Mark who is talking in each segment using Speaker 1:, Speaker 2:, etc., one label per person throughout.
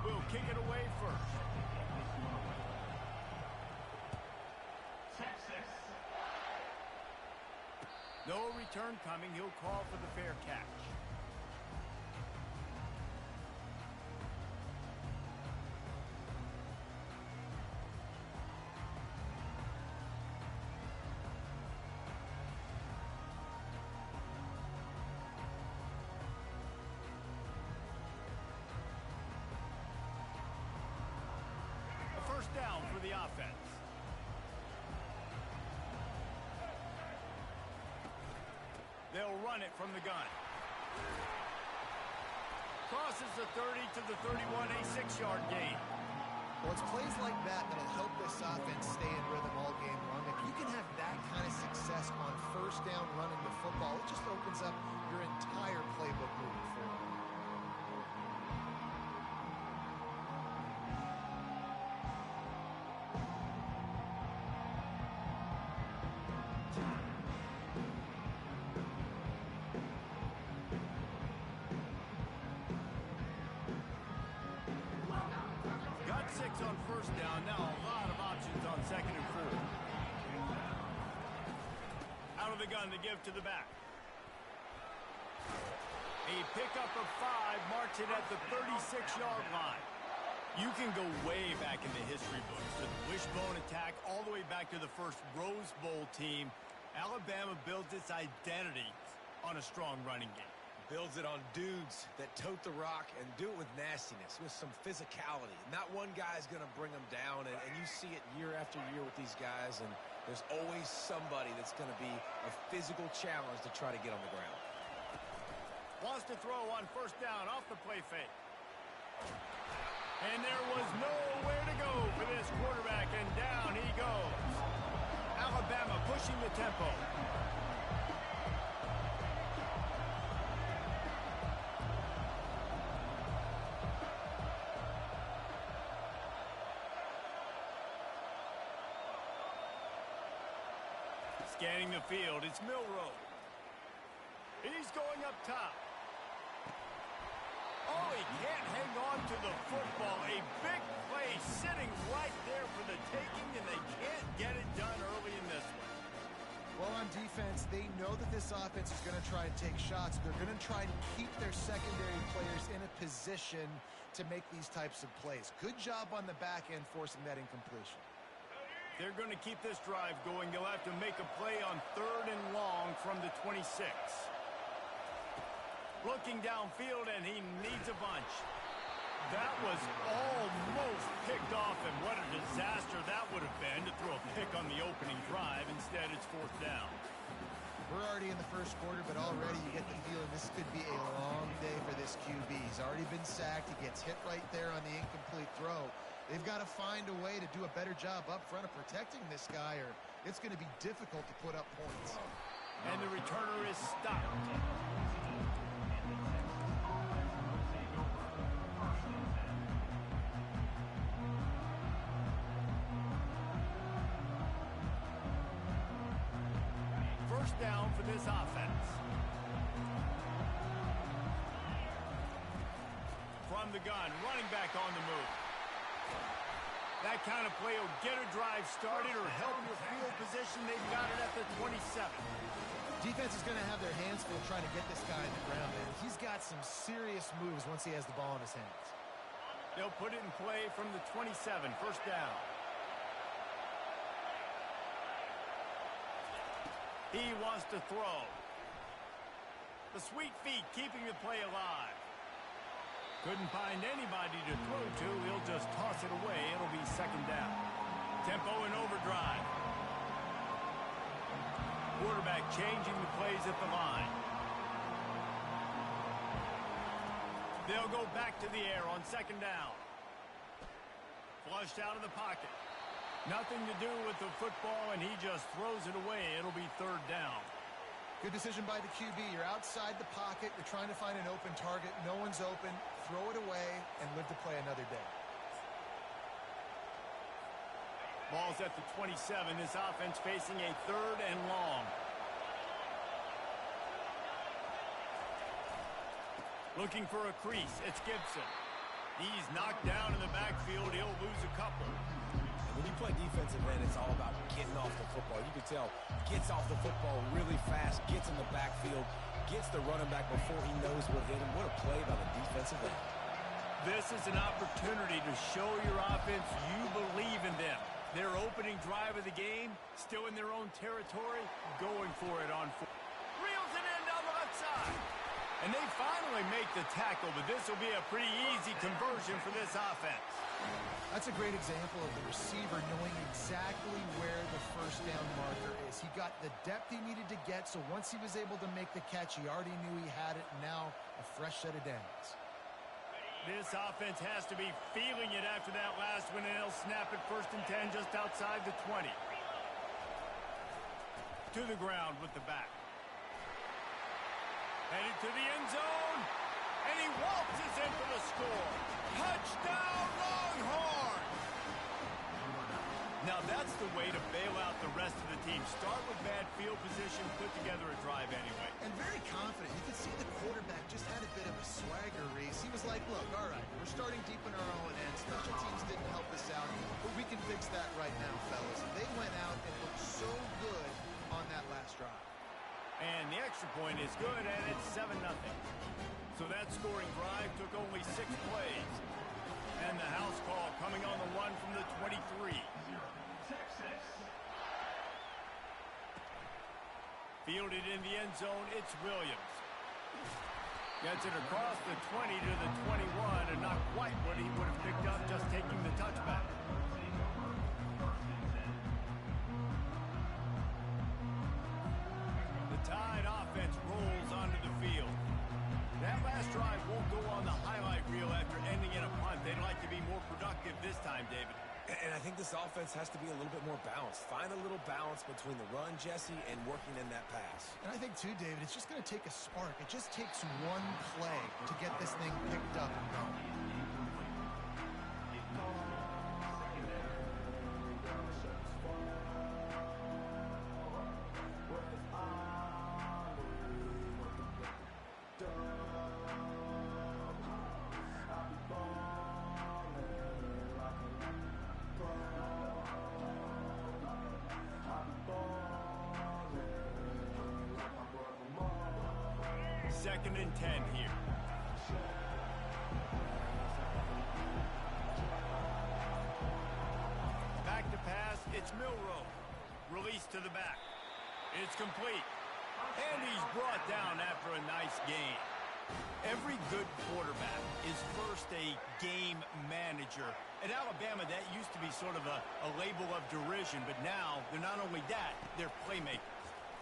Speaker 1: will kick it away first. No return coming. He'll call for the fair catch. A first down for the offense. They'll run it from the gun. Crosses the 30 to the 31, a 6-yard gain.
Speaker 2: Well, it's plays like that that'll help this offense stay in rhythm all game long. If you can have that kind of success on first down running the football, it just opens up your entire playbook moving forward.
Speaker 1: On first down, now a lot of options on 2nd and 4. Out of the gun to give to the back. A pickup of 5 marks it at the 36-yard line. You can go way back in the history books to the wishbone attack all the way back to the first Rose Bowl team. Alabama builds its identity on a strong running game.
Speaker 3: Builds it on dudes that tote the rock and do it with nastiness, with some physicality. Not one guy's going to bring them down, and you see it year after year with these guys, and there's always somebody that's going to be a physical challenge to try to get on the ground.
Speaker 1: Wants to throw on first down off the play fake. And there was nowhere to go for this quarterback, and down he goes. Alabama pushing the tempo. Scanning the field, it's Milroe. He's going up top. Oh, he can't hang on to the football. A big play sitting right there for the taking, and they can't get it done early in this one.
Speaker 2: Well, on defense, they know that this offense is going to try and take shots. They're going to try and keep their secondary players in a position to make these types of plays. Good job on the back end forcing that incompletion.
Speaker 1: They're going to keep this drive going. They'll have to make a play on 3rd and long from the 26. Looking downfield, and he needs a bunch. That was almost picked off, and what a disaster that would have been to throw a pick on the opening drive. Instead, it's 4th down.
Speaker 2: We're already in the first quarter, but already you get the feeling this could be a long day for this QB. He's already been sacked. He gets hit right there on the incomplete throw. They've got to find a way to do a better job up front of protecting this guy, or it's going to be difficult to put up points.
Speaker 1: And the returner is stopped. First down for this offense. From the gun, running back on the move. That kind of play will get a drive started or help your field position. They've got it at the 27.
Speaker 2: Defense is going to have their hands full trying to get this guy in the ground, man. He's got some serious moves once he has the ball in his hands.
Speaker 1: They'll put it in play from the 27, first down. He wants to throw. The sweet feet keeping the play alive. Couldn't find anybody to throw to. He'll just toss it away. It'll be 2nd down. Tempo and overdrive. Quarterback changing the plays at the line. They'll go back to the air on 2nd down. Flushed out of the pocket. Nothing to do with the football, and he just throws it away. It'll be 3rd down.
Speaker 2: Good decision by the QB. You're outside the pocket. You're trying to find an open target. No one's open. Throw it away and live to play another day.
Speaker 1: Ball's at the 27. This offense facing a 3rd and long. Looking for a crease. It's Gibson. He's knocked down in the backfield. He'll lose a couple.
Speaker 3: And when you play defensive end, it's all about getting off the football. You can tell, gets off the football really fast, gets in the backfield, gets the running back before he knows what hit him. What a play by the defensive end.
Speaker 1: This is an opportunity to show your offense you believe in them. Their opening drive of the game, still in their own territory, going for it on foot. Reels it in down the left side. And they finally make the tackle, but this will be a pretty easy conversion for this offense.
Speaker 2: That's a great example of the receiver knowing exactly where the first down marker is. He got the depth he needed to get, so once he was able to make the catch, he already knew he had it, and now a fresh set of downs.
Speaker 1: This offense has to be feeling it after that last one, and they'll snap it 1st and 10 just outside the 20. To the ground with the back. Headed to the end zone, and he waltzes in for the score. Touchdown, Longhorns! Now that's the way to bail out the rest of the team. Start with bad field position, put together a drive anyway.
Speaker 2: And very confident. You could see the quarterback just had a bit of a swagger, Reese. He was like, look, all right, we're starting deep in our own end. Special teams didn't help us out, but we can fix that right now, fellas. And they went out and looked so good on that last drive.
Speaker 1: And the extra point is good, and it's 7-0. So that scoring drive took only 6 plays. And the house call coming on the run from the 23. Fielded in the end zone, it's Williams. Gets it across the 20 to the 21, and not quite what he would have picked up just taking the touchback. The Tide offense rolls onto the field. That last drive won't go on the highlight reel after ending in a punt. They'd like to be more productive this time, David.
Speaker 3: And I think this offense has to be a little bit more balanced. Find a little balance between the run, Jesse, and working in that pass.
Speaker 2: And I think, too, David, it's just going to take a spark. It just takes one play to get this thing picked up and going.
Speaker 1: Second and 10 here. Back to pass, it's Milroe. Release to the back. It's complete. And he's brought down after a nice gain. Every good quarterback is first a game manager. At Alabama, that used to be sort of a label of derision, but now they're not only that, they're playmakers.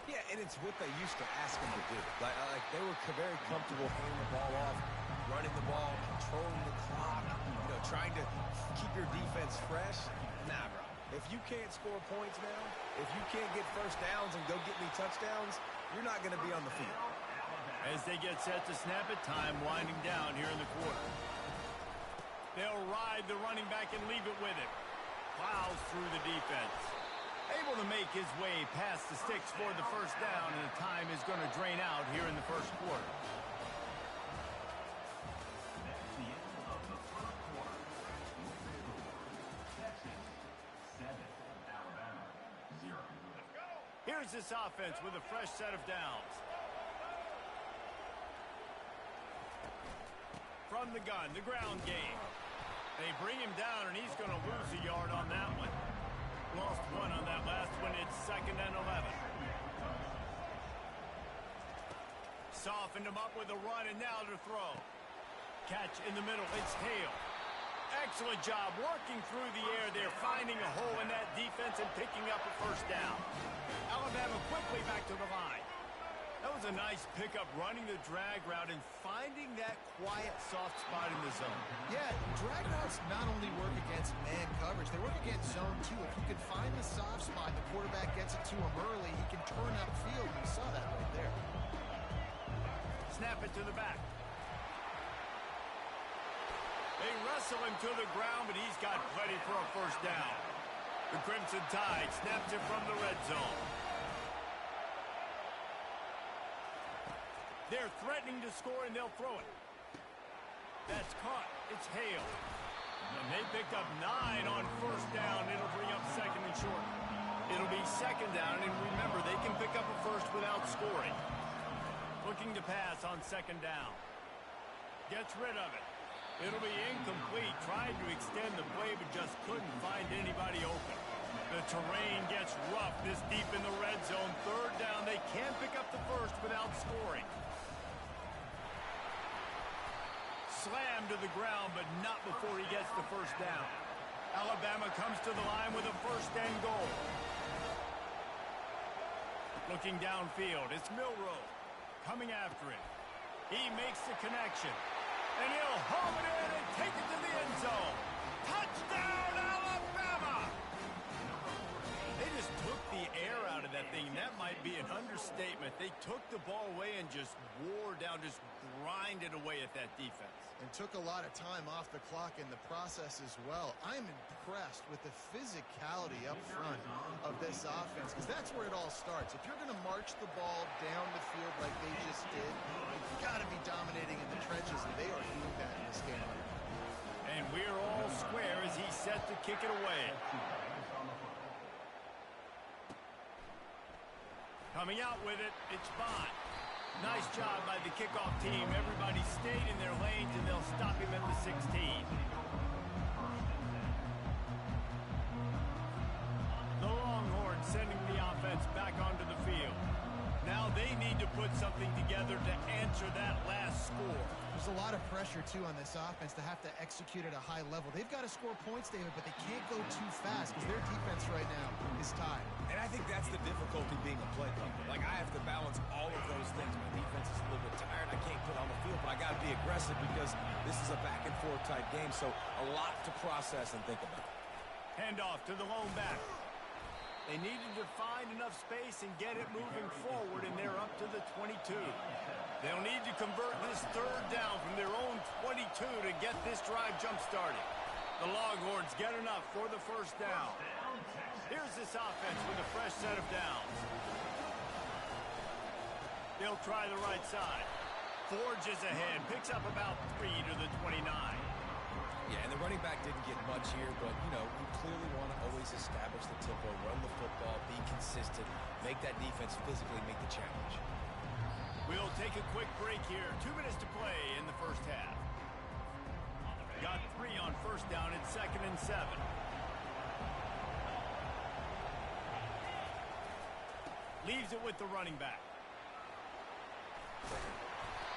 Speaker 3: Yeah, and it's what they used to ask them to do. Like they were very comfortable handing the ball off, running the ball, controlling the clock, trying to keep your defense fresh. Nah, bro. If you can't score points now, if you can't get first downs and go get me touchdowns, you're not going to be on the field.
Speaker 1: As they get set to snap it, time winding down here in the quarter. They'll ride the running back and leave it with him. Plows through the defense. Able to make his way past the sticks for the first down, and the time is going to drain out here in the first quarter. Here's this offense with a fresh set of downs. From the gun, the ground game. They bring him down, and he's going to lose a yard on that one. Lost one on that last one. It's 2nd and 11. Softened him up with a run, and now to throw. Catch in the middle. It's Hale. Excellent job working through the air there, finding a hole in that defense and picking up a first down. Alabama quickly back to the line. That was a nice pickup, running the drag route and finding that quiet, soft spot in the zone.
Speaker 2: Yeah, drag routes not only work against man coverage, they work against zone too. If you can find the soft spot, the quarterback gets it to him early, he can turn upfield. You saw that right there.
Speaker 1: Snap it to the back. They wrestle him to the ground, but he's got plenty for a first down. The Crimson Tide snaps it from the red zone. They're threatening to score, and they'll throw it. That's caught. It's Hale. And they picked up 9 on first down. It'll bring up second and short. It'll be second down, and remember, they can pick up a first without scoring. Looking to pass on second down. Gets rid of it. It'll be incomplete. Tried to extend the play, but just couldn't find anybody open. The terrain gets rough this deep in the red zone. Third down. They can pick up the first without scoring. Slammed to the ground, but not before he gets the first down. Alabama comes to the line with a first and goal. Looking downfield, it's Milroe coming after him. He makes the connection, and he'll home it in and take it to the end zone. Touchdown, Alabama! They just took the air out of that thing. That might be an understatement. They took the ball away and just wore down, just grinded away at that defense.
Speaker 2: And took a lot of time off the clock in the process as well. I'm impressed with the physicality up front of this offense, because that's where it all starts. If you're going to march the ball down the field like they just did, you've got to be dominating in the trenches, and they are doing that in this game.
Speaker 1: And we're all square as he's set to kick it away. Coming out with it, it's Bond. Nice job by the kickoff team. Everybody stayed in their lanes, and they'll stop him at the 16. The Longhorns sending the offense back onto the field. Now they need to put something together to answer that last score.
Speaker 2: There's a lot of pressure, too, on this offense to have to execute at a high level. They've got to score points, David, but they can't go too fast because their defense right now is tied.
Speaker 3: And I think that's the difficulty being a play caller. Like, I have to balance all of those things. My defense is a little bit tired. I can't put on the field, but I got to be aggressive because this is a back-and-forth type game, so a lot to process and think about.
Speaker 1: Handoff to the lone back. They needed to find enough space and get it moving forward, and they're up to the 22. They'll need to convert this third down from their own 22 to get this drive jump-started. The Longhorns get enough for the first down. Here's this offense with a fresh set of downs. They'll try the right side. Forges ahead, picks up about 3 to the 29.
Speaker 3: Yeah, and the running back didn't get much here, but, you know, you clearly want to always establish the tempo, run the football, be consistent, make that defense physically meet the challenge.
Speaker 1: We'll take a quick break here. 2 minutes to play in the first half. Got 3 on first down. It's second and 7. Leaves it with the running back.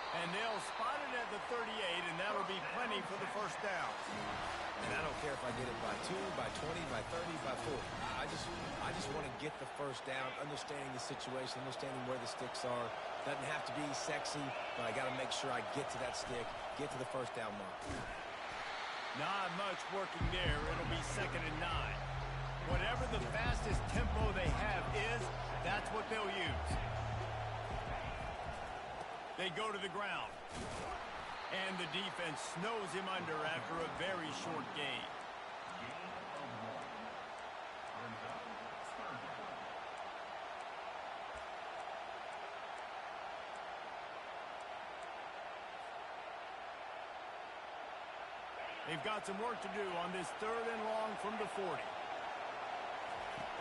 Speaker 1: And they'll spot it at the 38, and that'll be plenty for the first down.
Speaker 3: And I don't care if I get it by 2, by 20, by 30, by 40. I just want to get the first down, understanding the situation, understanding where the sticks are. Doesn't have to be sexy, but I got to make sure I get to that stick, get to the first down mark.
Speaker 1: Not much working there. It'll be second and 9. Whatever the fastest tempo they have is, that's what they'll use. They go to the ground. And the defense snows him under after a very short gain. They've got some work to do on this third and long from the 40.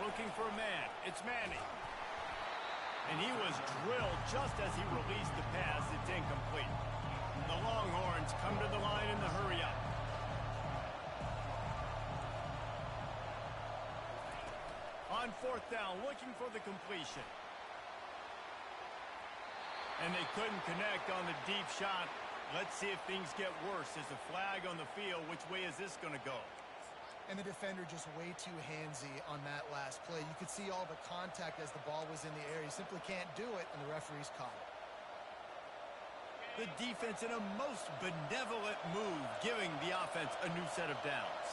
Speaker 1: Looking for a man. It's Manning. And he was drilled just as he released the pass. It's incomplete. The Longhorns come to the line in the hurry-up. On fourth down, looking for the completion. And they couldn't connect on the deep shot. Let's see if things get worse. There's a flag on the field. Which way is this going to go?
Speaker 2: And the defender just way too handsy on that last play. You could see all the contact as the ball was in the air. He simply can't do it, and the referee's caught it.
Speaker 1: The defense in a most benevolent move, giving the offense a new set of downs.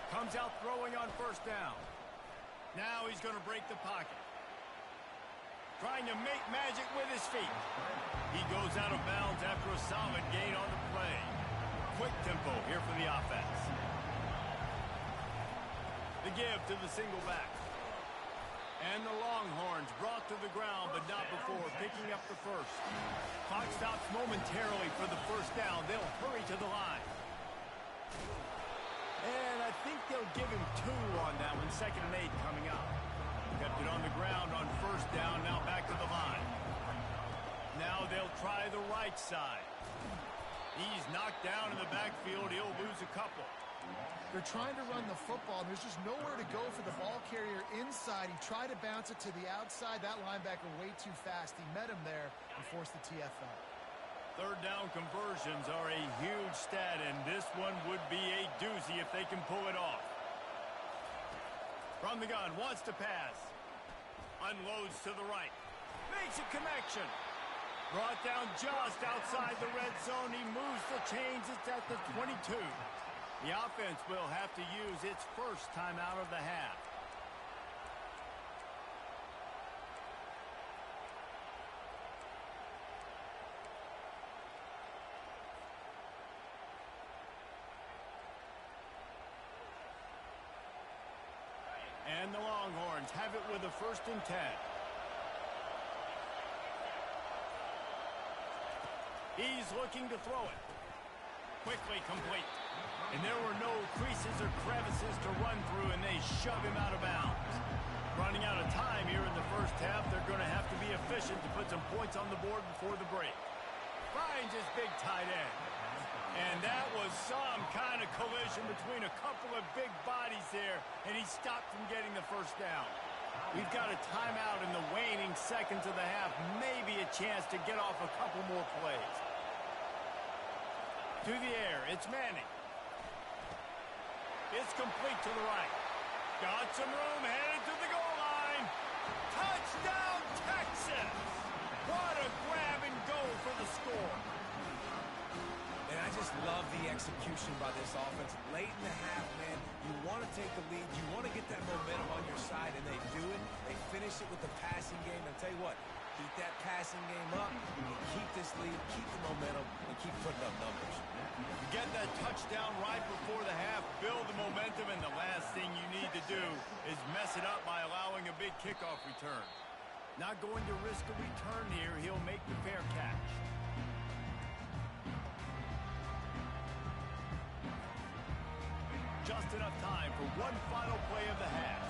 Speaker 1: Comes out throwing on first down. Now he's going to break the pocket. Trying to make magic with his feet. He goes out of bounds after a solid gain on the play. Quick tempo here for the offense. The give to the single back. And the Longhorns brought to the ground, but not before picking picking up the first. Clock stops momentarily for the first down. They'll hurry to the line. And I think they'll give him 2 on that one. 2nd and 8 coming up. Kept it on the ground on first down. Now back to the line. Now they'll try the right side. He's knocked down in the backfield. He'll lose a couple.
Speaker 2: They're trying to run the football, and there's just nowhere to go for the ball carrier inside. He tried to bounce it to the outside. That linebacker way too fast. He met him there and forced the TFL.
Speaker 1: 3rd down conversions are a huge stat, and this one would be a doozy if they can pull it off. From the gun, wants to pass. Unloads to the right. Makes a connection. Brought down just outside the red zone. He moves the chains. It's at the 22. The offense will have to use its first timeout of the half. And the Longhorns have it with a 1st and 10. He's looking to throw it. Quickly complete. And there were no creases or crevices to run through, and they shove him out of bounds. Running out of time here in the first half. They're going to have to be efficient to put some points on the board before the break. Finds his big tight end. And that was some kind of collision between a couple of big bodies there, and he stopped from getting the first down. We've got a timeout in the waning seconds of the half. Maybe a chance to get off a couple more plays. To the air, it's Manning. It's complete to the right. Got some room, headed to the goal line. Touchdown, Texas! What a grab and go for the score.
Speaker 3: And I just love the execution by this offense. Late in the half, man, you want to take the lead. You want to get that momentum on your side, and they do it. They finish it with the passing game. And I'll tell you what, keep that passing game up, and keep this lead, keep the momentum, and keep putting up numbers.
Speaker 1: Get that touchdown right before the half, build the momentum, and the last thing you need to do is mess it up by allowing a big kickoff return. Not going to risk a return here. He'll make the fair catch. Just enough time for one final play of the half.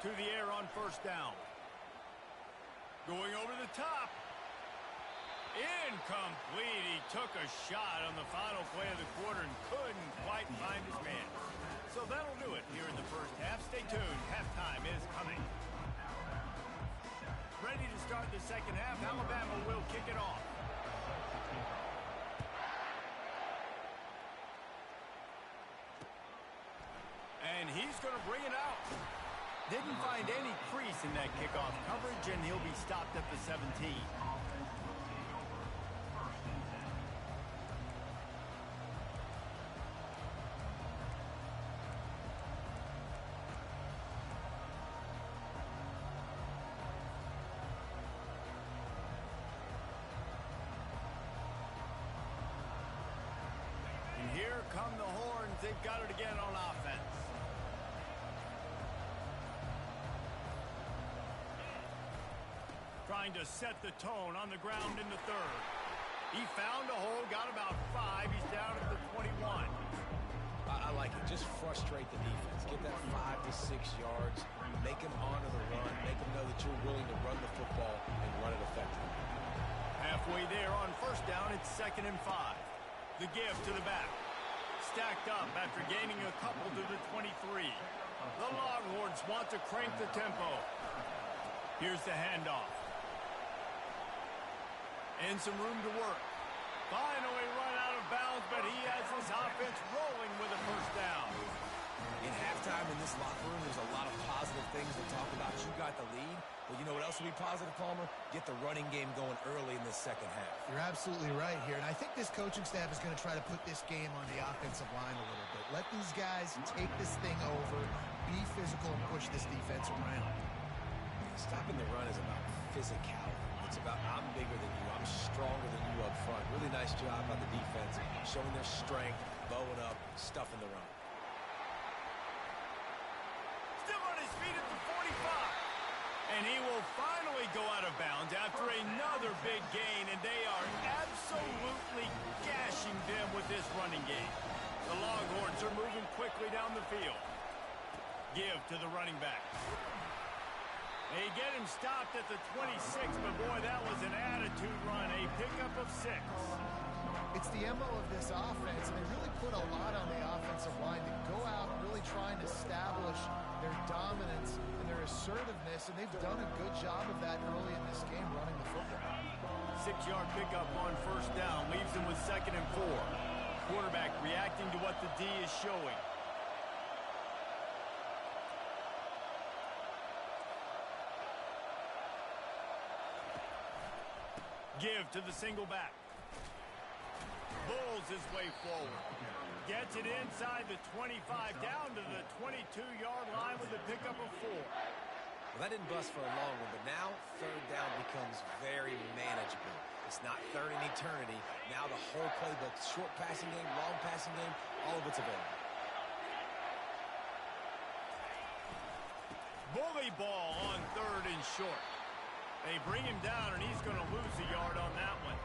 Speaker 1: To the air on first down. Going over the top. Incomplete. He took a shot on the final play of the quarter and couldn't quite find his man. So that'll do it here in the first half. Stay tuned. Halftime is coming. Ready to start the second half. Alabama will kick it off. And he's going to bring it out. Didn't find any crease in that kickoff coverage, and he'll be stopped at the 17. And here come the Horns. They've got it again on offense. Trying to set the tone on the ground in the 3rd. He found a hole, got about 5. He's down at the 21.
Speaker 3: I like it. Just frustrate the defense. Get that 5 to 6 yards. Make them honor the run. Make them know that you're willing to run the football and run it effectively.
Speaker 1: Halfway there on first down, it's 2nd and 5. The give to the back. Stacked up after gaining a couple to the 23. The Longhorns want to crank the tempo. Here's the handoff. And some room to work. Finally run out of bounds, but he has his offense rolling with a first down.
Speaker 3: In halftime in this locker room, there's a lot of positive things to talk about. You got the lead, but you know what else will be positive, Palmer? Get the running game going early in the second half.
Speaker 2: You're absolutely right here, and I think this coaching staff is going to try to put this game on the offensive line a little bit. Let these guys take this thing over, be physical, and push this defense around.
Speaker 3: Stopping the run is about physicality. It's about I'm bigger than you, I'm stronger than you up front. Really nice job by the defense, showing their strength, bowing up, stuffing the run.
Speaker 1: Still on his feet at the 45. And he will finally go out of bounds after another big gain, and they are absolutely gashing them with this running game. The Longhorns are moving quickly down the field. Give to the running back. They get him stopped at the 26, but boy, that was an attitude run, a pickup of 6.
Speaker 2: It's the MO of this offense, and they really put a lot on the offensive line to go out and really try and establish their dominance and their assertiveness, and they've done a good job of that early in this game running the football.
Speaker 1: 6-yard pickup on first down leaves them with 2nd and 4. Quarterback reacting to what the D is showing. Give to the single back. Bulls his way forward. Gets it inside the 25, down to the 22-yard line with a pickup of 4.
Speaker 3: Well, that didn't bust for a long one, but now 3rd down becomes very manageable. It's not 3rd and eternity. Now the whole playbook, short passing game, long passing game, all of it's available.
Speaker 1: Bully ball on 3rd and short. They bring him down, and he's going to lose a yard on that one.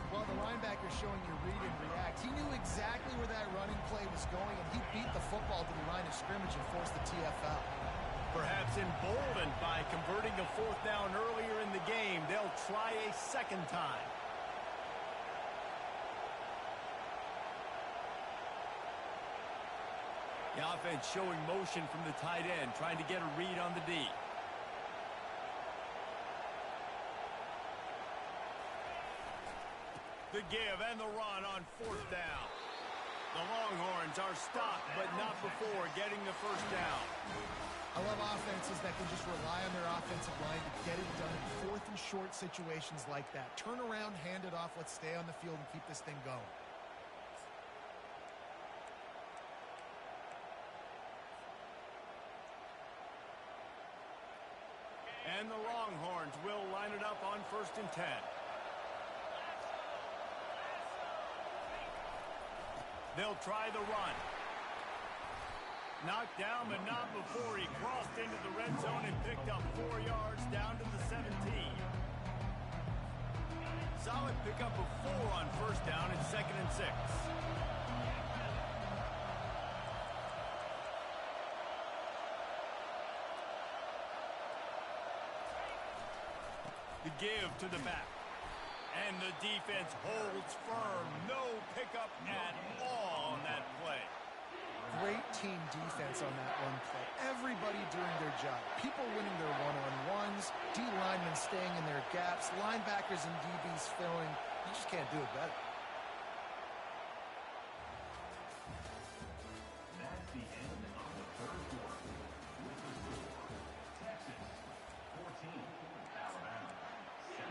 Speaker 2: Well, the linebacker showing you read and react. He knew exactly where that running play was going, and he beat the football to the line of scrimmage and forced the TFL.
Speaker 1: Perhaps emboldened by converting a 4th down earlier in the game, they'll try a 2nd time. The offense showing motion from the tight end, trying to get a read on the D. The give and the run on 4th down. The Longhorns are stopped, but not before getting the 1st down.
Speaker 2: I love offenses that can just rely on their offensive line to get it done in 4th and short situations like that. Turn around, hand it off, let's stay on the field and keep this thing going.
Speaker 1: And the Longhorns will line it up on 1st and 10. They'll try the run. Knocked down, but not before he crossed into the red zone and picked up 4 yards down to the 17. Solid pickup of 4 on 1st down and 2nd and 6. The give to the back. And the defense holds firm. No pickup at all on that play.
Speaker 2: Great team defense on that one play. Everybody doing their job. People winning their one-on-ones. D linemen staying in their gaps. Linebackers and DBs filling. You just can't do it better.
Speaker 4: That's the end of the 3rd quarter. With the score, Texas 14, Alabama 7.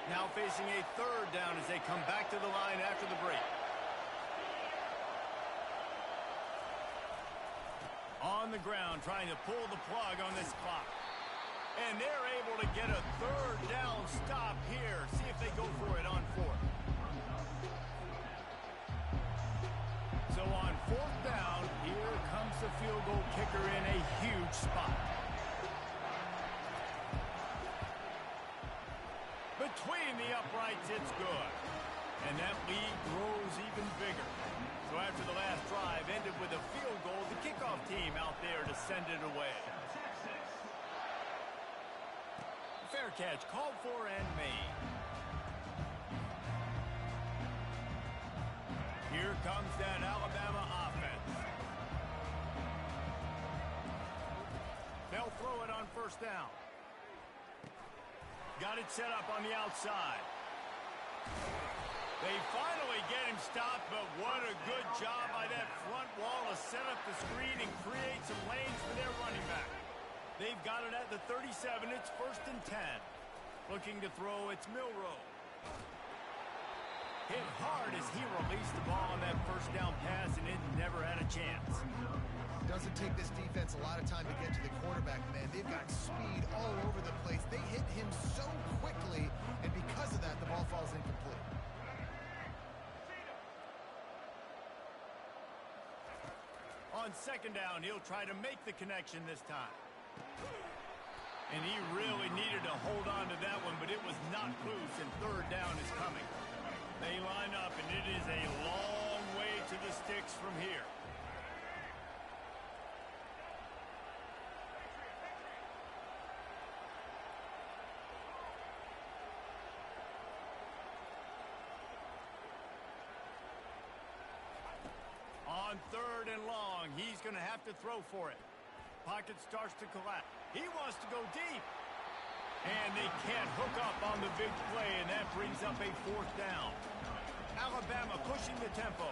Speaker 1: Now facing a 3rd down as they come back to the line after the break. On the ground, trying to pull the plug on this clock. And they're able to get a 3rd down stop here. See if they go for it on 4th. So on 4th down, here comes the field goal kicker in a huge spot. Between the uprights, it's good. And that lead grows even bigger. So after the last drive ended with a field goal, the kickoff team out there to send it away. Fair catch called for and made. Here comes that Alabama offense. They'll throw it on 1st down. Got it set up on the outside. They finally get him stopped, but what a good job by that front wall to set up the screen and create some lanes for their running back. They've got it at the 37. It's 1st and 10. Looking to throw, it's Milroe. hit hard as he released the ball on that first down pass, and it never had a chance.
Speaker 2: Doesn't take this defense a lot of time to get to the quarterback, man. They've got speed all over the place. They hit him so quickly, and because of that, the ball falls incomplete.
Speaker 1: On second down, he'll try to make the connection this time. And he really needed to hold on to that one, but it was not loose, and third down is coming. They line up, and it is a long way to the sticks from here. On third and long, he's going to have to throw for it. Pocket starts to collapse. He wants to go deep. And they can't hook up on the big play, and that brings up a fourth down. Alabama pushing the tempo.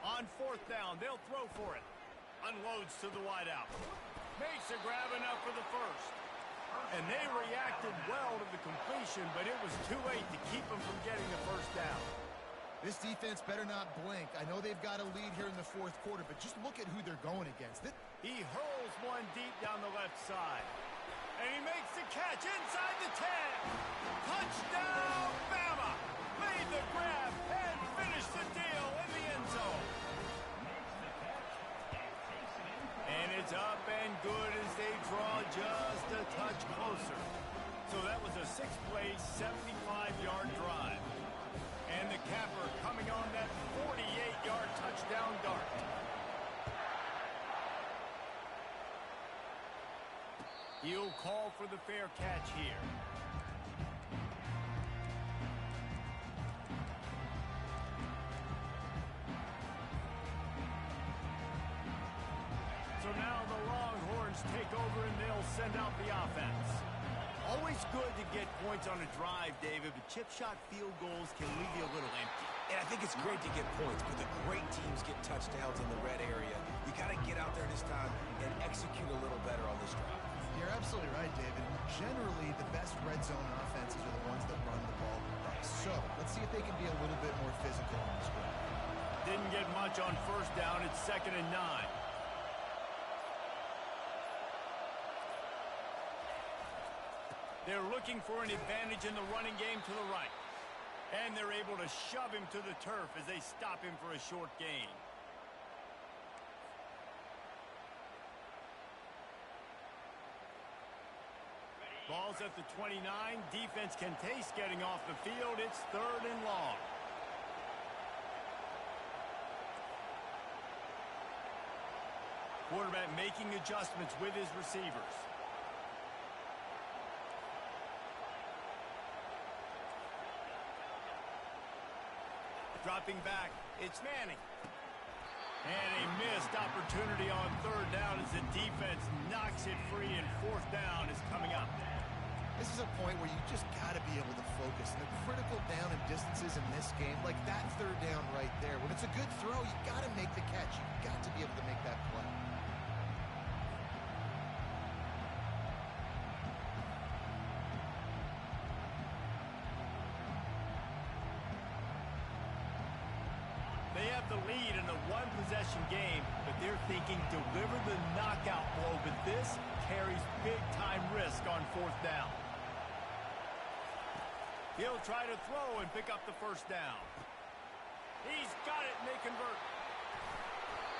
Speaker 1: On fourth down, they'll throw for it. Unloads to the wideout. Makes a grab enough for the first. And they reacted well to the completion, but it was too late to keep them from getting the first down.
Speaker 2: This defense better not blink. I know they've got a lead here in the fourth quarter, but just look at who they're going against.
Speaker 1: He hurls one deep down the left side. And he makes the catch inside the 10. Touchdown, Bama! Made the grab and finished the deal in the end zone. And it's up and good as they draw just a touch closer. So that was a 6-play, 75-yard drive. And the capper coming on that 48-yard touchdown dart. He'll call for the fair catch here. So now the Longhorns take over and they'll send out the offense. Always good to get points on a drive, David, but chip shot field goals can leave you a little empty.
Speaker 3: And I think it's great to get points, but the great teams get touchdowns in the red area. You got to get out there this time and execute a little better on this drive.
Speaker 2: You're absolutely right, David. Generally, the best red zone offenses are the ones that run the ball best. So, let's see if they can be a little bit more physical on this drive.
Speaker 1: Didn't get much on first down. It's 2nd and 9. They're looking for an advantage in the running game to the right. And they're able to shove him to the turf as they stop him for a short gain. Ball's at the 29. Defense can taste getting off the field. It's 3rd and long. Quarterback making adjustments with his receivers. Dropping back, it's Manning. And a missed opportunity on 3rd down as the defense knocks it free, and 4th down is coming up.
Speaker 2: This is a point where you just got to be able to focus. And the critical down and distances in this game, like that 3rd down right there, when it's a good throw, you got to make the catch. You got to be able to make that play.
Speaker 1: They have the lead in the one-possession game, but they're thinking deliver the knockout blow, but this carries big-time risk on 4th down. He'll try to throw and pick up the first down. He's got it, and they convert.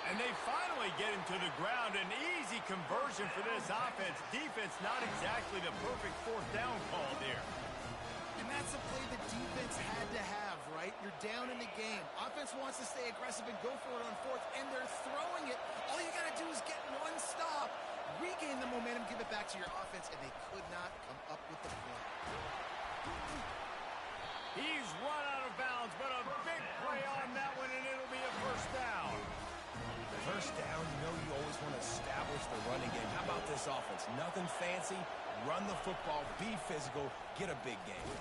Speaker 1: And they finally get him to the ground. An easy conversion for this offense. Defense not exactly the perfect 4th down call there.
Speaker 2: And that's a play the defense had to have, right? You're down in the game. Offense wants to stay aggressive and go for it on 4th, and they're throwing it. All you got to do is get one stop, regain the momentum, give it back to your offense, and they could not come up with the play.
Speaker 1: He's run out of bounds, but a big play on that one, and it'll be a first down.
Speaker 3: First down, you know you always want to establish the running game. How about this offense? Nothing fancy. Run the football, be physical, get a big game.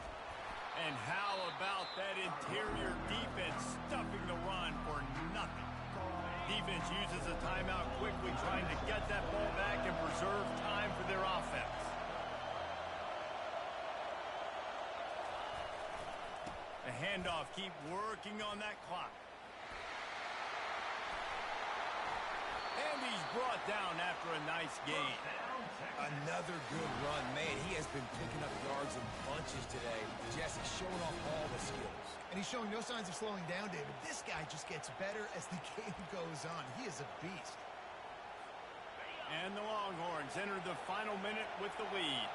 Speaker 1: And how about that interior defense stuffing the run for nothing? Defense uses a timeout quickly, trying to get that ball back and preserve time for their offense. The handoff, keep working on that clock. And he's brought down after a nice gain.
Speaker 3: Another good run. Man, he has been picking up yards in bunches today. Jesse showing off all the skills.
Speaker 2: And he's showing no signs of slowing down, David. This guy just gets better as the game goes on. He is a beast.
Speaker 1: And the Longhorns enter the final minute with the lead.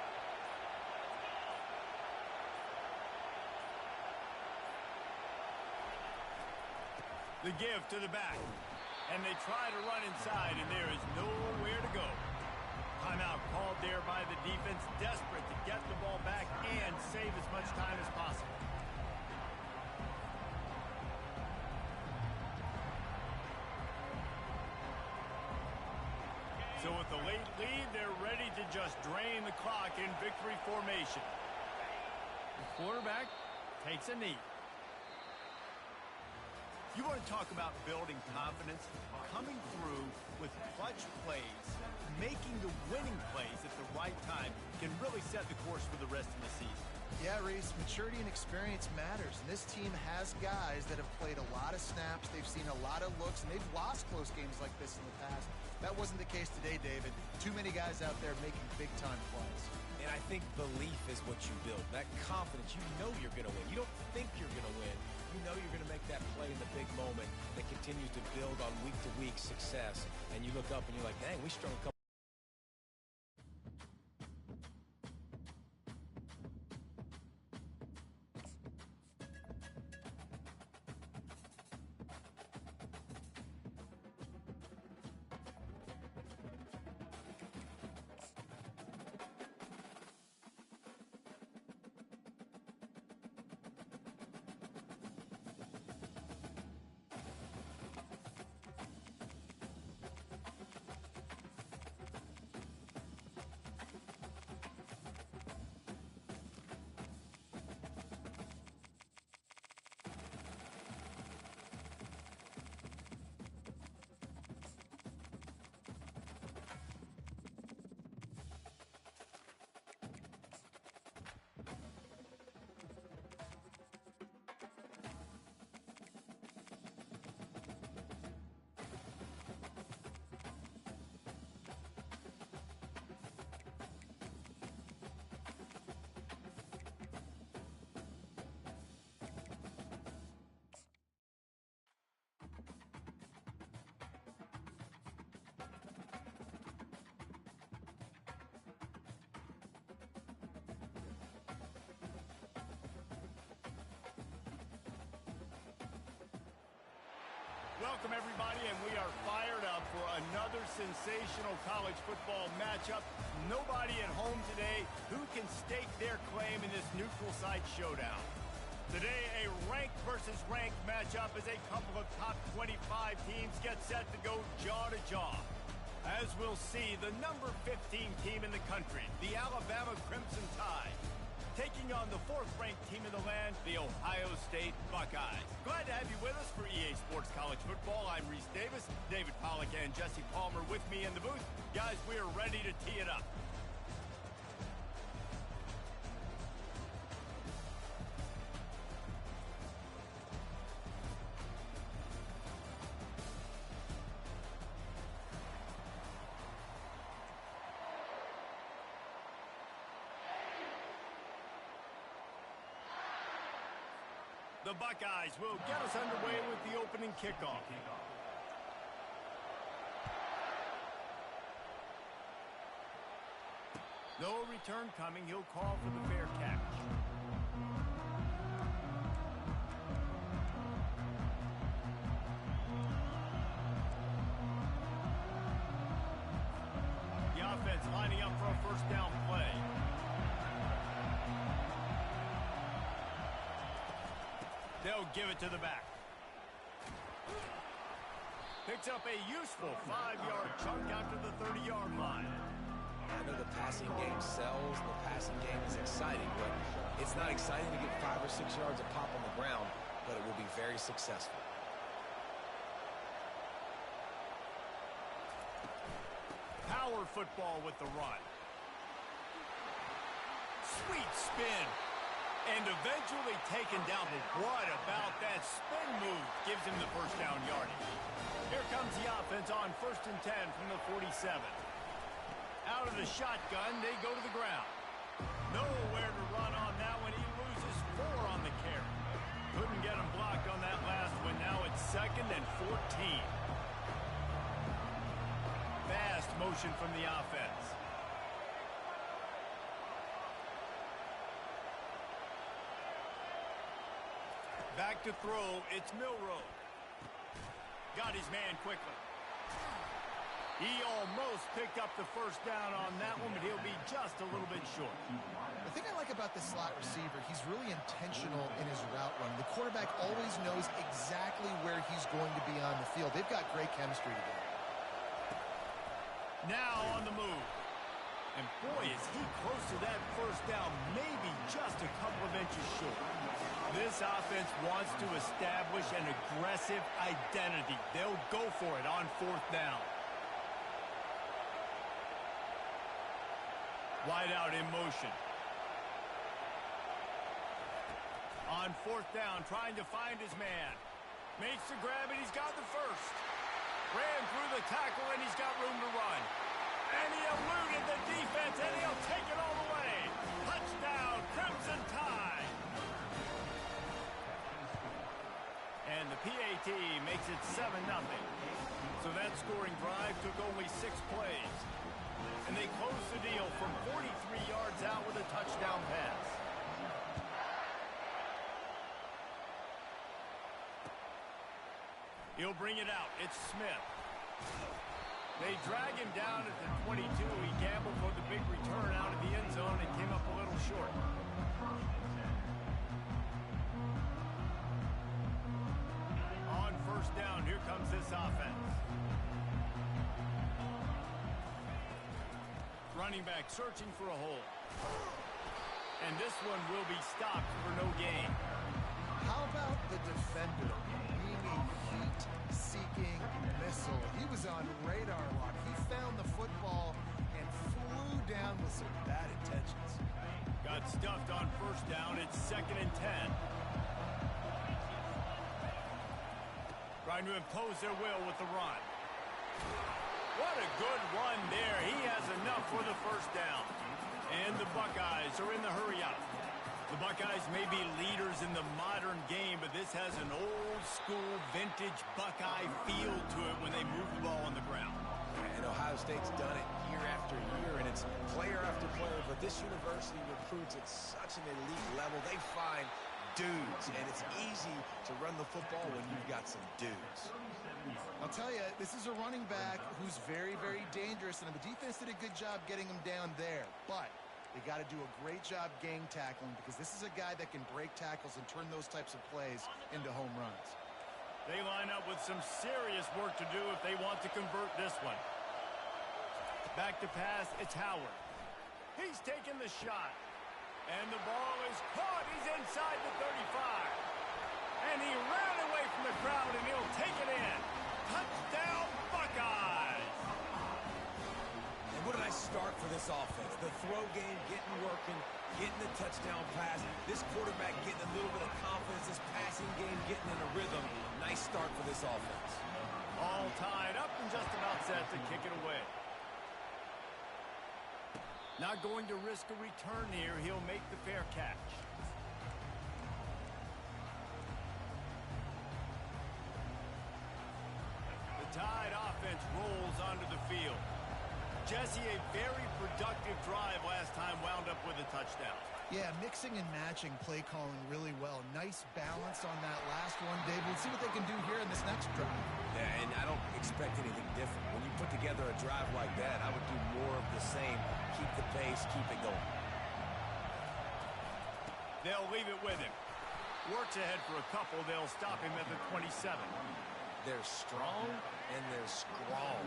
Speaker 1: The give to the back. And they try to run inside, and there is nowhere to go. Timeout called there by the defense, desperate to get the ball back and save as much time as possible. So with the late lead, they're ready to just drain the clock in victory formation. The quarterback takes a knee. You want to talk about building confidence? Coming through with clutch plays, making the winning plays at the right time can really set the course for the rest of the season.
Speaker 2: Yeah, Reese, maturity and experience matters. And this team has guys that have played a lot of snaps. They've seen a lot of looks, and they've lost close games like this in the past. That wasn't the case today, David. Too many guys out there making big-time plays.
Speaker 3: And I think belief is what you build. That confidence, you know you're going to win. You don't think you're going to win. You know you're going to make that play in the big moment that continues to build on week-to-week success. And you look up and you're like, dang, we strung a couple.
Speaker 1: Welcome, everybody, and we are fired up for another sensational college football matchup. Nobody at home today who can stake their claim in this neutral site showdown. Today, a ranked versus ranked matchup as a couple of top 25 teams get set to go jaw to jaw. As we'll see, the number 15 team in the country, the Alabama Crimson Tide, taking on the fourth-ranked team in the land, the Ohio State Buckeyes. Glad to have you with us for EA Sports College Football. I'm Reese Davis, David Pollack, and Jesse Palmer with me in the booth. Guys, we are ready to tee it up. The Buckeyes will get us underway with the opening kickoff. No return coming. He'll call for the fair catch. The offense lining up for a first down play. They'll give it to the back. Picks up a useful 5-yard chunk out to the 30-yard line.
Speaker 3: I know the passing game sells, and the passing game is exciting, but it's not exciting to get 5 or 6 yards a pop on the ground, but it will be very successful.
Speaker 1: Power football with the run. Sweet spin. And eventually taken down. But what about that spin move? Gives him the first down yardage. Here comes the offense on 1st and 10 from the 47. Out of the shotgun, they go to the ground. Nowhere to run on that one. He loses 4 on the carry. Couldn't get him blocked on that last one. Now it's 2nd and 14. Fast motion from the offense. Back to throw, it's Milroe. Got his man quickly. He almost picked up the first down on that one, but he'll be just a little bit short.
Speaker 2: The thing I like about the slot receiver, he's really intentional in his route run. The quarterback always knows exactly where he's going to be on the field. They've got great chemistry together.
Speaker 1: Now on the move. And boy, is he close to that first down, maybe just a couple of inches short. This offense wants to establish an aggressive identity. They'll go for it on 4th down. Wide out in motion. On 4th down, trying to find his man. Makes the grab, and he's got the first. Ran through the tackle, and he's got room to run. And he eluded the defense, and he'll take it all the way. Touchdown, Crimson Tide. And the PAT makes it 7-0. So that scoring drive took only 6 plays. And they close the deal from 43 yards out with a touchdown pass. He'll bring it out. It's Smith. They drag him down at the 22. He gambled for the big return out of the end zone and came up a little short. On 1st down, here comes this offense. Running back searching for a hole. And this one will be stopped for no gain.
Speaker 2: How about the defender being a heat-seeking missile? He was on radar lock. He found the football and flew down with some bad intentions.
Speaker 1: Got stuffed on 1st down. It's 2nd and 10. Trying to impose their will with the run. What a good run there. He has enough for the first down. And the Buckeyes are in the hurry up. The Buckeyes may be leaders in the modern game, but this has an old-school, vintage Buckeye feel to it when they move the ball on the ground.
Speaker 3: And Ohio State's done it year after year, and it's player after player. But this university recruits at such an elite level. They find dudes, and it's easy to run the football when you've got some dudes.
Speaker 2: I'll tell you, this is a running back who's very, very dangerous, and the defense did a good job getting him down there. But they got to do a great job gang tackling because this is a guy that can break tackles and turn those types of plays into home runs.
Speaker 1: They line up with some serious work to do if they want to convert this one. Back to pass, it's Howard. He's taking the shot. And the ball is caught. He's inside the 35. And he ran away from the crowd, and he'll take it in. Touchdown, Buckeyes!
Speaker 3: And what did I start for this offense? The throw game getting working, getting the touchdown pass. This quarterback getting a little bit of confidence. This passing game getting in a rhythm. Nice start for this offense.
Speaker 1: All tied up and just about set to kick it away. Not going to risk a return here. He'll make the fair catch. The Tide offense rolls onto the field. Jesse, a very productive drive last time, wound up with a touchdown.
Speaker 2: Yeah, mixing and matching play calling really well. Nice balance on that last one, Dave. We'll see what they can do here in this next drive.
Speaker 3: Yeah, and I don't expect anything different. When you put together a drive like that, I would do more of the same. Keep the pace, keep it going.
Speaker 1: They'll leave it with him. Works ahead for a couple. They'll stop him at the 27.
Speaker 3: They're strong and they're strong.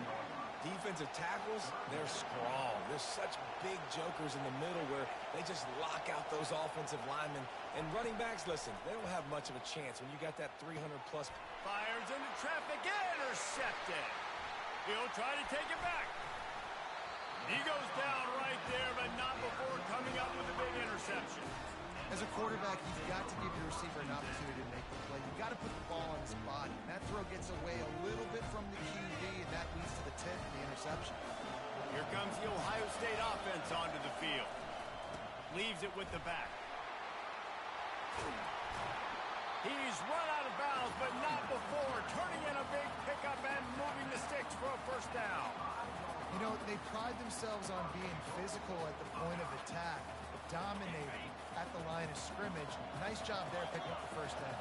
Speaker 3: Defensive tackles, they're strong. There's such big jokers in the middle where they just lock out those offensive linemen. And running backs, listen, they don't have much of a chance when you got that 300-plus.
Speaker 1: Fires into traffic, intercepted. He'll try to take it back. He goes down right there, but not before coming up with a big interception.
Speaker 2: As a quarterback, you've got to give your receiver an opportunity to make the play. You've got to put the ball on his body. And that throw gets away a little bit from the QB, and that leads to the 10th and the interception.
Speaker 1: Here comes the Ohio State offense onto the field. Leaves it with the back. He's run out of bounds, but not before turning in a big pickup and moving the sticks for a first down.
Speaker 2: You know, they pride themselves on being physical at the point of attack, dominating at the line of scrimmage. Nice job there picking up the first down.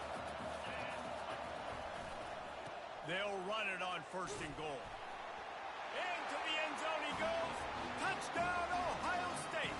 Speaker 1: They'll run it on 1st and goal. Into the end zone he goes. Touchdown, Ohio State.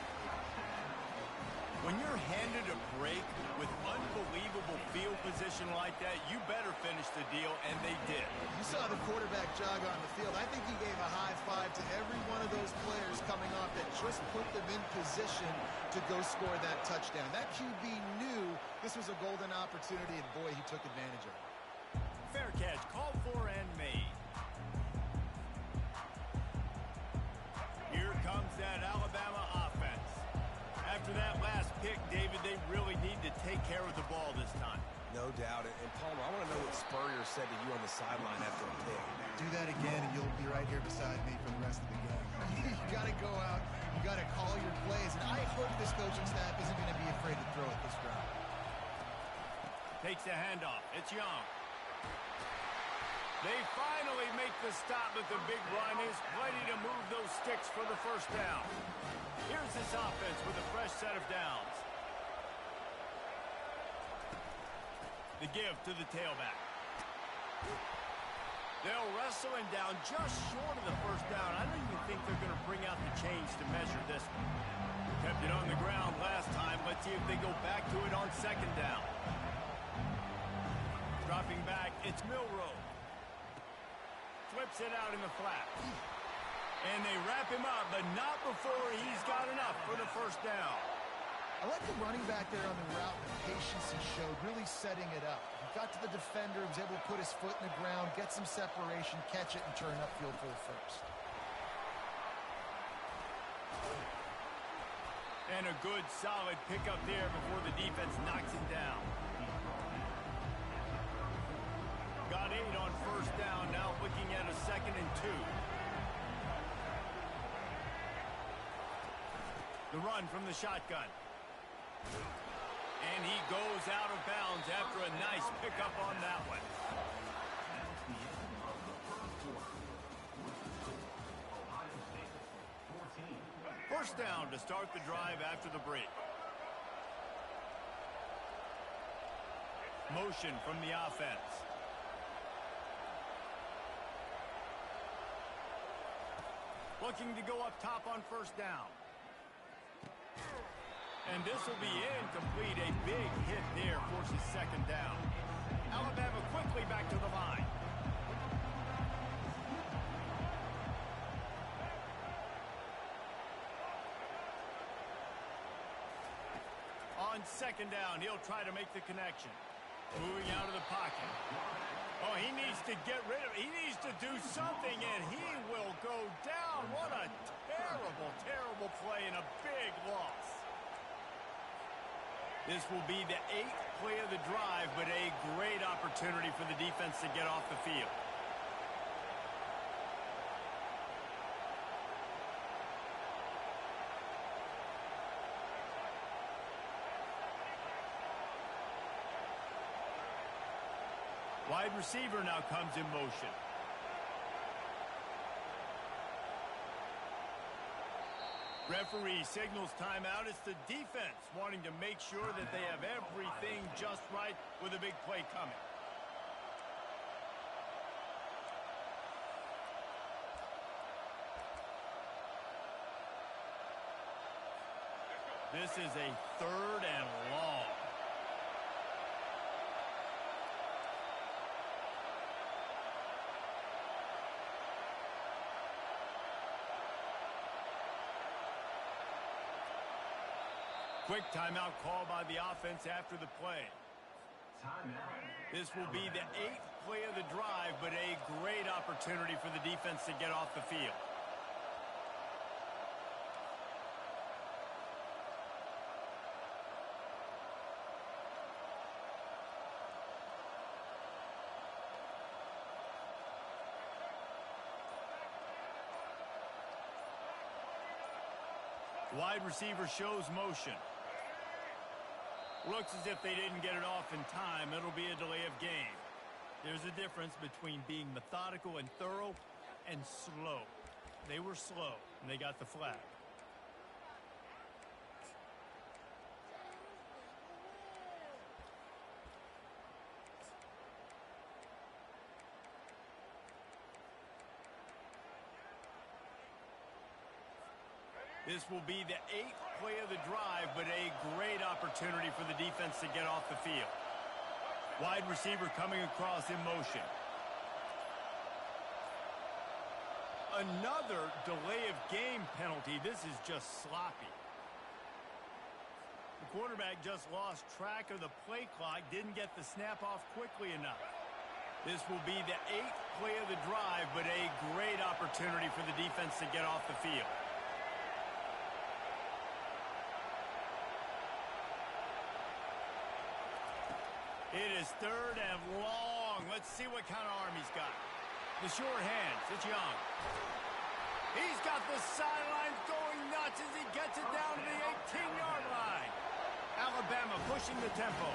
Speaker 1: When you're handed a break with unbelievable field position like that, you better finish the deal, and they did.
Speaker 2: You saw the quarterback jog on the field. I think he gave a high five to every one of those players coming off that just put them in position to go score that touchdown. That QB knew this was a golden opportunity, and boy, he took advantage of it.
Speaker 1: Fair catch, called for and made. Here comes that Alabama offense. After that last pick, David, they really need to take care of the ball this time.
Speaker 3: No doubt. And Palmer, I want to know what Spurrier said to you on the sideline after a pick.
Speaker 2: Do that again, and you'll be right here beside me for the rest of the game. You got to go out. You got to call your plays. And I hope this coaching staff isn't going to be afraid to throw it this route.
Speaker 1: Takes the handoff. It's Young. They finally make the stop at the big run. Is ready to move those sticks for the first down. Here's this offense with a fresh set of downs. The give to the tailback. They'll wrestle him down just short of the first down. I don't even think they're going to bring out the chains to measure this one. Kept it on the ground last time. Let's see if they go back to it on 2nd down. Dropping back, it's Milroe. Flips it out in the flat. And they wrap him up, but not before he's got enough for the first down.
Speaker 2: I like the running back there on the route, the patience he showed, really setting it up. He got to the defender, was able to put his foot in the ground, get some separation, catch it, and turn upfield for the first.
Speaker 1: And a good, solid pickup there before the defense knocks him down. Got 8 on 1st down, now looking at a 2nd and 2. The run from the shotgun. And he goes out of bounds after a nice pickup on that one.
Speaker 4: That's the end of the first quarter. Ohio State 14.
Speaker 1: First down to start the drive after the break. Motion from the offense. Looking to go up top on 1st down. And this will be incomplete. A big hit there forces 2nd down. Alabama quickly back to the line. On 2nd down, he'll try to make the connection. Moving out of the pocket. Oh, he needs to get rid of it. He needs to do something, and he will go down. What a terrible, terrible play and a big loss. This will be the 8th play of the drive, but a great opportunity for the defense to get off the field. Wide receiver now comes in motion. Referee signals timeout. It's the defense wanting to make sure that they have everything just right with a big play coming. This is a 3rd and long. Quick timeout call by the offense after the play.
Speaker 4: Timeout.
Speaker 1: This will be the 8th play of the drive, but a great opportunity for the defense to get off the field. Wide receiver shows motion. Looks as if they didn't get it off in time. It'll be a delay of game. There's a difference between being methodical and thorough and slow. They were slow, and they got the flag. This will be the 8th play of the drive, but a great opportunity for the defense to get off the field. Wide receiver coming across in motion. Another delay of game penalty. This is just sloppy. The quarterback just lost track of the play clock, didn't get the snap off quickly enough. This will be the 8th play of the drive, but a great opportunity for the defense to get off the field. It is 3rd and long. Let's see what kind of arm he's got. The short hands. It's Young. He's got the sidelines going nuts as he gets it down to the 18-yard line. Alabama pushing the tempo.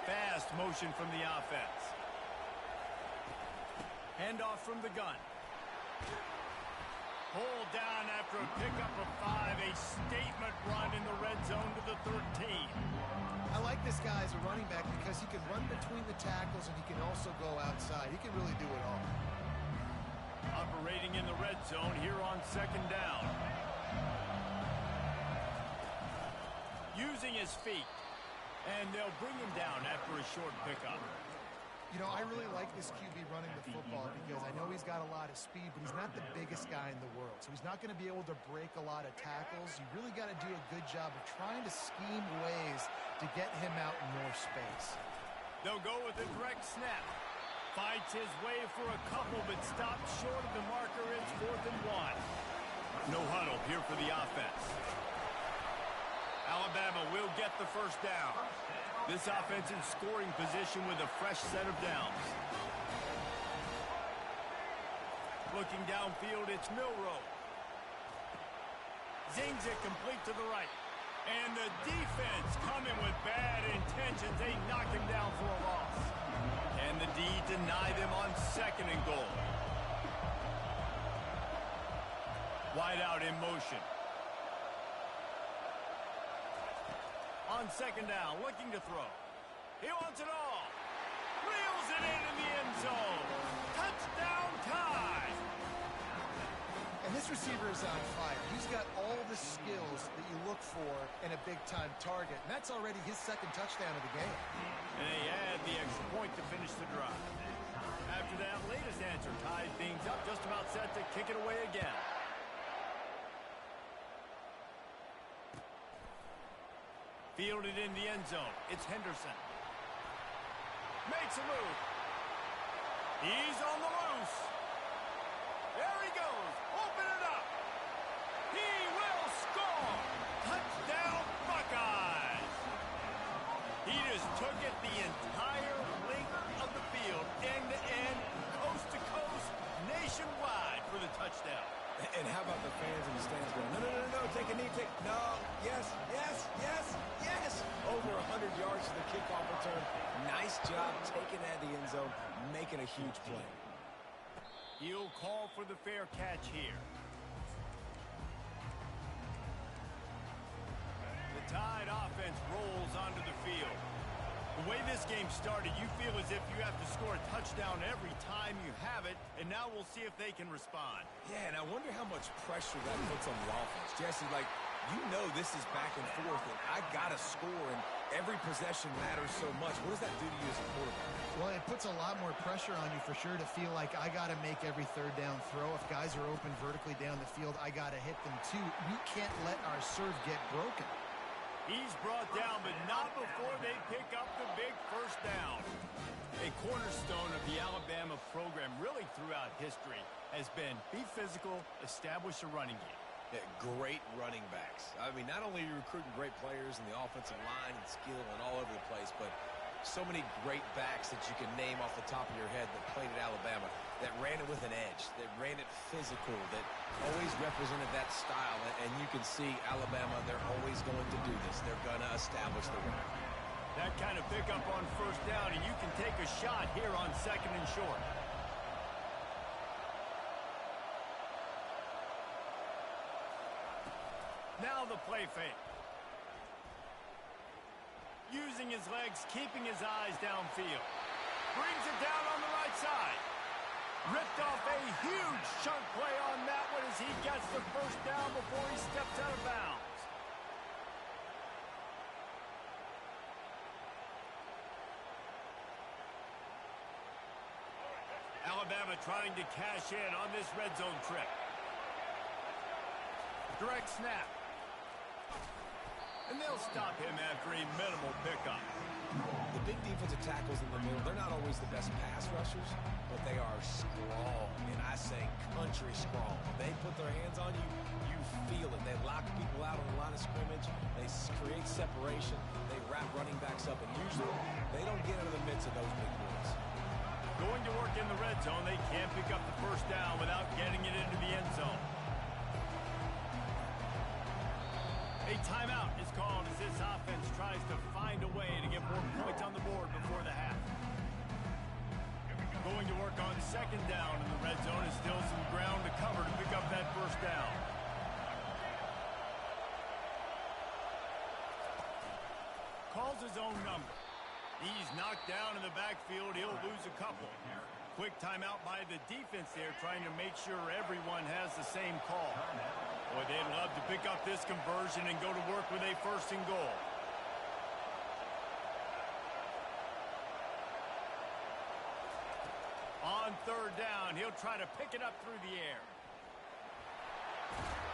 Speaker 1: Fast motion from the offense. Handoff from the gun. Hold down after a pickup of 5. A statement run in the red zone to the 13.
Speaker 2: I like this guy as a running back because he can run between the tackles and he can also go outside. He can really do it all.
Speaker 1: Operating in the red zone here on 2nd down. Using his feet. And they'll bring him down after a short pickup.
Speaker 2: You know, I really like this QB running the football because I know he's got a lot of speed, but he's not the biggest guy in the world. So he's not going to be able to break a lot of tackles. You really got to do a good job of trying to scheme ways to get him out in more space.
Speaker 1: They'll go with a direct snap. Fights his way for a couple, but stops short of the marker. It's 4th and 1. No huddle here for the offense. Alabama will get the first down. This offense in scoring position with a fresh set of downs. Looking downfield, it's Milroe. Zings it complete to the right. And the defense coming with bad intentions. They knock him down for a loss. And the D deny them on 2nd and goal. Wide out in motion. On 2nd down, looking to throw. He wants it all. Reels it in the end zone. Touchdown time.
Speaker 2: And this receiver is on fire. He's got all the skills that you look for in a big-time target. And that's already his 2nd touchdown of the game.
Speaker 1: And they add the extra point to finish the drive. After that latest answer tied things up, just about set to kick it away again. Fielded in the end zone. It's Henderson. Makes a move. He's on the loose. There he goes. Open it up. He will score. Touchdown Buckeyes. He just took it the entire length of the field, end to end, coast to coast, nationwide for the touchdown.
Speaker 3: And how about the fans in the stands going, no, take a knee, no, yes, over 100 yards to the kickoff return. Nice job taking that to the end zone, making a huge play.
Speaker 1: He'll call for the fair catch here. The Tide offense rolls onto the field. The way this game started, you feel as if you have to score a touchdown every time you have it, and now we'll see if they can respond.
Speaker 3: Yeah, and I wonder how much pressure that puts on the offense. Jesse, like, you know this is back and forth, and I got to score, and every possession matters so much. What does that do to you as a quarterback?
Speaker 2: Well, it puts a lot more pressure on you for sure to feel like I got to make every third down throw. If guys are open vertically down the field, I got to hit them too. We can't let our serve get broken.
Speaker 1: He's brought down, but not before they pick up the big first down. A cornerstone of the Alabama program really throughout history has been be physical, establish a running game.
Speaker 3: Yeah, great running backs. I mean, not only are you recruiting great players in the offensive line and skill and all over the place, but so many great backs that you can name off the top of your head that played at Alabama, that ran it with an edge, that ran it physical, that always represented that style. And you can see Alabama, they're always going to do this. They're going to establish the run.
Speaker 1: That kind of pickup on first down, and you can take a shot here on second and short. Now the play fake. Using his legs, keeping his eyes downfield. Brings it down on the right side. Ripped off a huge chunk play on that one as he gets the first down before he steps out of bounds. Alabama trying to cash in on this red zone trip. Direct snap. And they'll stop him after a minimal pickup.
Speaker 3: The big defensive tackles in the middle, they're not always the best pass rushers, but they are strong, and I say country strong. When they put their hands on you, you feel it. They lock people out on the line of scrimmage. They create separation. They wrap running backs up, and usually they don't get out of the midst of those big boys.
Speaker 1: Going to work in the red zone, they can't pick up the first down without getting it into the end zone. A timeout is called as this offense tries to find a way to get more points on the board before the half. Going to work on second down in the red zone is still some ground to cover to pick up that first down. Calls his own number. He's knocked down in the backfield. He'll lose a couple. Quick timeout by the defense there, trying to make sure everyone has the same call. Boy, they'd love to pick up this conversion and go to work with a first and goal. On third down, he'll try to pick it up through the air.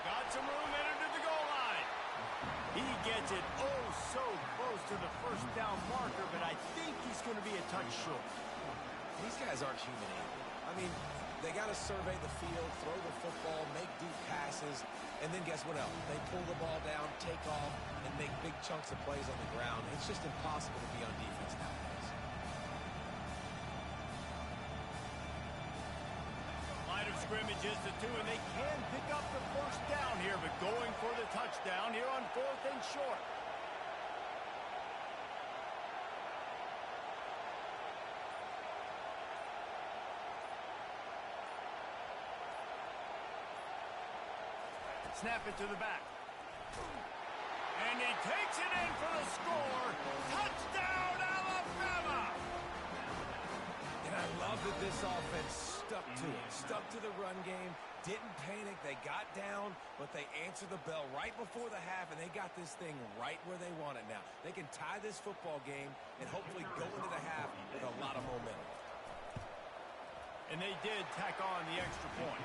Speaker 1: Got some room into the goal line. He gets it oh so close to the first down marker, but I think he's going to be a touch short.
Speaker 3: These guys aren't human either. I mean, they got to survey the field, throw the football, make deep passes, and then guess what else? They pull the ball down, take off, and make big chunks of plays on the ground. It's just impossible to be on defense nowadays.
Speaker 1: Line of scrimmage is the 2, and they can pick up the first down here, but going for the touchdown here on fourth and short. Snap it to the back. And he takes it in for the score. Touchdown, Alabama!
Speaker 3: And I love that this offense stuck to it. Stuck to the run game. Didn't panic. They got down, but they answered the bell right before the half, and they got this thing right where they want it now. They can tie this football game and hopefully go into the half with a lot of momentum.
Speaker 1: And they did tack on the extra point.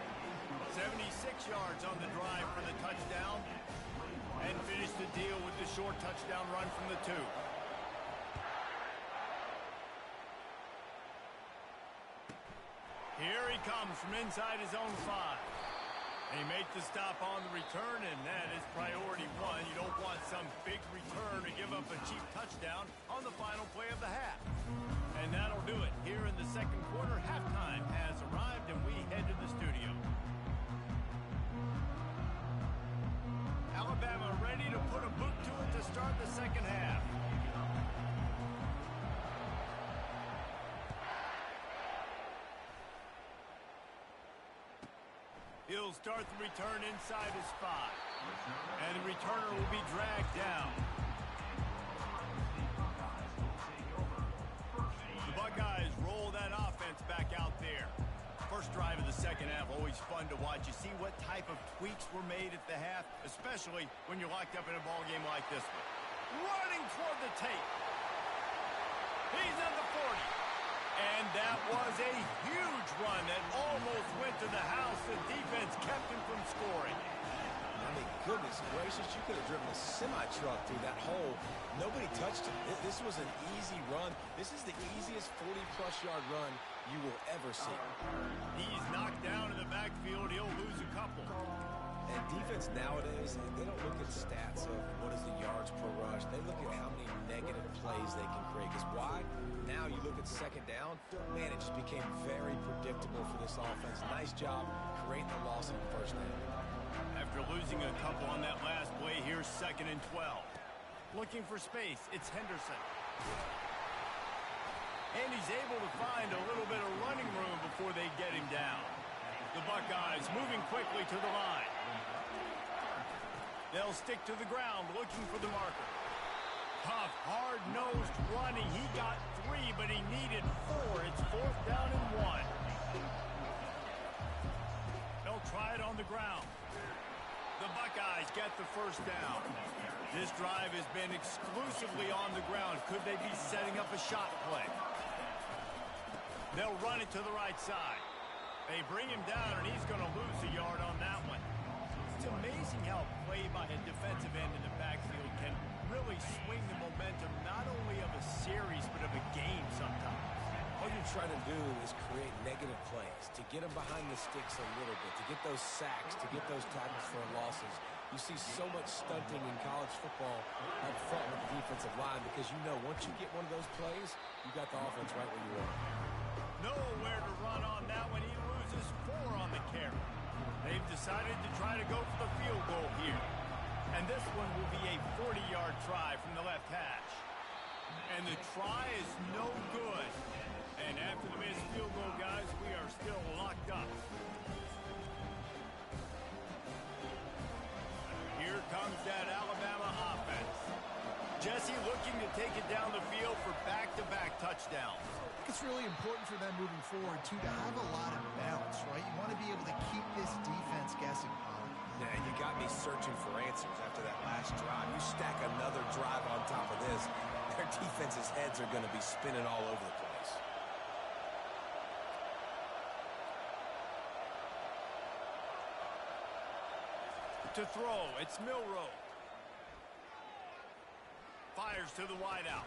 Speaker 1: 76 yards on the drive for the touchdown. And finish the deal with the short touchdown run from the 2. Here he comes from inside his own 5. And he makes the stop on the return, and that is priority 1. You don't want some big return to give up a cheap touchdown on the final play of the half. And that'll do it here in the second quarter. Halftime has arrived, and we head to the studio. Alabama ready to put a boot to it to start the second half. He'll start the return inside his 5. And the returner will be dragged down. The Buckeyes roll that offense back out there. First drive of the second half, always fun to watch. You see what type of tweaks were made at the half, especially when you're locked up in a ball game like this one. Running toward the tape. He's at the 40. that was a huge run that almost went to the house. The defense kept him from scoring.
Speaker 3: I mean, goodness gracious, you could have driven a semi-truck through that hole. Nobody touched him. This was an easy run. This is the easiest 40-plus yard run you will ever see.
Speaker 1: He's knocked down in the backfield. He'll lose a couple.
Speaker 3: And defense nowadays, they don't look at stats of what is the yards per rush. They look at how many negative plays they can create. Because why? Now you look at second down, man, it just became very predictable for this offense. Nice job creating the loss in the first down.
Speaker 1: After losing a couple on that last play, here's 2nd and 12. Looking for space, it's Henderson. And he's able to find a little bit of running room before they get him down. The Buckeyes moving quickly to the line. They'll stick to the ground looking for the marker. Tough, hard-nosed running. He got 3, but he needed 4. It's 4th down and 1. They'll try it on the ground. The Buckeyes get the first down. This drive has been exclusively on the ground. Could they be setting up a shot play? They'll run it to the right side. They bring him down, and he's going to lose a yard on that one. It's amazing how play by a defensive end in the backfield can really swing the momentum not only of a series but of a game sometimes.
Speaker 3: All you're trying to do is create negative plays, to get them behind the sticks a little bit, to get those sacks, to get those tackles for losses. You see so much stunting in college football up front with the defensive line because you know once you get one of those plays, you got the offense right where you want.
Speaker 1: Nowhere to run on that one. He loses 4 on the carry. They've decided to try to go for the field goal here. And this one will be a 40-yard try from the left hash. And the try is no good. And after the missed field goal, guys, we are still locked up. Here comes that Alabama offense. Jesse looking to take it down the field for back-to-back touchdowns.
Speaker 2: It's really important for them moving forward, too, to have a lot of balance, right? You want to be able to keep this defense guessing, Colin.
Speaker 3: Yeah, and you got me searching for answers after that last drive. You stack another drive on top of this, their defense's heads are going to be spinning all over the place.
Speaker 1: To throw, it's Milroe. Fires to the wideout.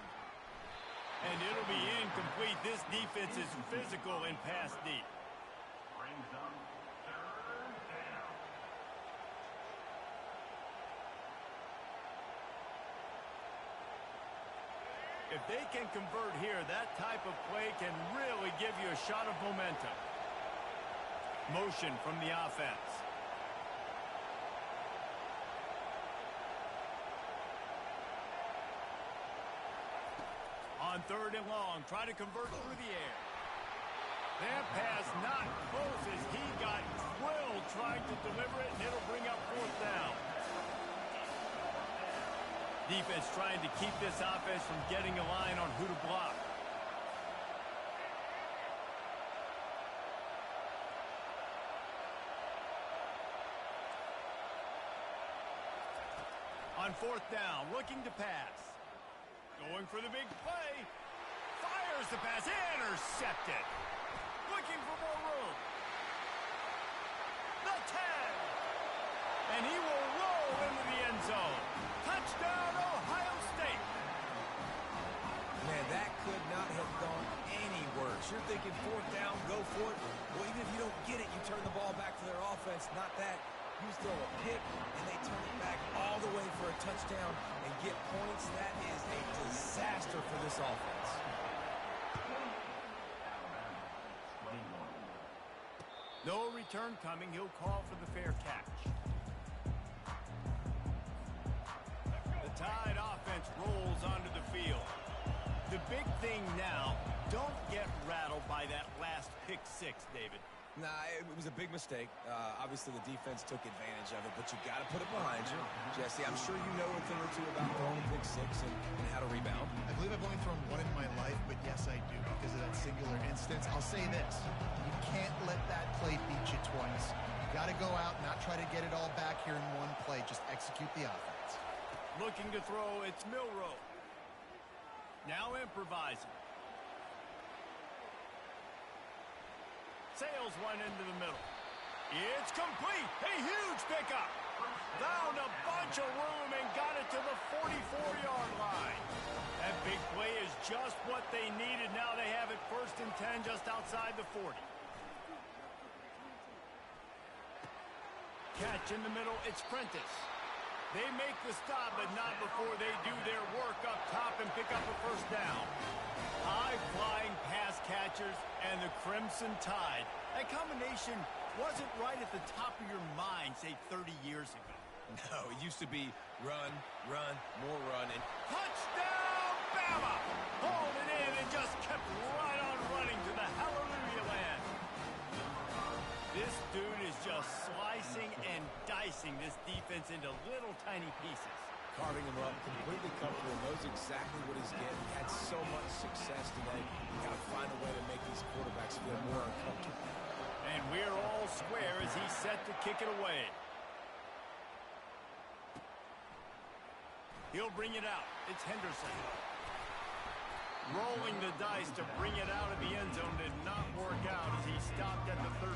Speaker 1: And it'll be incomplete. This defense is physical and pass deep.
Speaker 4: Brings up 3rd down.
Speaker 1: If they can convert here, that type of play can really give you a shot of momentum. Motion from the offense. On 3rd and long, try to convert through the air. That pass not close as he got drilled trying to deliver it, and it'll bring up 4th down. Defense trying to keep this offense from getting a line on who to block. On 4th down, looking to pass. Going for the big play. Fires the pass. Intercepted. Looking for more room. The 10. And he will roll into the end zone. Touchdown, Ohio State.
Speaker 3: Man, that could not have gone any worse. You're thinking 4th down, go for it. Well, even if you don't get it, you turn the ball back to their offense. Not that. You throw a pick, and they turn it back all the way for a touchdown and get points. That is a disaster for this offense.
Speaker 1: No return coming. He'll call for the fair catch. The Tide offense rolls onto the field. The big thing now, don't get rattled by that last pick 6, David.
Speaker 3: Nah, it was a big mistake. Obviously, the defense took advantage of it, but you got to put it behind you. Jesse, I'm sure you know a thing or two about throwing a pick 6 and how to rebound.
Speaker 2: I believe I've only thrown 1 in my life, but yes, I do because of that singular instance. I'll say this. You can't let that play beat you twice. You got to go out and not try to get it all back here in one play. Just execute the offense.
Speaker 1: Looking to throw, it's Milroe. Now improvising. Sails one into the middle. It's complete. A huge pickup. Found a bunch of room and got it to the 44-yard line. That big play is just what they needed. Now they have it 1st and 10 just outside the 40. Catch in the middle. It's Prentice. They make the stop, but not before they do their work up top and pick up a 1st down. High-flying pass catchers and the Crimson Tide. That combination wasn't right at the top of your mind, say, 30 years ago.
Speaker 3: No, it used to be run, run, more run, and
Speaker 1: Touchdown, Bama! Hauled it in and just kept right on running to the hallelujah land. This dude is just slicing and dicing this defense into little tiny pieces.
Speaker 3: carving him up, completely comfortable, knows exactly what he's getting. He had so much success today. You got to find a way to make these quarterbacks feel more uncomfortable.
Speaker 1: And we're all square as he's set to kick it away. He'll bring it out. It's Henderson. Rolling the dice to bring it out of the end zone did not work out as he stopped at the 13.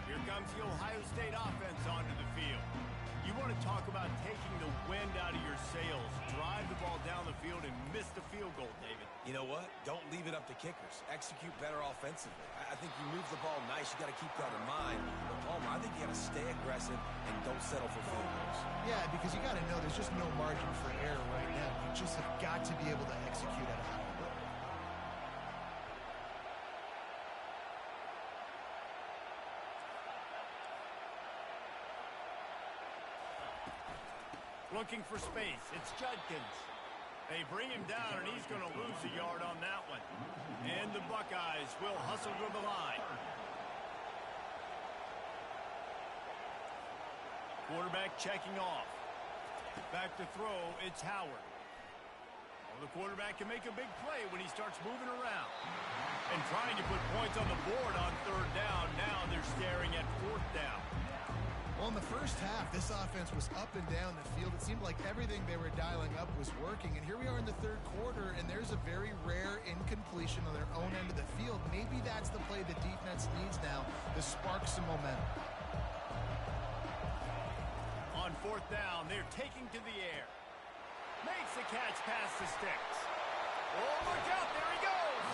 Speaker 1: Here comes the Ohio State offense onto the field. You want to talk about taking the wind out of your sails. Drive the ball down the field and miss the field goal, David.
Speaker 3: You know what? Don't leave it up to kickers. Execute better offensively. I think you move the ball nice. You got to keep that in mind. But Palmer, I think you got to stay aggressive and don't settle for field goals.
Speaker 2: Yeah, because you got to know there's just no margin for error right now. You just have got to be able to execute at a high level.
Speaker 1: Looking for space. It's Judkins. They bring him down, and he's going to lose a yard on that one. And the Buckeyes will hustle to the line. Quarterback checking off. Back to throw, it's Howard. Well, the quarterback can make a big play when he starts moving around. And trying to put points on the board on 3rd down. Now they're staring at 4th down.
Speaker 2: Well, in the first half, this offense was up and down the field. It seemed like everything they were dialing up was working. And here we are in the 3rd quarter, and there's a very rare incompletion on their own end of the field. Maybe that's the play the defense needs now to spark some momentum.
Speaker 1: On 4th down, they're taking to the air. Makes the catch past the sticks. Oh, look out, there he goes!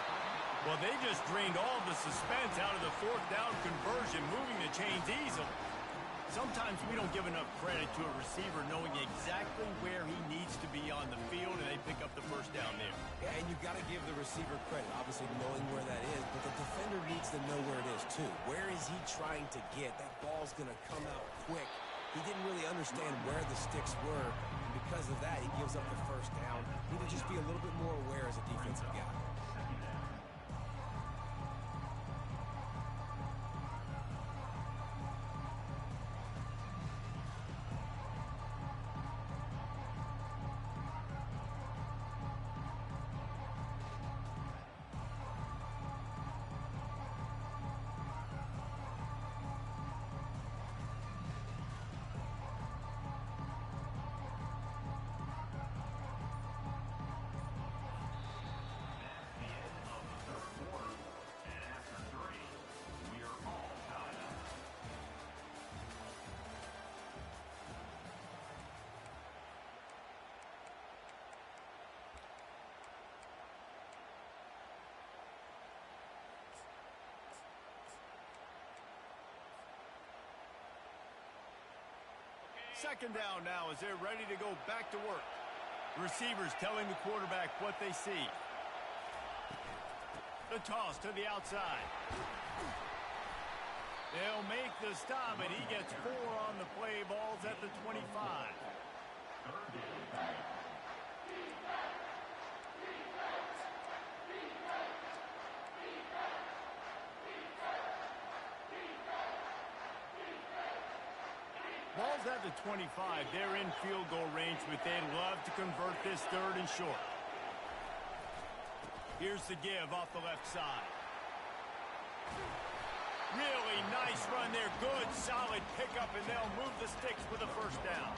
Speaker 1: Well, they just drained all the suspense out of the 4th down conversion, moving the chains easily. Sometimes we don't give enough credit to a receiver knowing exactly where he needs to be on the field, and they pick up the 1st down there.
Speaker 3: Yeah, and you got to give the receiver credit, obviously knowing where that is, but the defender needs to know where it is too. Where is he trying to get? That ball's going to come out quick. He didn't really understand where the sticks were, and because of that, he gives up the 1st down. Need to just be a little bit more aware as a defensive guy.
Speaker 1: Second down now as they're ready to go back to work. Receivers telling the quarterback what they see. The toss to the outside. They'll make the stop, and he gets 4 on the play. Ball's at the 25. Ball's at the 25. They're in field goal range, but they'd love to convert this 3rd and short. Here's the give off the left side. Really nice run there. Good, solid pickup, and they'll move the sticks for the 1st down.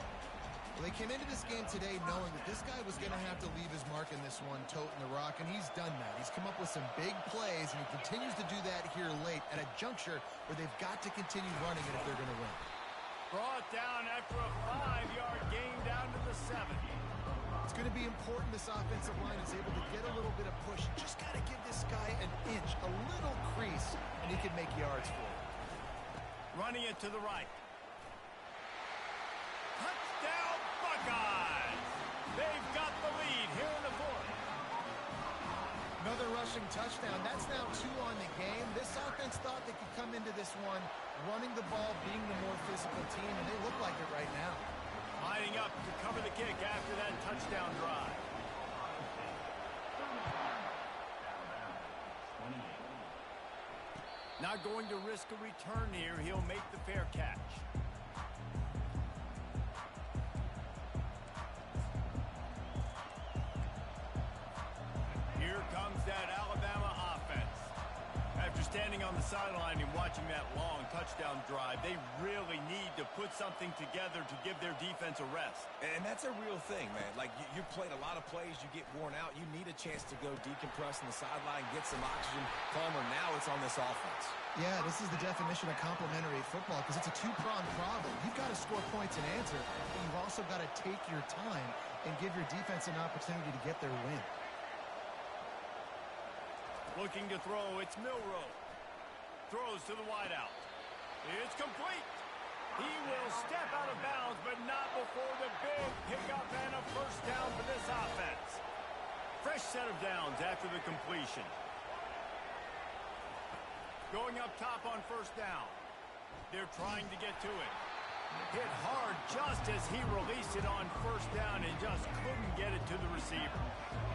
Speaker 2: Well, they came into this game today knowing that this guy was going to have to leave his mark in this one, toting the rock, and he's done that. He's come up with some big plays, and he continues to do that here late at a juncture where they've got to continue running it if they're going to win.
Speaker 1: Brought down after a 5-yard gain down to the 7.
Speaker 2: It's going to be important this offensive line is able to get a little bit of push. Just got to give this guy an inch, a little crease, and he can make yards for it.
Speaker 1: Running it to the right. Touchdown, Buckeyes! They've got the lead here in the 4th.
Speaker 2: Another rushing touchdown. That's now 2 on the game. This offense thought they could come into this one running the ball, being the more physical team, and they look like it right now.
Speaker 1: Lining up to cover the kick after that touchdown drive. Not going to risk a return here. He'll make the fair catch. Here comes that Alabama offense. After standing on the sideline and watching that long touchdown drive, they really need to put something together to give their defense a rest.
Speaker 3: And that's a real thing, man. Like, you played a lot of plays, you get worn out. You need a chance to go decompress on the sideline, get some oxygen. Palmer, now it's on this offense.
Speaker 2: Yeah, this is the definition of complementary football because it's a two-pronged problem. You've got to score points and answer, but you've also got to take your time and give your defense an opportunity to get their win.
Speaker 1: Looking to throw, it's Milroe. Throws to the wideout. It's complete. He will step out of bounds, but not before the big pickup and a first down for this offense. Fresh set of downs after the completion. Going up top on first down. They're trying to get to it. Hit hard just as he released it on first down and just couldn't get it to the receiver.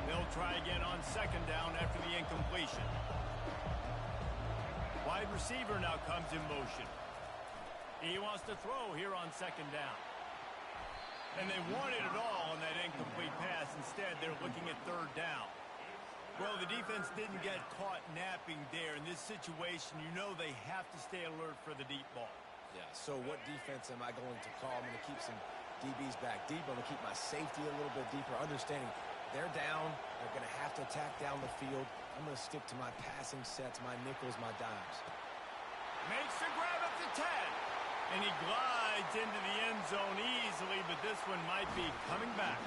Speaker 1: They'll try again on second down after the incompletion. Wide receiver now comes in motion. He wants to throw here on second down. And they wanted it all on that incomplete pass. Instead, they're looking at third down. Well, the defense didn't get caught napping there. In this situation, you know they have to stay alert for the deep ball.
Speaker 3: Yeah, so what defense am I going to call? I'm going to keep some DBs back deep. I'm going to keep my safety a little bit deeper, understanding they're down. They're going to have to attack down the field. I'm going to stick to my passing sets, my nickels, my dimes.
Speaker 1: Makes the grab at the 10. And he glides into the end zone easily, but this one might be coming back.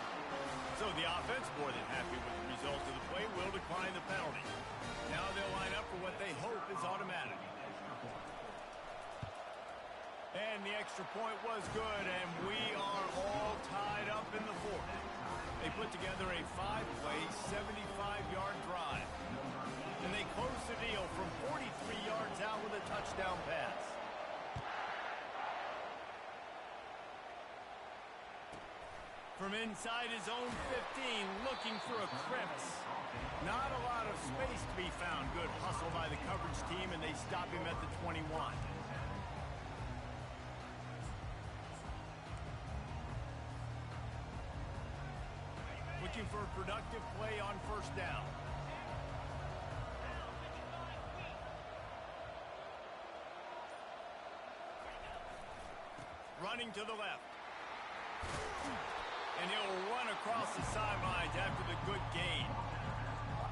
Speaker 1: So the offense, more than happy with the result of the play, will decline the penalty. Now they'll line up for what they hope is automatic. And the extra point was good, and we are all tied up in the 4th. They put together a 5-play, 75-yard drive. And they close the deal from 43 yards out with a touchdown pass. From inside his own 15, looking for a crevice. Not a lot of space to be found. Good hustle by the coverage team, and they stop him at the 21. Looking for a productive play on first down. Running to the left. And he'll run across the sidelines after the good gain.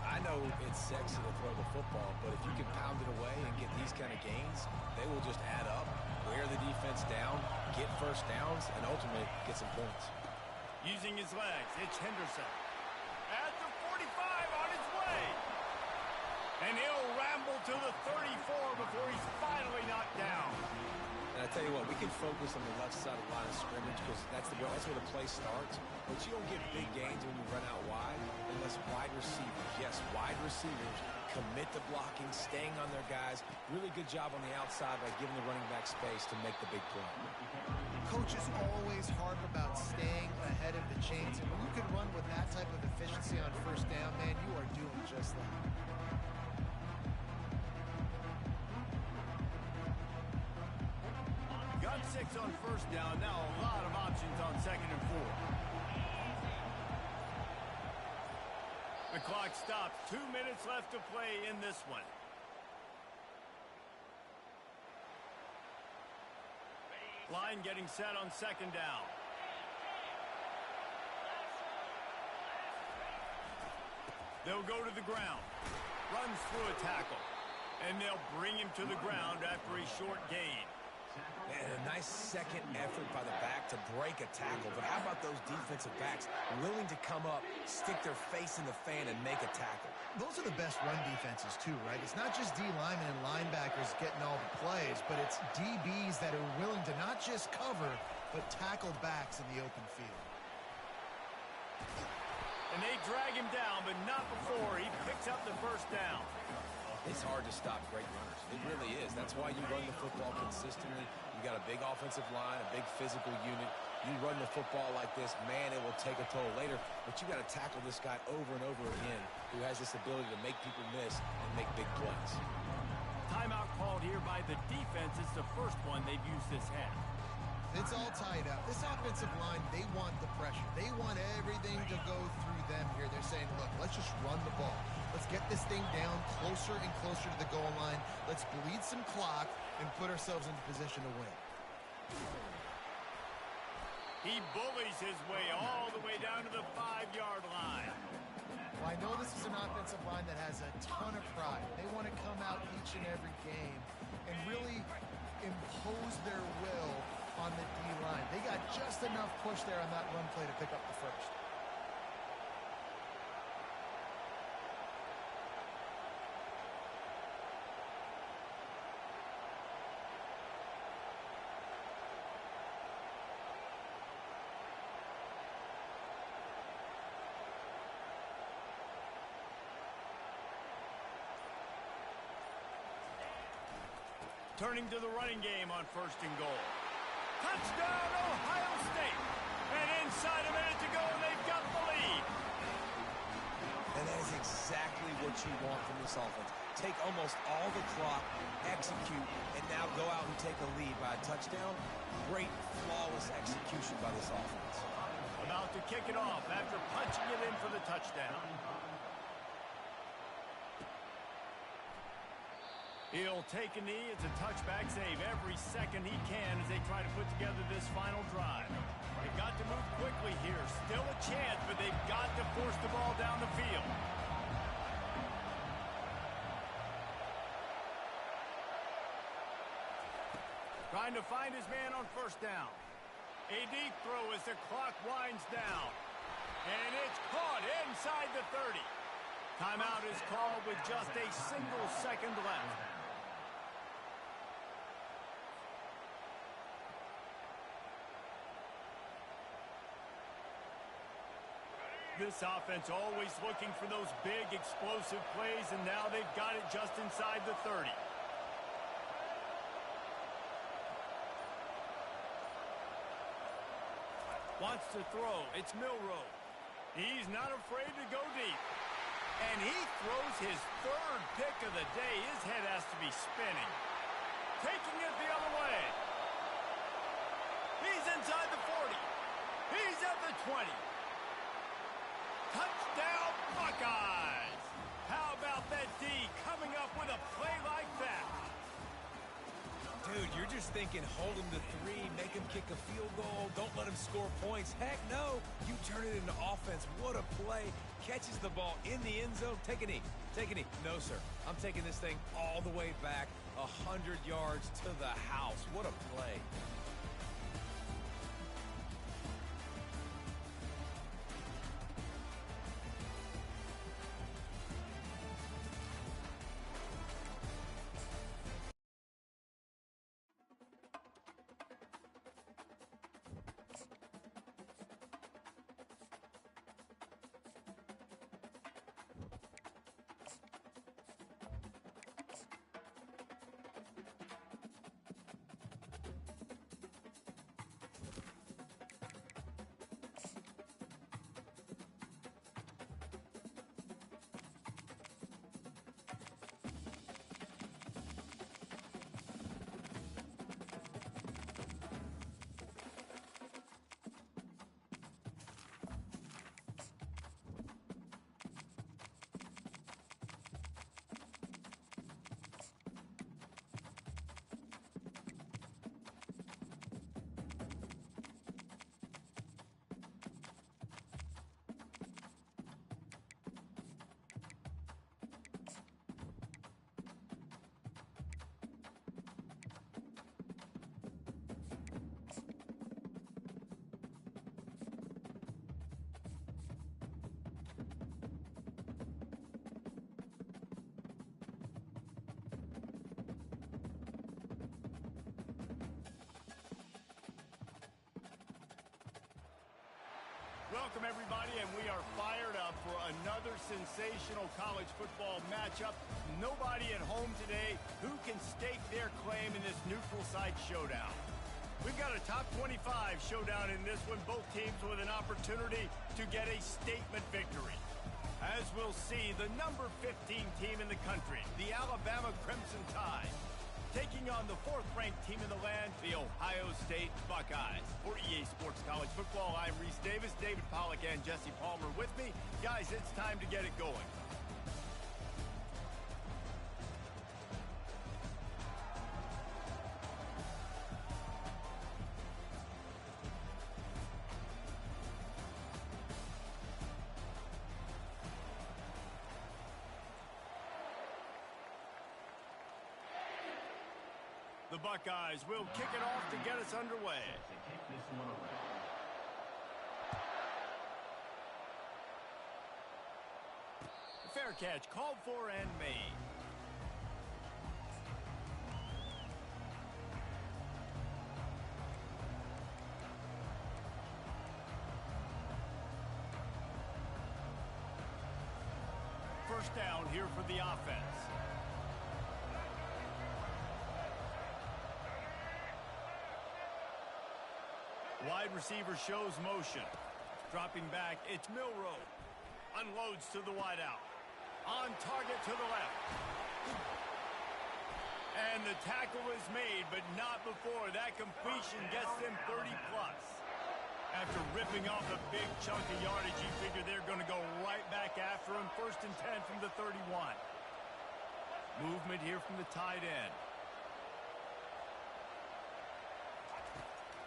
Speaker 3: I know it's sexy to throw the football, but if you can pound it away and get these kind of gains, they will just add up, wear the defense down, get first downs, and ultimately get some points.
Speaker 1: Using his legs, it's Henderson. At the 45 on his way. And he'll ramble to the 34 before he's finally knocked down.
Speaker 3: And I tell you what, we can focus on the left side of the line of scrimmage because that's where the play starts. But you don't get big gains when you run out wide unless wide receivers, yes, wide receivers, commit to blocking, staying on their guys. Really good job on the outside by giving the running back space to make the big play.
Speaker 2: Coaches always harp about staying ahead of the chains, and when you can run with that type of efficiency on first down, man, you are doing just that.
Speaker 1: Got 6 on first down. Now a lot of options on second and 4. The clock stops. 2 minutes left to play in this one. Line getting set on second down. They'll go to the ground. Runs through a tackle. And they'll bring him to the ground after a short gain.
Speaker 3: And a nice second effort by the back to break a tackle. But how about those defensive backs willing to come up, stick their face in the fan, and make a tackle?
Speaker 2: Those are the best run defenses, too, right? It's not just D linemen and linebackers getting all the plays, but it's DBs that are willing to not just cover, but tackle backs in the open field.
Speaker 1: And they drag him down, but not before he picks up the first down.
Speaker 3: It's hard to stop great runners. It really is. That's why you run the football consistently. You got a big offensive line, a big physical unit. You run the football like this, man, it will take a toll later. But you got to tackle this guy over and over again who has this ability to make people miss and make big plays.
Speaker 1: Timeout called here by the defense. It's the first one they've used this half.
Speaker 2: It's all tied up. This offensive line, they want the pressure. They want everything to go through them here. They're saying, look, let's just run the ball. Let's get this thing down closer and closer to the goal line. Let's bleed some clock and put ourselves into position to win.
Speaker 1: He bullies his way all the way down to the 5-yard line.
Speaker 2: Well, I know this is an offensive line that has a ton of pride. They want to come out each and every game and really impose their will on the D-line. They got just enough push there on that run play to pick up the first.
Speaker 1: Turning to the running game on 1st and goal. Touchdown, Ohio State. And inside a minute to go, they've got the lead.
Speaker 3: And that is exactly what you want from this offense. Take almost all the clock, execute, and now go out and take a lead by a touchdown. Great, flawless execution by this offense.
Speaker 1: About to kick it off after punching it in for the touchdown. He'll take a knee. It's a touchback save every second he can as they try to put together this final drive. They've got to move quickly here. Still a chance, but they've got to force the ball down the field. Trying to find his man on 1st down. A deep throw as the clock winds down. And it's caught inside the 30. Timeout is called with just a single second left. This offense always looking for those big, explosive plays, and now they've got it just inside the 30. Wants to throw. It's Milroe. He's not afraid to go deep. And he throws his 3rd pick of the day. His head has to be spinning. Taking it the other way. He's inside the 40. He's at the 20. Touchdown, Buckeyes! How about that D coming up with a play like that?
Speaker 3: Dude, you're just thinking hold him to 3, make him kick a field goal, don't let him score points. Heck no, you turn it into offense. What a play. Catches the ball in the end zone. Take a knee. Take a knee. No, sir. I'm taking this thing all the way back 100 yards to the house. What a play.
Speaker 1: Welcome, everybody, and we are fired up for another sensational college football matchup. Nobody at home today who can stake their claim in this neutral site showdown. We've got a top 25 showdown in this one, both teams with an opportunity to get a statement victory. As we'll see, the number 15 team in the country, the Alabama Crimson Tide, taking on the 4th-ranked team in the land, the Ohio State Buckeyes. For EA Sports College Football, I'm Reese Davis, David Pollack, and Jesse Palmer with me. Guys, it's time to get it going. The Buckeyes will kick it off to get us underway.
Speaker 4: To kick this one away.
Speaker 1: Fair catch called for and made. First down here for the offense. Wide receiver shows motion. Dropping back, it's Milroe. Unloads to the wideout. On target to the left. And the tackle is made, but not before that completion gets them 30+. After ripping off a big chunk of yardage, you figure they're going to go right back after him. 1st and 10 from the 31. Movement here from the tight end.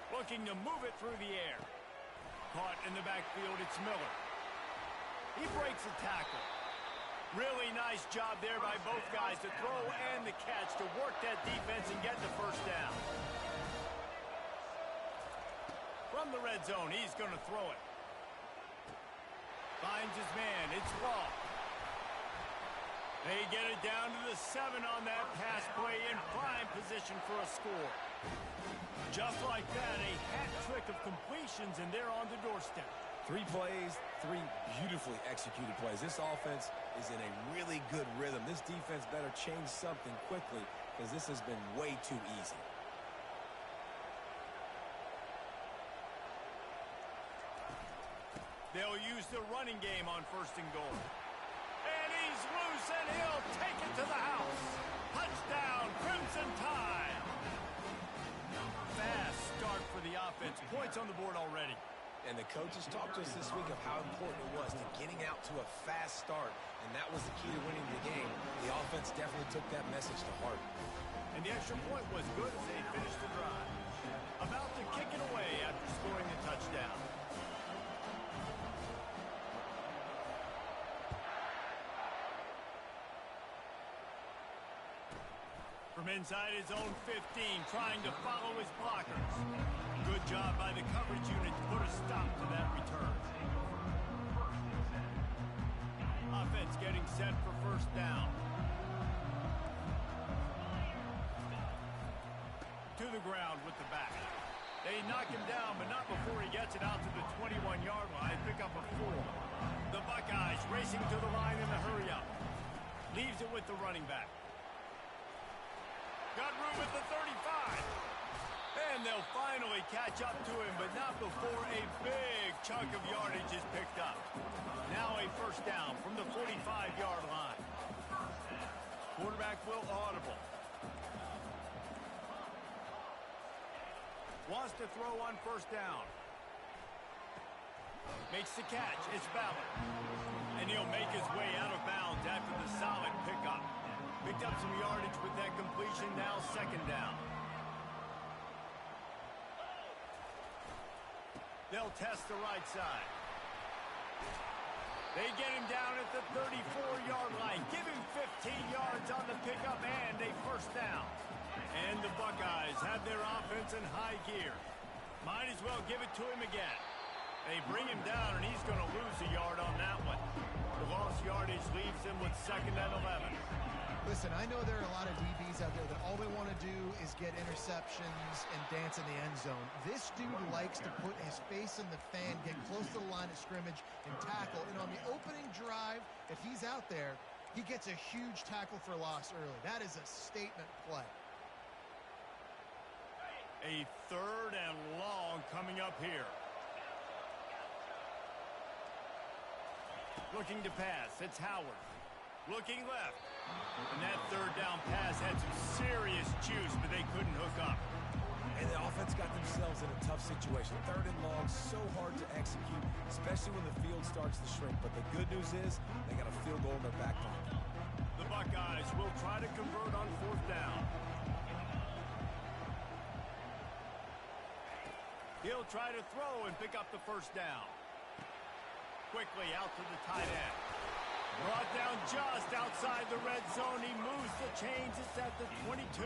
Speaker 1: Looking to move it through the air. Caught in the backfield, it's Miller. He breaks a tackle. Really nice job there by both guys to throw and the catch to work that defense and get the first down. From the red zone, he's going to throw it. Finds his man, it's Law. They get it down to the 7 on that pass play in prime position for a score. Just like that, a hat trick of completions, and they're on the doorstep.
Speaker 3: 3 plays, 3 beautifully executed plays. This offense is in a really good rhythm. This defense better change something quickly because this has been way too easy.
Speaker 1: They'll use the running game on 1st and goal. And he's loose, and he'll take it to the house. Touchdown, Crimson Tide. Fast start for the offense. Points on the board already.
Speaker 3: And the coaches talked to us this week of how important it was to getting out to a fast start, and that was the key to winning the game. The offense definitely took that message to heart.
Speaker 1: And the extra point was good as they finished the drive. About to kick it away after scoring a touchdown. From inside his own 15, trying to follow his blockers. Good job by the coverage unit to put a stop to that return. Offense getting set for 1st down. To the ground with the back. They knock him down, but not before he gets it out to the 21-yard line. Pick up a 4. The Buckeyes racing to the line in the hurry-up. Leaves it with the running back. Got room at the 35. And they'll finally catch up to him, but not before a big chunk of yardage is picked up. Now a 1st down from the 45-yard line. Quarterback will audible. Wants to throw on 1st down. Makes the catch. It's Ballard. And he'll make his way out of bounds after the solid pickup. Picked up some yardage with that completion. Now 2nd down. They'll test the right side. They get him down at the 34-yard line. Give him 15 yards on the pickup and a 1st down. And the Buckeyes have their offense in high gear. Might as well give it to him again. They bring him down, and he's going to lose a yard on that one. The lost yardage leaves him with 2nd and 11.
Speaker 2: Listen, I know there are a lot of DBs out there that all they want to do is get interceptions and dance in the end zone. This dude likes to put his face in the fan, get close to the line of scrimmage, and tackle. And on the opening drive, if he's out there, he gets a huge tackle for loss early. That is a statement play.
Speaker 1: A 3rd and long coming up here. Looking to pass. It's Howard. Looking left. And that 3rd down pass had some serious juice, but they couldn't hook up.
Speaker 3: And the offense got themselves in a tough situation. 3rd and long, so hard to execute, especially when the field starts to shrink. But the good news is they got a field goal in their back pocket.
Speaker 1: The Buckeyes will try to convert on 4th down. He'll try to throw and pick up the 1st down. Quickly out to the tight end. Brought down just outside the red zone. He moves the chains. It's at the 22.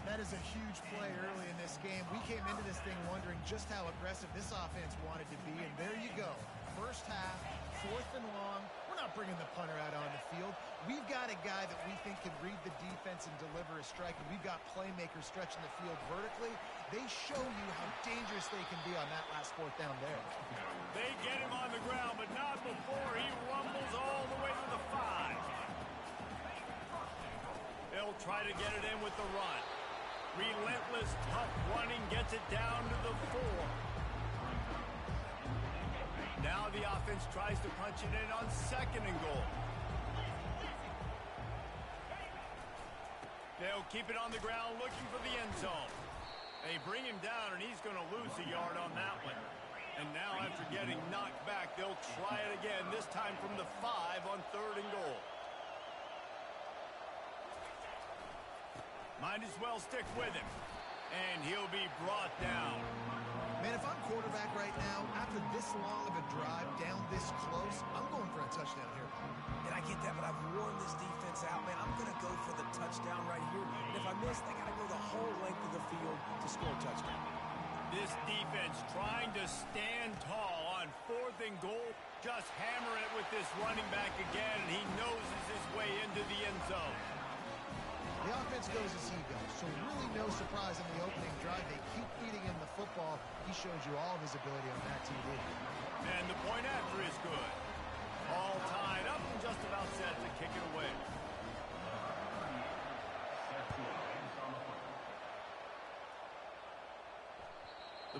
Speaker 2: That is a huge play early in this game. We came into this thing wondering just how aggressive this offense wanted to be, and there you go. First half, 4th and long. We're not bringing the punter out on the field. We've got a guy that we think can read the defense and deliver a strike, and we've got playmakers stretching the field vertically. They show you how dangerous they can be on that last 4th down there.
Speaker 1: They get him on the ground, but not before he rumbles all the way to the 5. They'll try to get it in with the run. Relentless, tough running gets it down to the 4. Now the offense tries to punch it in on 2nd and goal. They'll keep it on the ground looking for the end zone. They bring him down, and he's going to lose a yard on that one. And now after getting knocked back, they'll try it again, this time from the 5 on 3rd and goal. Might as well stick with him. And he'll be brought down.
Speaker 2: Man, if I'm quarterback right now, after this long of a drive, down this close, I'm going for a touchdown here.
Speaker 3: And I get that, but I've worn this defense out, man. I'm going to go for the touchdown right here. And if I miss, they got to go the whole length of the field to score a touchdown.
Speaker 1: This defense trying to stand tall on 4th and goal. Just hammer it with this running back again, and he noses his way into the end zone.
Speaker 2: The offense goes as he goes, so really no surprise in the opening drive. They keep feeding him the football. He shows you all of his ability on that TV.
Speaker 1: And the point after is good. All tied up and just about set to kick it away.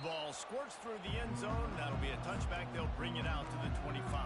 Speaker 1: The ball squirts through the end zone. That'll be a touchback. They'll bring it out to the 25.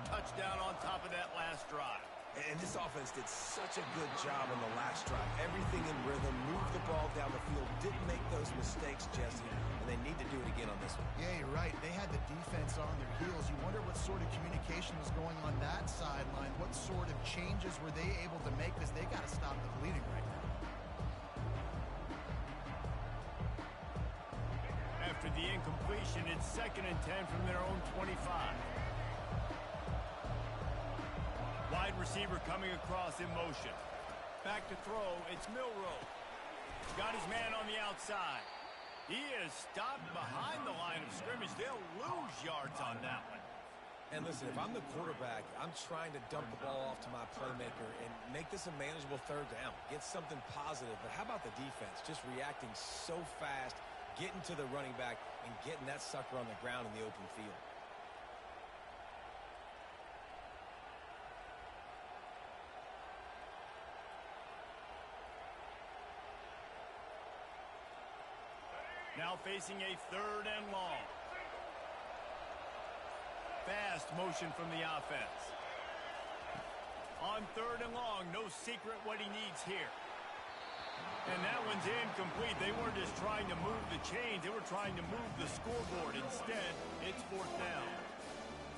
Speaker 1: Touchdown on top of that last drive.
Speaker 3: And this offense did such a good job on the last drive. Everything in rhythm, moved the ball down the field, didn't make those mistakes, Jesse, and they need to do it again on this one.
Speaker 2: Yeah, you're right. They had the defense on their heels. You wonder what sort of communication was going on that sideline. What sort of changes were they able to make? Because they got to stop the bleeding right now.
Speaker 1: After the incompletion, it's 2nd and 10 from their own 25. Wide receiver coming across in motion. Back to throw, it's Milroe. Got his man on the outside. He is stopped behind the line of scrimmage. They'll lose yards on that one.
Speaker 3: And listen, if I'm the quarterback, I'm trying to dump the ball off to my playmaker and make this a manageable 3rd down. Get something positive. But how about the defense? Just reacting so fast, getting to the running back, and getting that sucker on the ground in the open field.
Speaker 1: Now facing a 3rd and long. Fast motion from the offense. On 3rd and long, no secret what he needs here. And that one's incomplete. They weren't just trying to move the chains. They were trying to move the scoreboard. Instead, it's 4th down.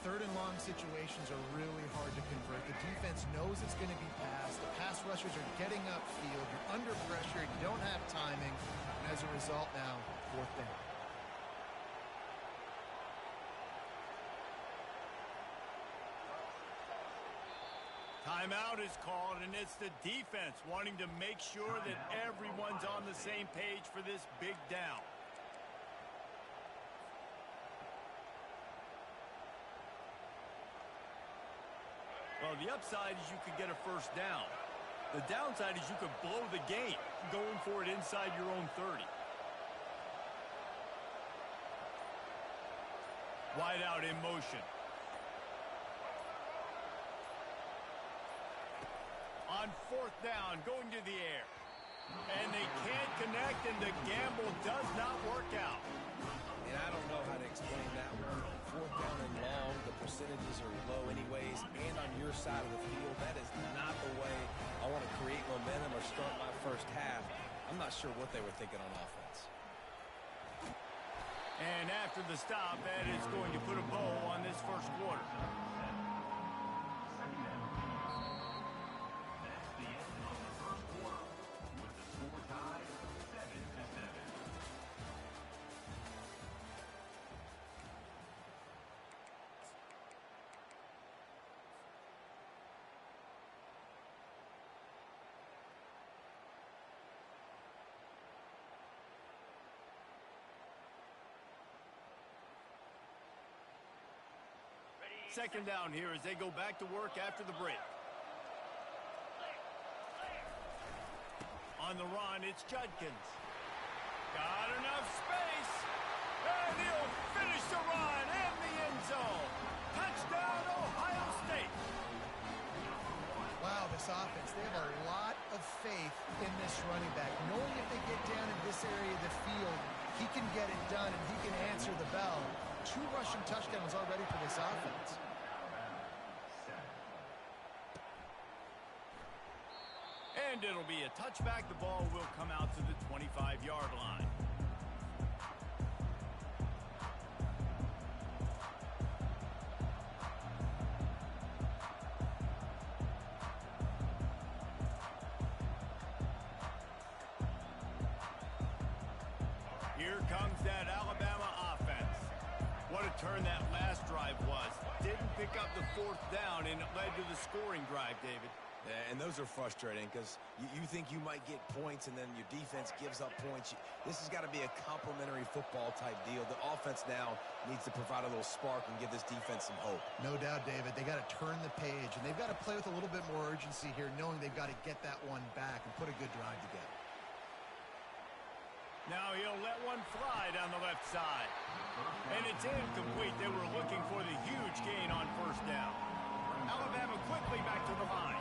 Speaker 2: 3rd and long situations are really hard to convert. The defense knows it's going to be passed. The pass rushers are getting upfield. You're under pressure. You don't have timing. And as a result now, 4th down.
Speaker 1: Timeout is called, and it's the defense wanting to make sure that everyone's on the same page for this big down. Well, the upside is you could get a first down. The downside is you could blow the game going for it inside your own 30. Wide out in motion. On fourth down, going to the air. And they can't connect, and the gamble does not work out.
Speaker 3: And I don't know how to explain that one. Fourth down and long, the percentages are low anyways, and on your side of the field, that is not the way I want to create momentum or start my first half. I'm not sure what they were thinking on offense.
Speaker 1: And after the stop, that is going to put a bow on this first quarter. Second down here as they go back to work after the break. On the run, it's Judkins. Got enough space. And he'll finish the run in the end zone. Touchdown, Ohio State.
Speaker 2: Wow, this offense, they have a lot of faith in this running back. Knowing if they get down in this area of the field, he can get it done and he can answer the bell. 2 rushing touchdowns already for this offense.
Speaker 1: And it'll be a touchback. The ball will come out to the 25-yard line. Here comes that Alabama offense. What a turn that last drive was. Didn't pick up the fourth down, and it led to the scoring drive, David.
Speaker 3: Yeah, and those are frustrating because you think you might get points and then your defense gives up points. This has got to be a complementary football type deal. The offense now needs to provide a little spark and give this defense some hope.
Speaker 2: No doubt, David. They got to turn the page, and they've got to play with a little bit more urgency here, knowing they've got to get that one back and put a good drive together.
Speaker 1: Now he'll let one fly down the left side. And it's incomplete. They were looking for the huge gain on first down. Alabama quickly back to the line.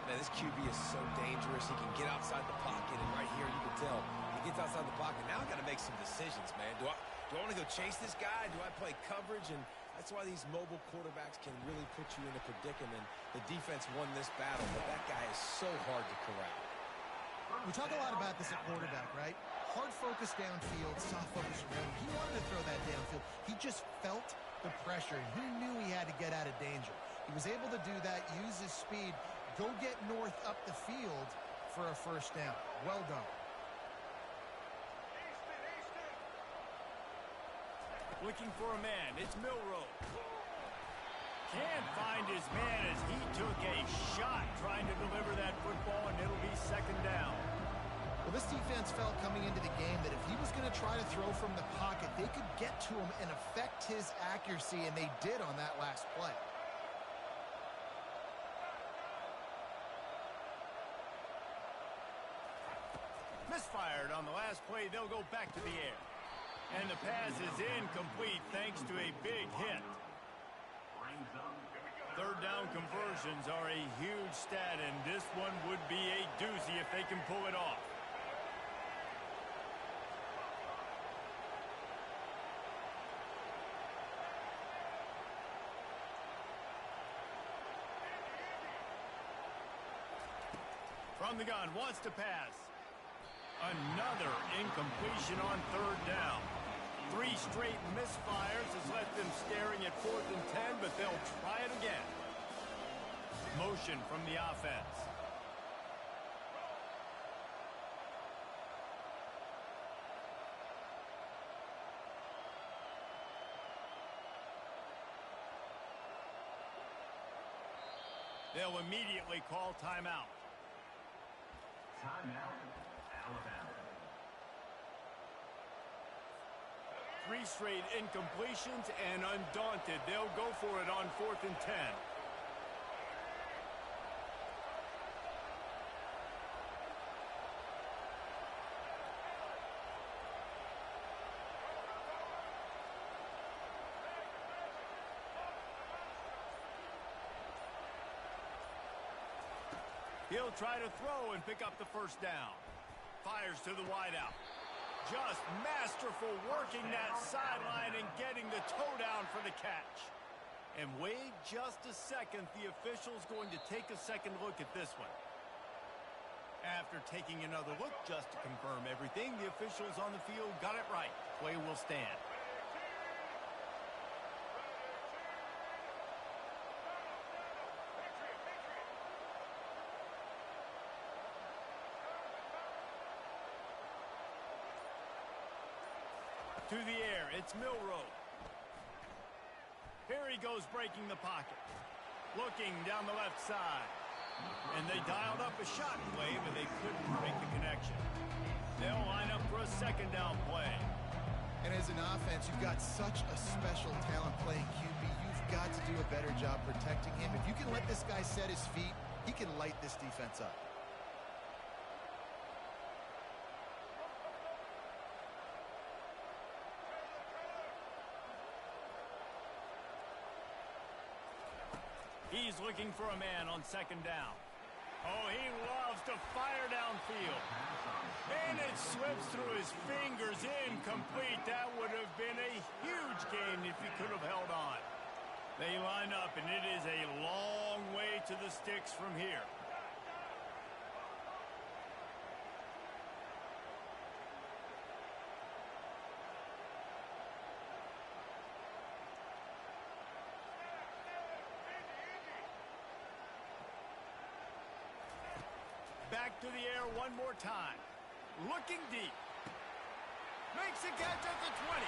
Speaker 3: Man, this QB is so dangerous. He can get outside the pocket, and right here you can tell he gets outside the pocket. Now I got to make some decisions, man. Do I want to go chase this guy? Do I play coverage? And that's why these mobile quarterbacks can really put you in a predicament. The defense won this battle, but that guy is so hard to corral.
Speaker 2: We talk a lot about this at quarterback, right? Hard focus downfield, soft focus around. He wanted to throw that downfield. He just felt the pressure, and he knew he had to get out of danger. He was able to do that, use his speed, go get north up the field for a first down. Well done.
Speaker 1: Looking for a man. It's Milroe. Can't find his man as he took a shot trying to deliver that football, and it'll be second down.
Speaker 2: Well, this defense felt coming into the game that if he was going to try to throw from the pocket, they could get to him and affect his accuracy, and they did on that last play.
Speaker 1: Misfired on the last play. They'll go back to the air. And the pass is incomplete thanks to a big hit. Third down conversions are a huge stat, and this one would be a doozy if they can pull it off. From the gun, wants to pass. Another incompletion on third down. 3 straight misfires has left them staring at 4th and 10, but they'll try it again. Motion from the offense. They'll immediately call timeout.
Speaker 4: Timeout, Alabama.
Speaker 1: 3 straight incompletions, and undaunted, they'll go for it on 4th and 10. He'll try to throw and pick up the first down. Fires to the wideout. Just masterful working that sideline and getting the toe down for the catch. And wait just a second. The official's going to take a second look at this one. After taking another look just to confirm everything, the officials on the field got it right. Play will stand. To the air, it's Milroe. Here he goes breaking the pocket. Looking down the left side. And they dialed up a shot play, but they couldn't break the connection. They'll line up for a second down play.
Speaker 2: And as an offense, you've got such a special talent playing QB. You've got to do a better job protecting him. If you can let this guy set his feet, he can light this defense up.
Speaker 1: He's looking for a man on second down. Oh, he loves to fire downfield. And it slips through his fingers, incomplete. That would have been a huge gain if he could have held on. They line up, and it is a long way to the sticks from here. Back to the air one more time. Looking deep. Makes a catch at the 20.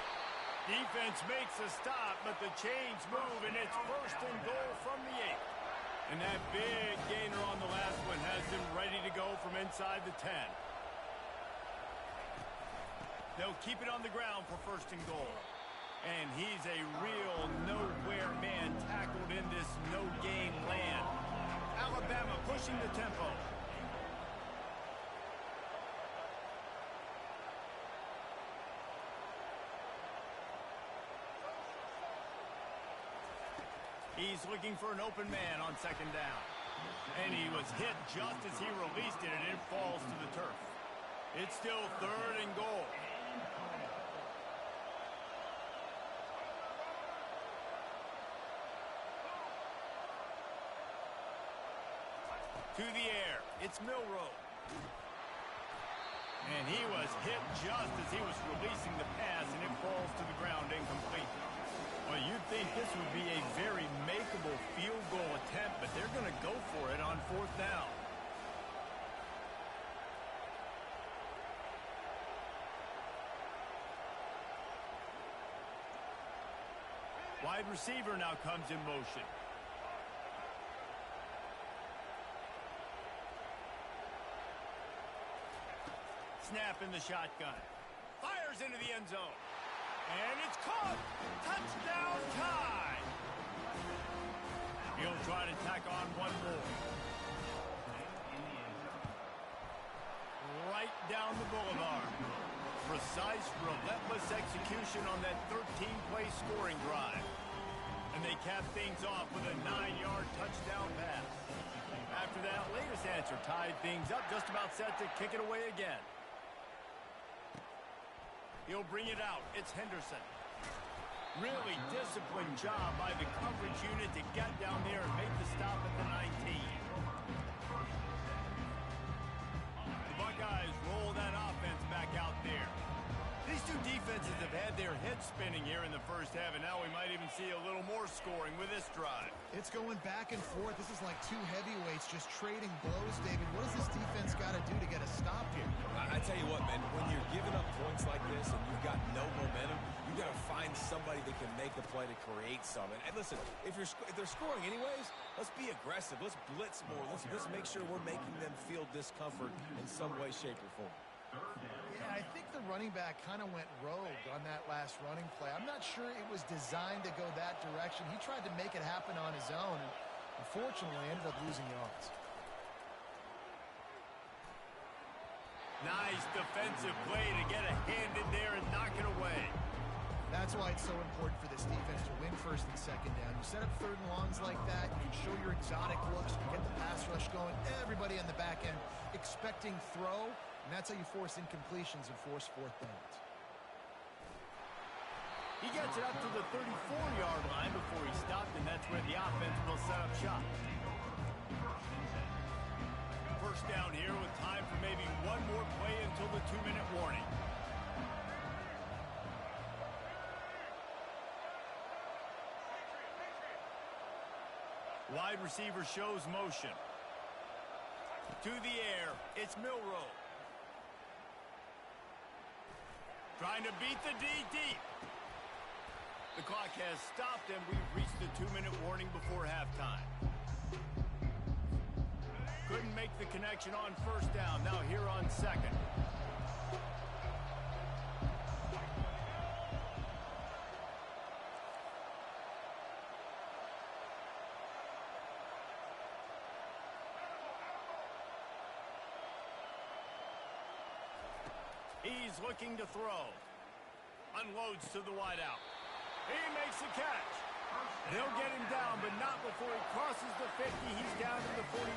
Speaker 1: Defense makes a stop, but the chains move, and it's 1st and goal from the 8. And that big gainer on the last one has them ready to go from inside the 10. They'll keep it on the ground for 1st and goal. And he's a real nowhere man tackled in this no-gain land. Alabama pushing the tempo. He's looking for an open man on second down. And he was hit just as he released it, and it falls to the turf. It's still 3rd and goal. To the air, it's Milroe. And he was hit just as he was releasing the pass, and it falls to the ground incomplete. Well, you'd think this would be a very makeable field goal attempt, but they're going to go for it on 4th down. Wide receiver now comes in motion. Snap in the shotgun. Fires into the end zone. And it's caught. Touchdown tie. He'll try to tack on one more. Right down the boulevard. Precise, relentless execution on that 13-play scoring drive. And they cap things off with a 9-yard touchdown pass. After that latest answer tied things up, just about set to kick it away again. He'll bring it out. It's Henderson. Really disciplined job by the coverage unit to get down there and make the stop at the 19. The Buckeyes roll that offense back out there. These two defenses have had their heads spinning here in the first half, and now we might even see a little more scoring with this drive.
Speaker 2: It's going back and forth. This is like two heavyweights just trading blows, David. What does this defense got to do to get a stop here?
Speaker 3: I tell you what, man, when you're giving up points like this and you've got no momentum, you've got to find somebody that can make the play to create some. And listen, if they're scoring anyways, let's be aggressive. Let's blitz more. Let's make sure we're making them feel discomfort in some way, shape, or form.
Speaker 2: Yeah, I think the running back kind of went rogue on that last running play. I'm not sure it was designed to go that direction. He tried to make it happen on his own, and unfortunately ended up losing yards.
Speaker 1: Nice defensive play to get a hand in there and knock it away.
Speaker 2: That's why it's so important for this defense to win first and second down. You set up third and longs like that, you can show your exotic looks, you get the pass rush going, everybody on the back end expecting throw, and that's how you force incompletions and force fourth downs.
Speaker 1: He gets it up to the 34-yard line before he stopped, and that's where the offense will set up shop. First down here with time for maybe one more play until the 2-minute warning. Wide receiver shows motion. To the air, it's Milroe. Trying to beat the D deep. The clock has stopped, and we've reached the 2-minute warning before halftime. Couldn't make the connection on first down. Now here on second. He's looking to throw. Unloads to the wideout. He makes the catch. They'll get him down, but not before he crosses the 50. He's down to the 49.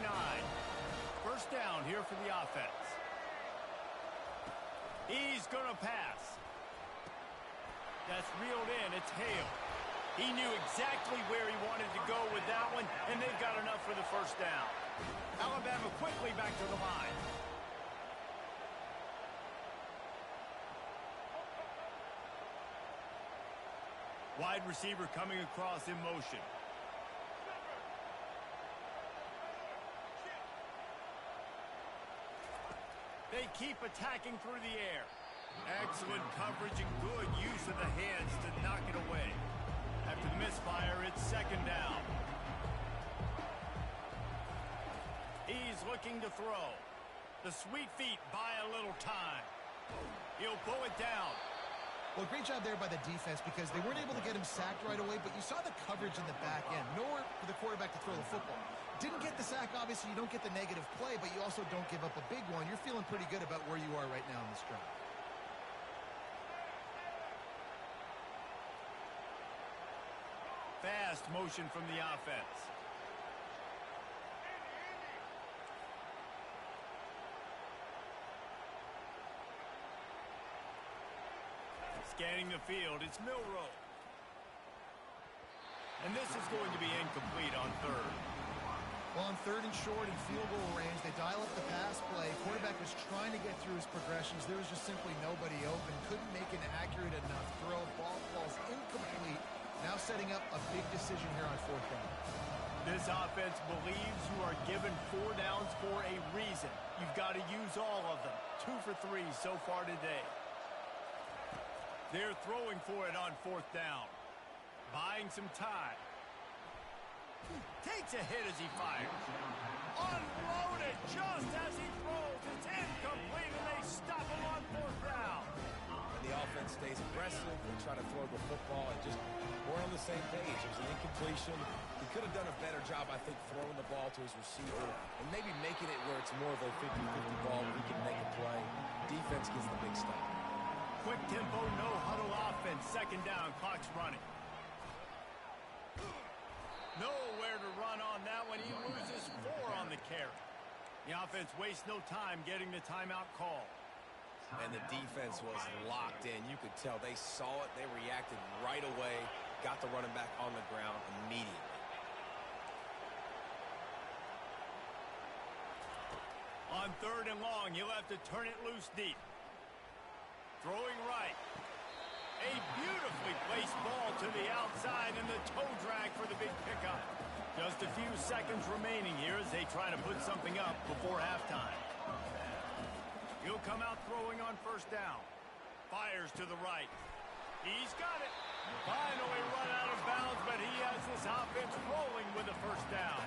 Speaker 1: First down here for the offense. He's going to pass. That's reeled in. It's Hale. He knew exactly where he wanted to go with that one, and they've got enough for the first down. Alabama quickly back to the line. Wide receiver coming across in motion. They keep attacking through the air. Excellent coverage and good use of the hands to knock it away. After the misfire, it's second down. He's looking to throw. The sweet feet buy a little time. He'll pull it down.
Speaker 2: Well, great job there by the defense because they weren't able to get him sacked right away, but you saw the coverage in the back end. Nowhere for the quarterback to throw the football. Didn't get the sack, obviously. You don't get the negative play, but you also don't give up a big one. You're feeling pretty good about where you are right now in this drive.
Speaker 1: Fast motion from the offense. Scanning the field, it's Milroe. And this is going to be incomplete on third.
Speaker 2: Well, on third and short and field goal range, they dial up the pass play. Quarterback was trying to get through his progressions. There was just simply nobody open. Couldn't make an accurate enough throw. Ball falls incomplete. Now setting up a big decision here on fourth down.
Speaker 1: This offense believes you are given 4 downs for a reason. You've got to use all of them. 2 for 3 so far today. They're throwing for it on fourth down. Buying some time. Takes a hit as he fires. Unloaded just as he throws. It's incomplete, and they stop him on fourth down.
Speaker 3: And the offense stays aggressive. They try to throw the football and just we're on the same page. It was an incompletion. He could have done a better job, I think, throwing the ball to his receiver and maybe making it where it's more of a 50-50 ball where he can make a play. Defense gets the big stop.
Speaker 1: Quick tempo, no huddle offense. Second down, clock's running. Nowhere to run on that one. He loses 4 on the carry. The offense wastes no time getting the timeout call.
Speaker 3: And the defense was locked in. You could tell they saw it. They reacted right away. Got the running back on the ground immediately.
Speaker 1: On third and long, he'll have to turn it loose deep. Throwing right. A beautifully placed ball to the outside and the toe drag for the big pickup. Just a few seconds remaining here as they try to put something up before halftime. He'll come out throwing on first down. Fires to the right. He's got it. Finally run out of bounds, but he has this offense rolling with a first down.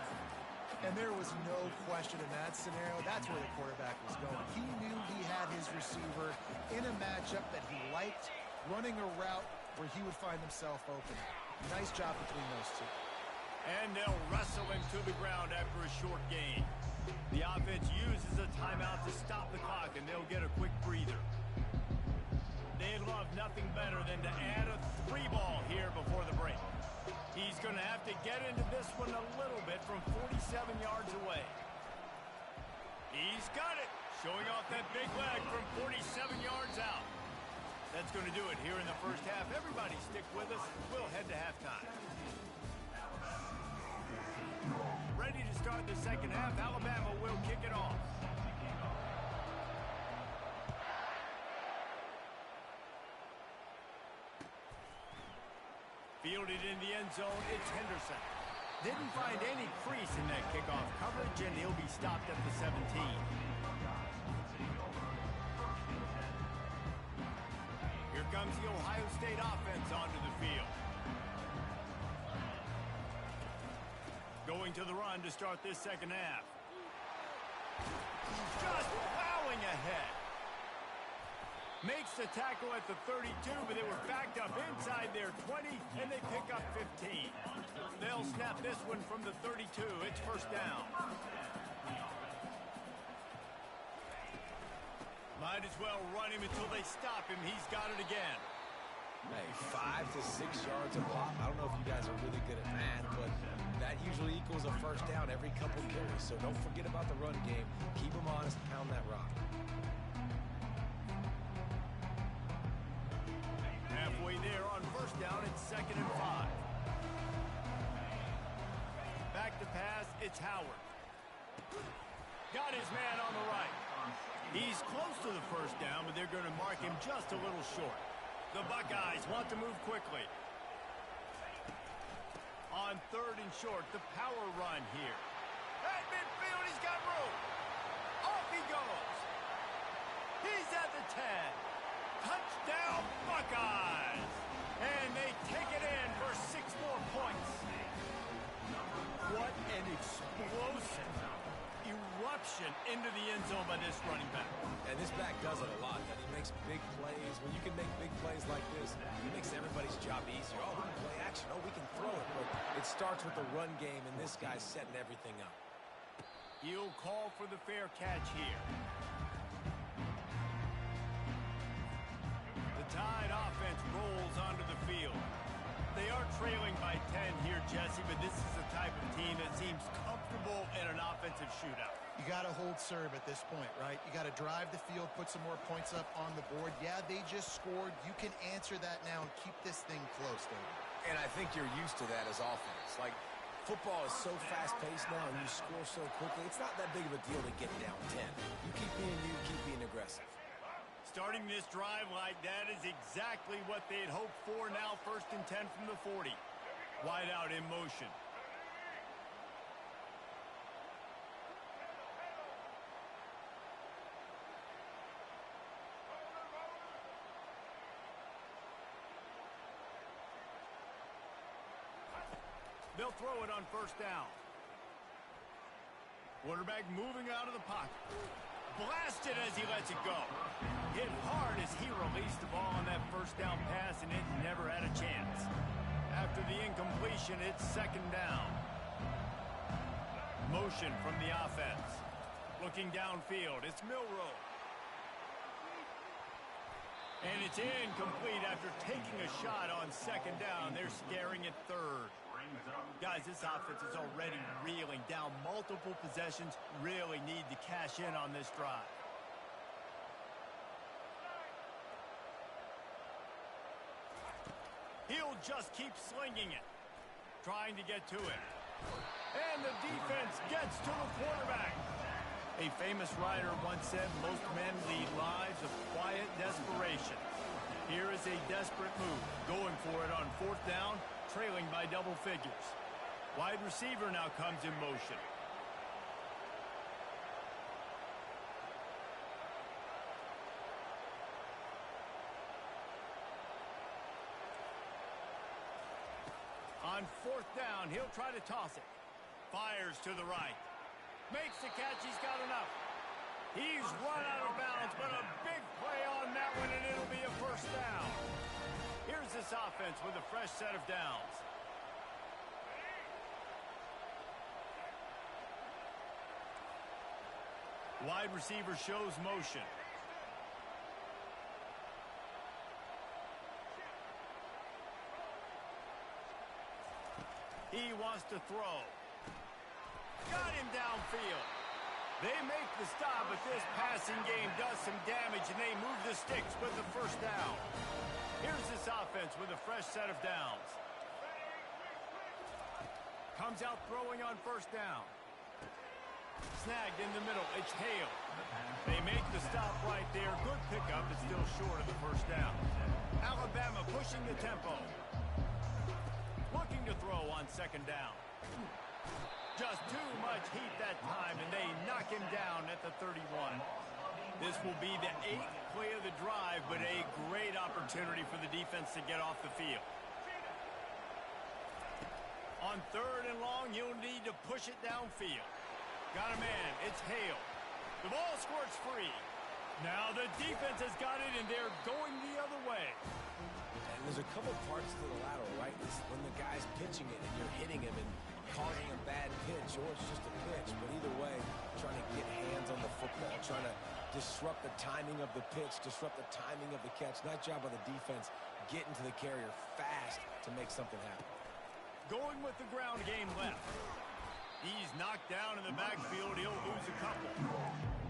Speaker 2: And there was no question in that scenario. That's where the quarterback was going. He knew he had his receiver in a matchup that he liked, running a route where he would find himself open. Nice job between those two.
Speaker 1: And they'll wrestle him to the ground after a short gain. The offense uses a timeout to stop the clock, and they'll get a quick breather. They'd love nothing better than to add a 3-ball here before the break. He's going to have to get into this one a little bit from 47 yards away. He's got it, showing off that big leg from 47 yards out. That's going to do it here in the first half. Everybody stick with us. We'll head to halftime. Ready to start the second half. Alabama will kick it off. Fielded in the end zone, it's Henderson. Didn't find any crease in that kickoff coverage, and he'll be stopped at the 17. Here comes the Ohio State offense onto the field. Going to the run to start this second half. Just plowing ahead. Makes the tackle at the 32, but they were backed up inside their 20, and they pick up 15. They'll snap this one from the 32. It's first down. Might as well run him until they stop him. He's got it again.
Speaker 3: Hey, 5 to 6 yards a pop. I don't know if you guys are really good at math, but that usually equals a first down every couple carries. So don't forget about the run game. Keep them honest, pound that rock.
Speaker 1: Halfway there on first down, it's 2nd and 5. Back to pass, it's Howard. Got his man on the right. He's close to the first down, but they're going to mark him just a little short. The Buckeyes want to move quickly. On 3rd and short, the power run here. At midfield, he's got room. Off he goes. He's at the 10. Touchdown, Buckeyes! And they take it in for 6 more points. What an explosive eruption into the end zone by this running back.
Speaker 3: And this back does it a lot. He makes big plays. When you can make big plays like this, it makes everybody's job easier. Oh, we can play action. Oh, we can throw it. But it starts with the run game, and this guy's setting everything up.
Speaker 1: He'll call for the fair catch here. The Tide offense rolls onto the field. They are trailing by 10 here, Jesse, but this is the type of team that seems comfortable in an offensive shootout.
Speaker 2: You got to hold serve at this point, right? You got to drive the field, put some more points up on the board. Yeah, they just scored. You can answer that now and keep this thing close, David.
Speaker 3: And I think you're used to that as offense. Like, football is so fast-paced now, and you score so quickly. It's not that big of a deal to get down 10. You keep being aggressive.
Speaker 1: Starting this drive like that is exactly what they'd hoped for. Now 1st and 10 from the 40. Wide out in motion. They'll throw it on 1st down. Quarterback moving out of the pocket. Blasted as he lets it go. Hit hard as he released the ball on that 1st down pass, and it never had a chance. After the incompletion, it's 2nd down. Motion from the offense. Looking downfield, it's Milroe. And it's incomplete after taking a shot on 2nd down. They're scaring at 3rd. Guys, this offense is already reeling down multiple possessions. Really need to cash in on this drive. He'll just keep slinging it. Trying to get to it. And the defense gets to the quarterback. A famous writer once said, most men lead lives of quiet desperation. Here is a desperate move. Going for it on 4th down, trailing by double figures. Wide receiver now comes in motion. On fourth down, he'll try to toss it. Fires to the right. Makes the catch. He's got enough. He's run out of bounds, but a big play on that one, and it'll be a first down. Here's this offense with a fresh set of downs. Wide receiver shows motion. He wants to throw. Got him downfield. They make the stop, but this passing game does some damage, and they move the sticks with the first down. Here's this offense with a fresh set of downs. Comes out throwing on first down. Snagged in the middle. It's Hale. They make the stop right there. Good pickup, but still short of the first down. Alabama pushing the tempo. Looking to throw on second down. Just too much heat that time, and they knock him down at the 31. This will be the 8th play of the drive, but a great opportunity for the defense to get off the field. On third and long, you'll need to push it downfield. Got a man. It's Hale. The ball squirts free. Now the defense has got it, and they're going the other way.
Speaker 3: And there's a couple parts to the lateral, right? This, when the guy's pitching it and you're hitting him and causing a bad pitch, or it's just a pitch. But either way, trying to get hands on the football, trying to disrupt the timing of the pitch, disrupt the timing of the catch. Nice job by the defense getting to the carrier fast to make something happen.
Speaker 1: Going with the ground game left. He's knocked down in the backfield. He'll lose a couple.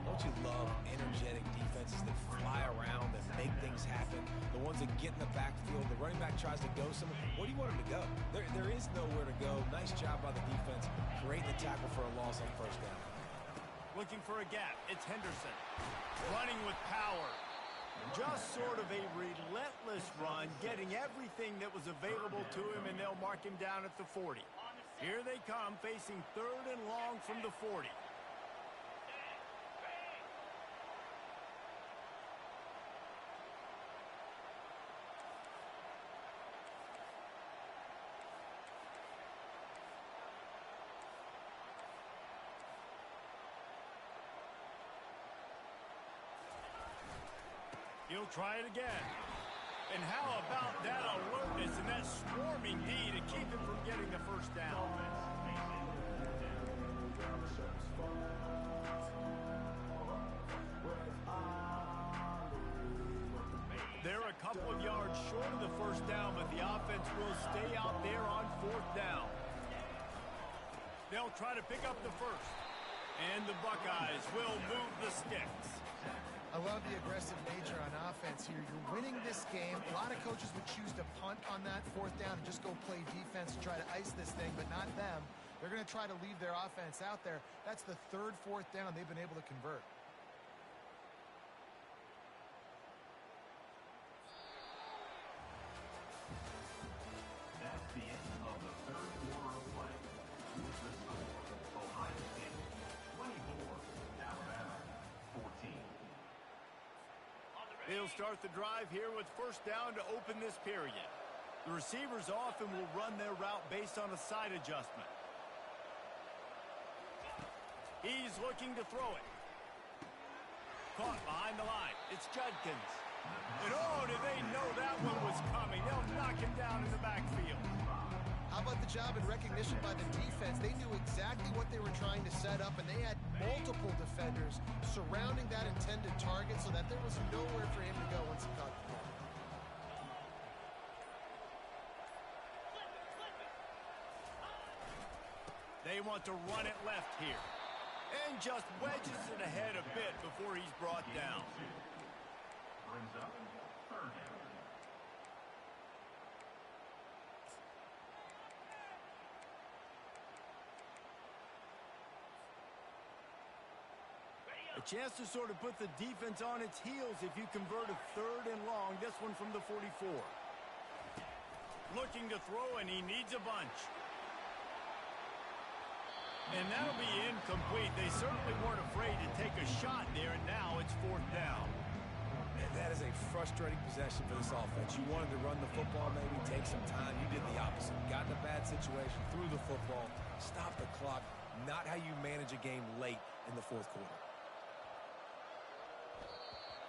Speaker 3: Don't you love energetic defenses that fly around and make things happen? The ones that get in the backfield, the running back tries to go somewhere. Where do you want him to go? There is nowhere to go. Nice job by the defense, creating the tackle for a loss on first down.
Speaker 1: Looking for a gap. It's Henderson. Running with power. Just sort of a relentless run, getting everything that was available to him, and they'll mark him down at the 40. Here they come, facing third and long from the 40. He'll try it again. And how about that alertness and that swarming D to keep him from getting the first down? They're a couple of yards short of the first down, but the offense will stay out there on fourth down. They'll try to pick up the first. And the Buckeyes will move the sticks.
Speaker 2: I love the aggressive nature on offense here. You're winning this game. A lot of coaches would choose to punt on that fourth down and just go play defense and try to ice this thing, but not them. They're going to try to leave their offense out there. That's the third fourth down they've been able to convert.
Speaker 4: That's the end of the third quarter of play. With the score, Ohio State 24, Alabama 14.
Speaker 1: They'll start the drive here with first down to open this period. The receivers often will run their route based on a side adjustment. He's looking to throw it. Caught behind the line. It's Judkins. And oh, did they know that one was coming? They'll knock him down in the backfield.
Speaker 2: How about the job and recognition by the defense? They knew exactly what they were trying to set up, and they had multiple defenders surrounding that intended target so that there was nowhere for him to go once he caught the ball.
Speaker 1: They want to run it left here. And just wedges it ahead a bit before he's brought down.
Speaker 4: Brings up third down.
Speaker 1: A chance to sort of put the defense on its heels if you convert a third and long. This one from the 44. Looking to throw, and he needs a bunch. And that'll be incomplete. They certainly weren't afraid to take a shot there, and now it's fourth down.
Speaker 3: And that is a frustrating possession for this offense. You wanted to run the football, maybe take take some time. You did the opposite. Got in a bad situation, threw the football, stopped the clock. Not how you manage a game late in the fourth quarter.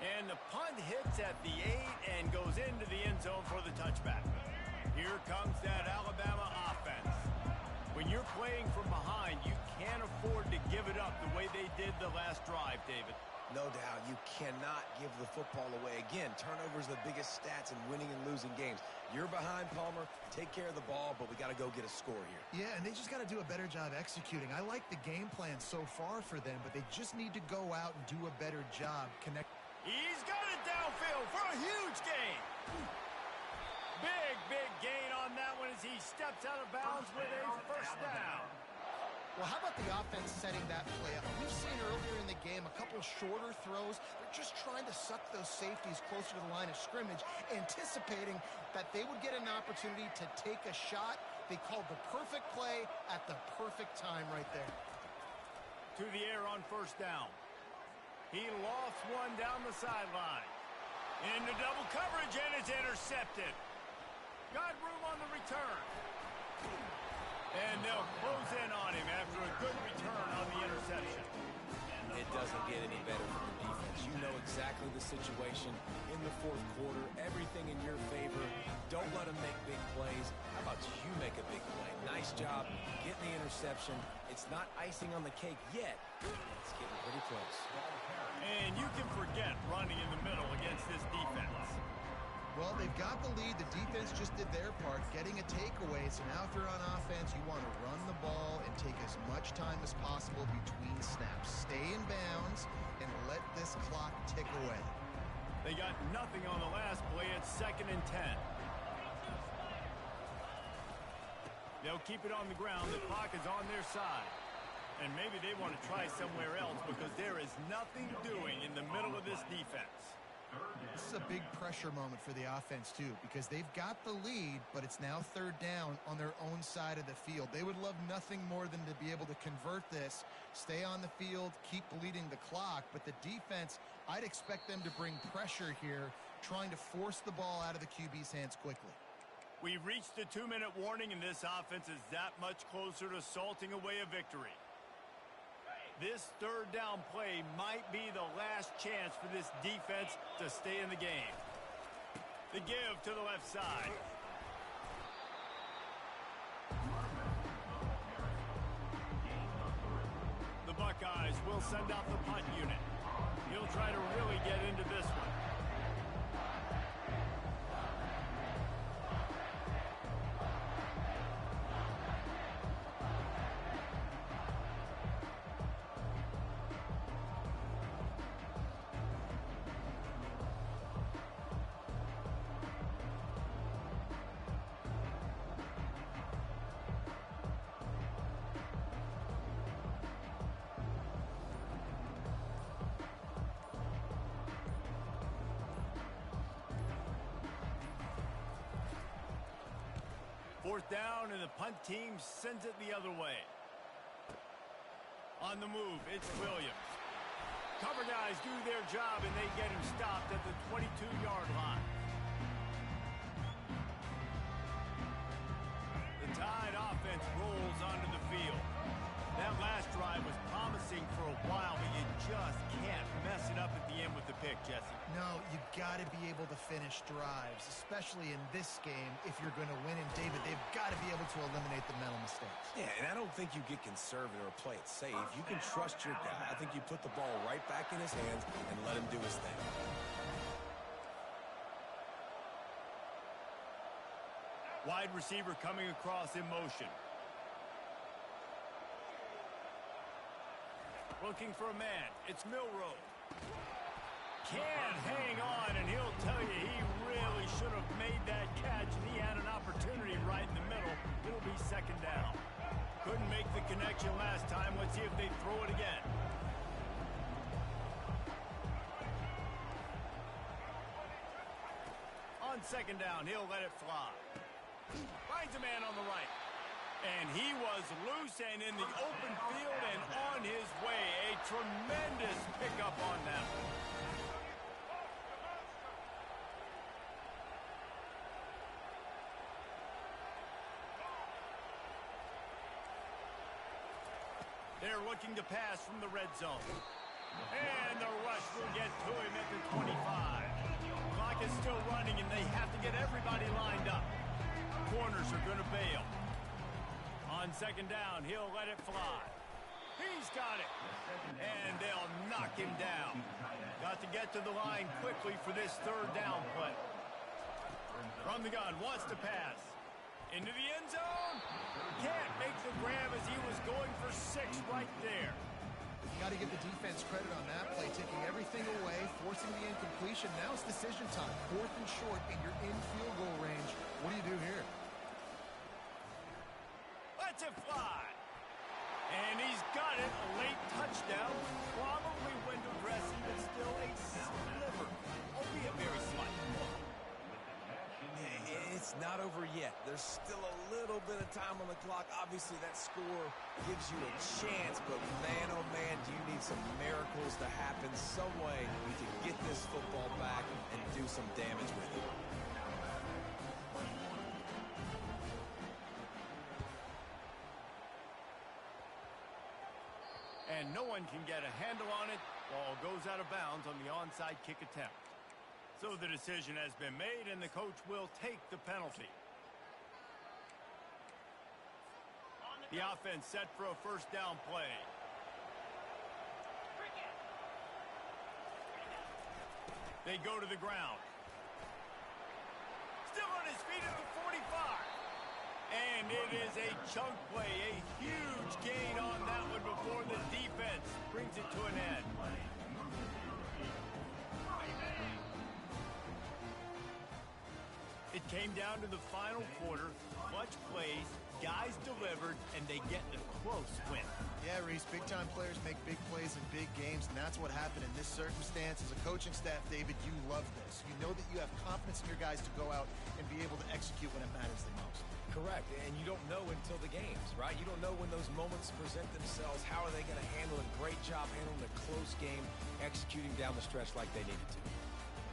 Speaker 1: And the punt hits at the 8 and goes into the end zone for the touchback. Here comes that Alabama offense. When you're playing from behind, you can't afford to give it up the way they did the last drive, David.
Speaker 3: No doubt, you cannot give the football away. Again, turnovers are the biggest stats in winning and losing games. You're behind, Palmer. Take care of the ball, but we got to go get a score here.
Speaker 2: Yeah, and they just got to do a better job executing. I like the game plan so far for them, but they just need to go out and do a better job
Speaker 1: He's got it downfield for a huge gain. Big gain on that one as he steps out of bounds with a first down.
Speaker 2: Well, how about the offense setting that play up? We've seen earlier in the game a couple shorter throws. They're just trying to suck those safeties closer to the line of scrimmage, anticipating that they would get an opportunity to take a shot. They called the perfect play at the perfect time right there.
Speaker 1: To the air on first down. He lofts one down the sideline. Into double coverage, and it's intercepted. Got room on the return. And they'll close in on him after a good return on the interception.
Speaker 3: It doesn't get any better from the defense. You know exactly the situation in the fourth quarter. Everything in your favor. Don't let them make big plays. How about you make a big play? Nice job getting the interception. It's not icing on the cake yet. It's getting pretty close.
Speaker 1: And you can forget running in the middle against this defense.
Speaker 2: Well, they've got the lead. The defense just did their part, getting a takeaway. So now if you're on offense, you want to run the ball and take as much time as possible between snaps. Stay in bounds and let this clock tick away.
Speaker 1: They got nothing on the last play. It's 2nd and 10. They'll keep it on the ground. The clock is on their side. And maybe they want to try somewhere else because there is nothing doing in the middle of this defense.
Speaker 2: This is a big pressure moment for the offense, too, because they've got the lead, but it's now 3rd down on their own side of the field. They would love nothing more than to be able to convert this, stay on the field, keep bleeding the clock. But the defense, I'd expect them to bring pressure here, trying to force the ball out of the QB's hands quickly.
Speaker 1: We've reached the 2-minute warning, and this offense is that much closer to salting away a victory. This 3rd down play might be the last chance for this defense to stay in the game. The give to the left side. The Buckeyes will send out the punt unit. He'll try to really get into this one. Fourth down, and the punt team sends it the other way. On the move, it's Williams. Cover guys do their job, and they get him stopped at the 22-yard line. The Tide offense rolls onto the field. That last drive was promising for a while, but you just can't mess it up at the end with the pick, Jesse.
Speaker 2: No, you got to be able to finish drives, especially in this game if you're going to win. And, David, they've got to be able to eliminate the mental mistakes.
Speaker 3: Yeah, and I don't think you get conservative or play it safe. You can trust your guy. I think you put the ball right back in his hands and let him do his thing.
Speaker 1: Wide receiver coming across in motion. Looking for a man. It's Milroe. Can't hang on, and he'll tell you he really should have made that catch, and he had an opportunity right in the middle. It'll be 2nd down. Couldn't make the connection last time. Let's see if they throw it again. On 2nd down, he'll let it fly. Finds a man on the right. And he was loose and in the open field and on his way. A tremendous pickup on that one. They're looking to pass from the red zone. And the rush will get to him at the 25. Clock is still running, and they have to get everybody lined up. Corners are going to bail. On second down, he'll let it fly. He's got it. And they'll knock him down. Got to get to the line quickly for this third down play. From the gun, wants to pass. Into the end zone. Can't make the grab as he was going for 6 right there.
Speaker 2: You got to give the defense credit on that play, taking everything away, forcing the incompletion. Now it's decision time. 4th and short, and you're in field goal range. What do you do here?
Speaker 1: Let's it fly. And he's got it. A late touchdown. Probably window dressing, but still a sliver, albeit very slight.
Speaker 3: It's not over yet. There's still a little bit of time on the clock. Obviously, that score gives you a chance, but man, oh man, do you need some miracles to happen some way to get this football back and do some damage with it.
Speaker 1: And no one can get a handle on it. Ball goes out of bounds on the onside kick attempt. So the decision has been made, and the coach will take the penalty. The offense set for a first down play. They go to the ground. Still on his feet at the 45. And it is a chunk play, a huge gain on that one before the defense brings it to an end. It came down to the final quarter, clutch plays, guys delivered, and they get the close win.
Speaker 2: Yeah, Reese, big-time players make big plays in big games, and that's what happened in this circumstance. As a coaching staff, David, you love this. You know that you have confidence in your guys to go out and be able to execute when it matters the most.
Speaker 3: Correct, and you don't know until the games, right? You don't know when those moments present themselves. How are they going to handle it? Great job handling a close game, executing down the stretch like they needed to.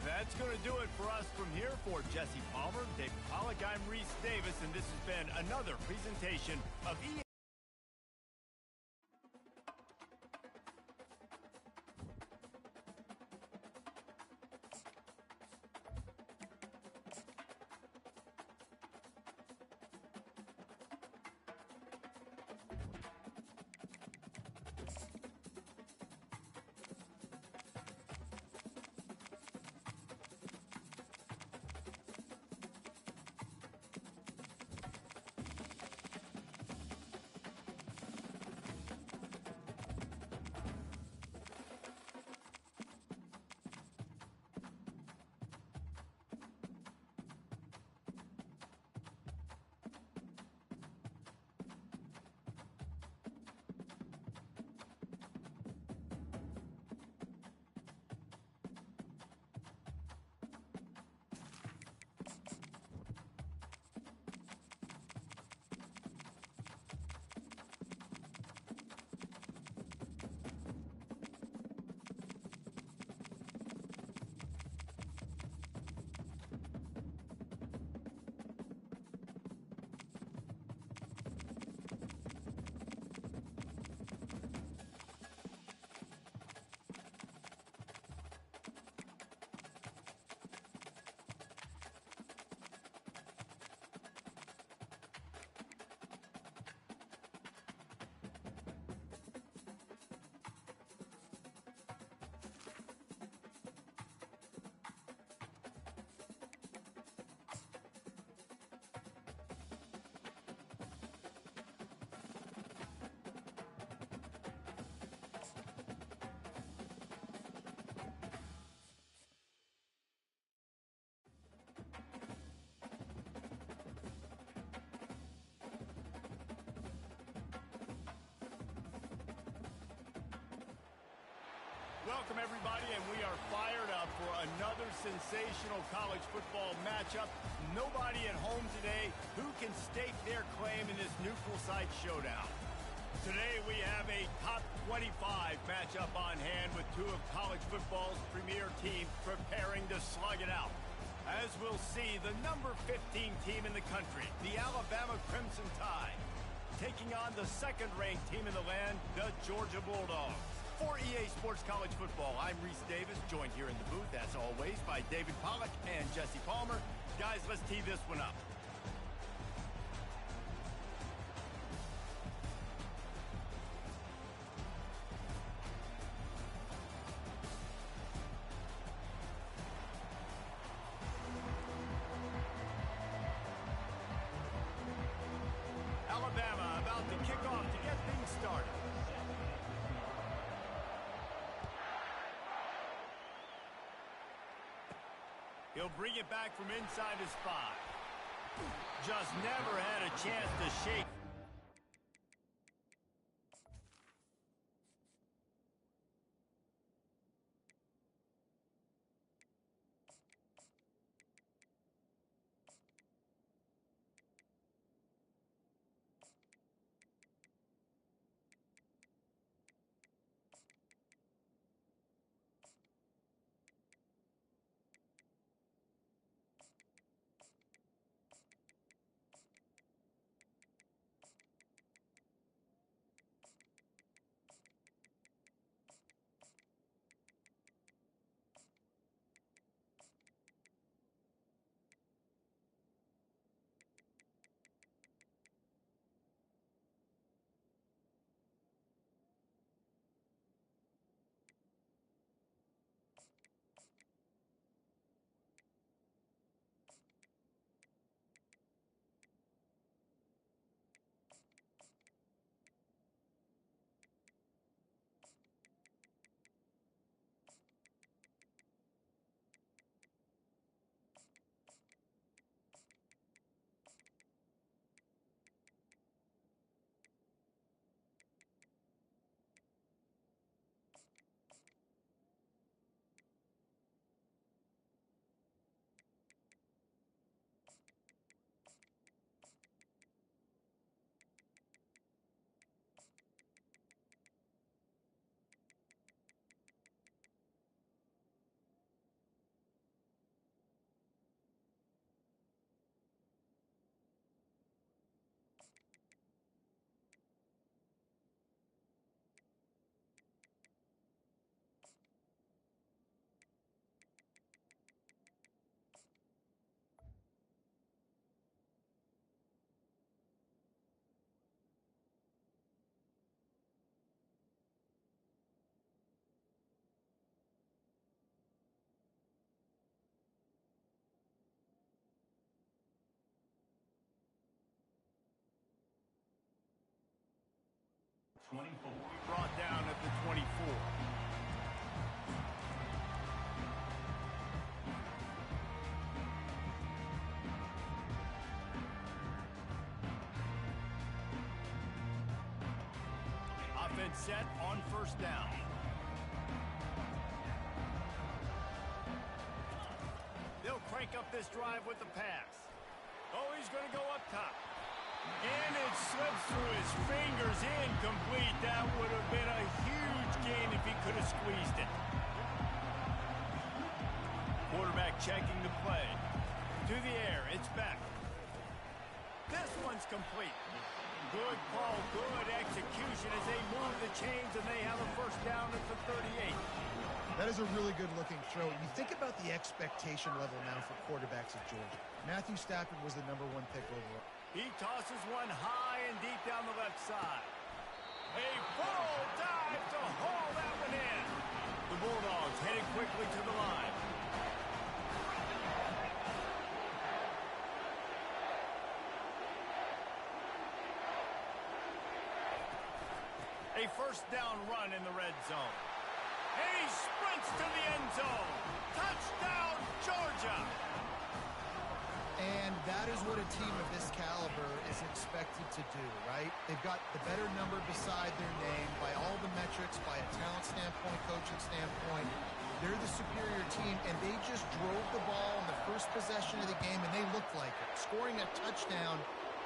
Speaker 1: That's going to do it for us from here. For Jesse Palmer, David Pollack, I'm Reese Davis, and this has been another presentation of EA. Welcome, everybody, and we are fired up for another sensational college football matchup. Nobody at home today who can stake their claim in this neutral site showdown. Today we have a top 25 matchup on hand with two of college football's premier teams preparing to slug it out. As we'll see, the number 15 team in the country, the Alabama Crimson Tide, taking on the second-ranked team in the land, the Georgia Bulldogs. For EA Sports College Football, I'm Reese Davis, joined here in the booth, as always, by David Pollack and Jesse Palmer. Guys, let's tee this one up. Alabama about to kick off to get things started. He'll bring it back from inside his 5. Just never had a chance to shake. Brought down at the 24. Offense set on first down. They'll crank up this drive with the pass. Oh, he's going to go up top. And it slips through his fingers, incomplete. That would have been a huge gain if he could have squeezed it. Quarterback checking the play. To the air, it's back. This one's complete. Good call, good execution as they move the chains and they have a first down at the 38.
Speaker 2: That is a really good-looking throw. You think about the expectation level now for quarterbacks at Georgia. Matthew Stafford was the #1 pick overall.
Speaker 1: He tosses one high and deep down the left side. A full dive to haul that one in. The Bulldogs headed quickly to the line. A first down run in the red zone. And he sprints to the end zone. Touchdown, Georgia.
Speaker 2: And that is what a team of this caliber is expected to do, right? They've got the better number beside their name by all the metrics, by a talent standpoint, coaching standpoint. They're the superior team, and they just drove the ball in the first possession of the game, and they looked like it, scoring a touchdown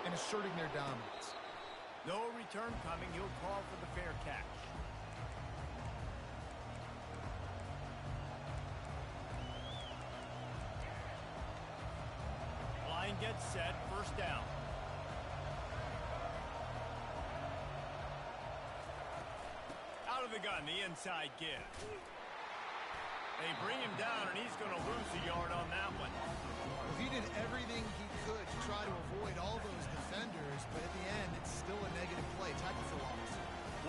Speaker 2: and asserting their dominance.
Speaker 1: No return coming. He'll call for the fair catch. Line gets set. First down. the gun, the inside give. They bring him down, and he's going to lose a yard on that one.
Speaker 2: Well, he did everything he could to try to avoid all those defenders, but at the end, it's still a negative play. Tackle for loss.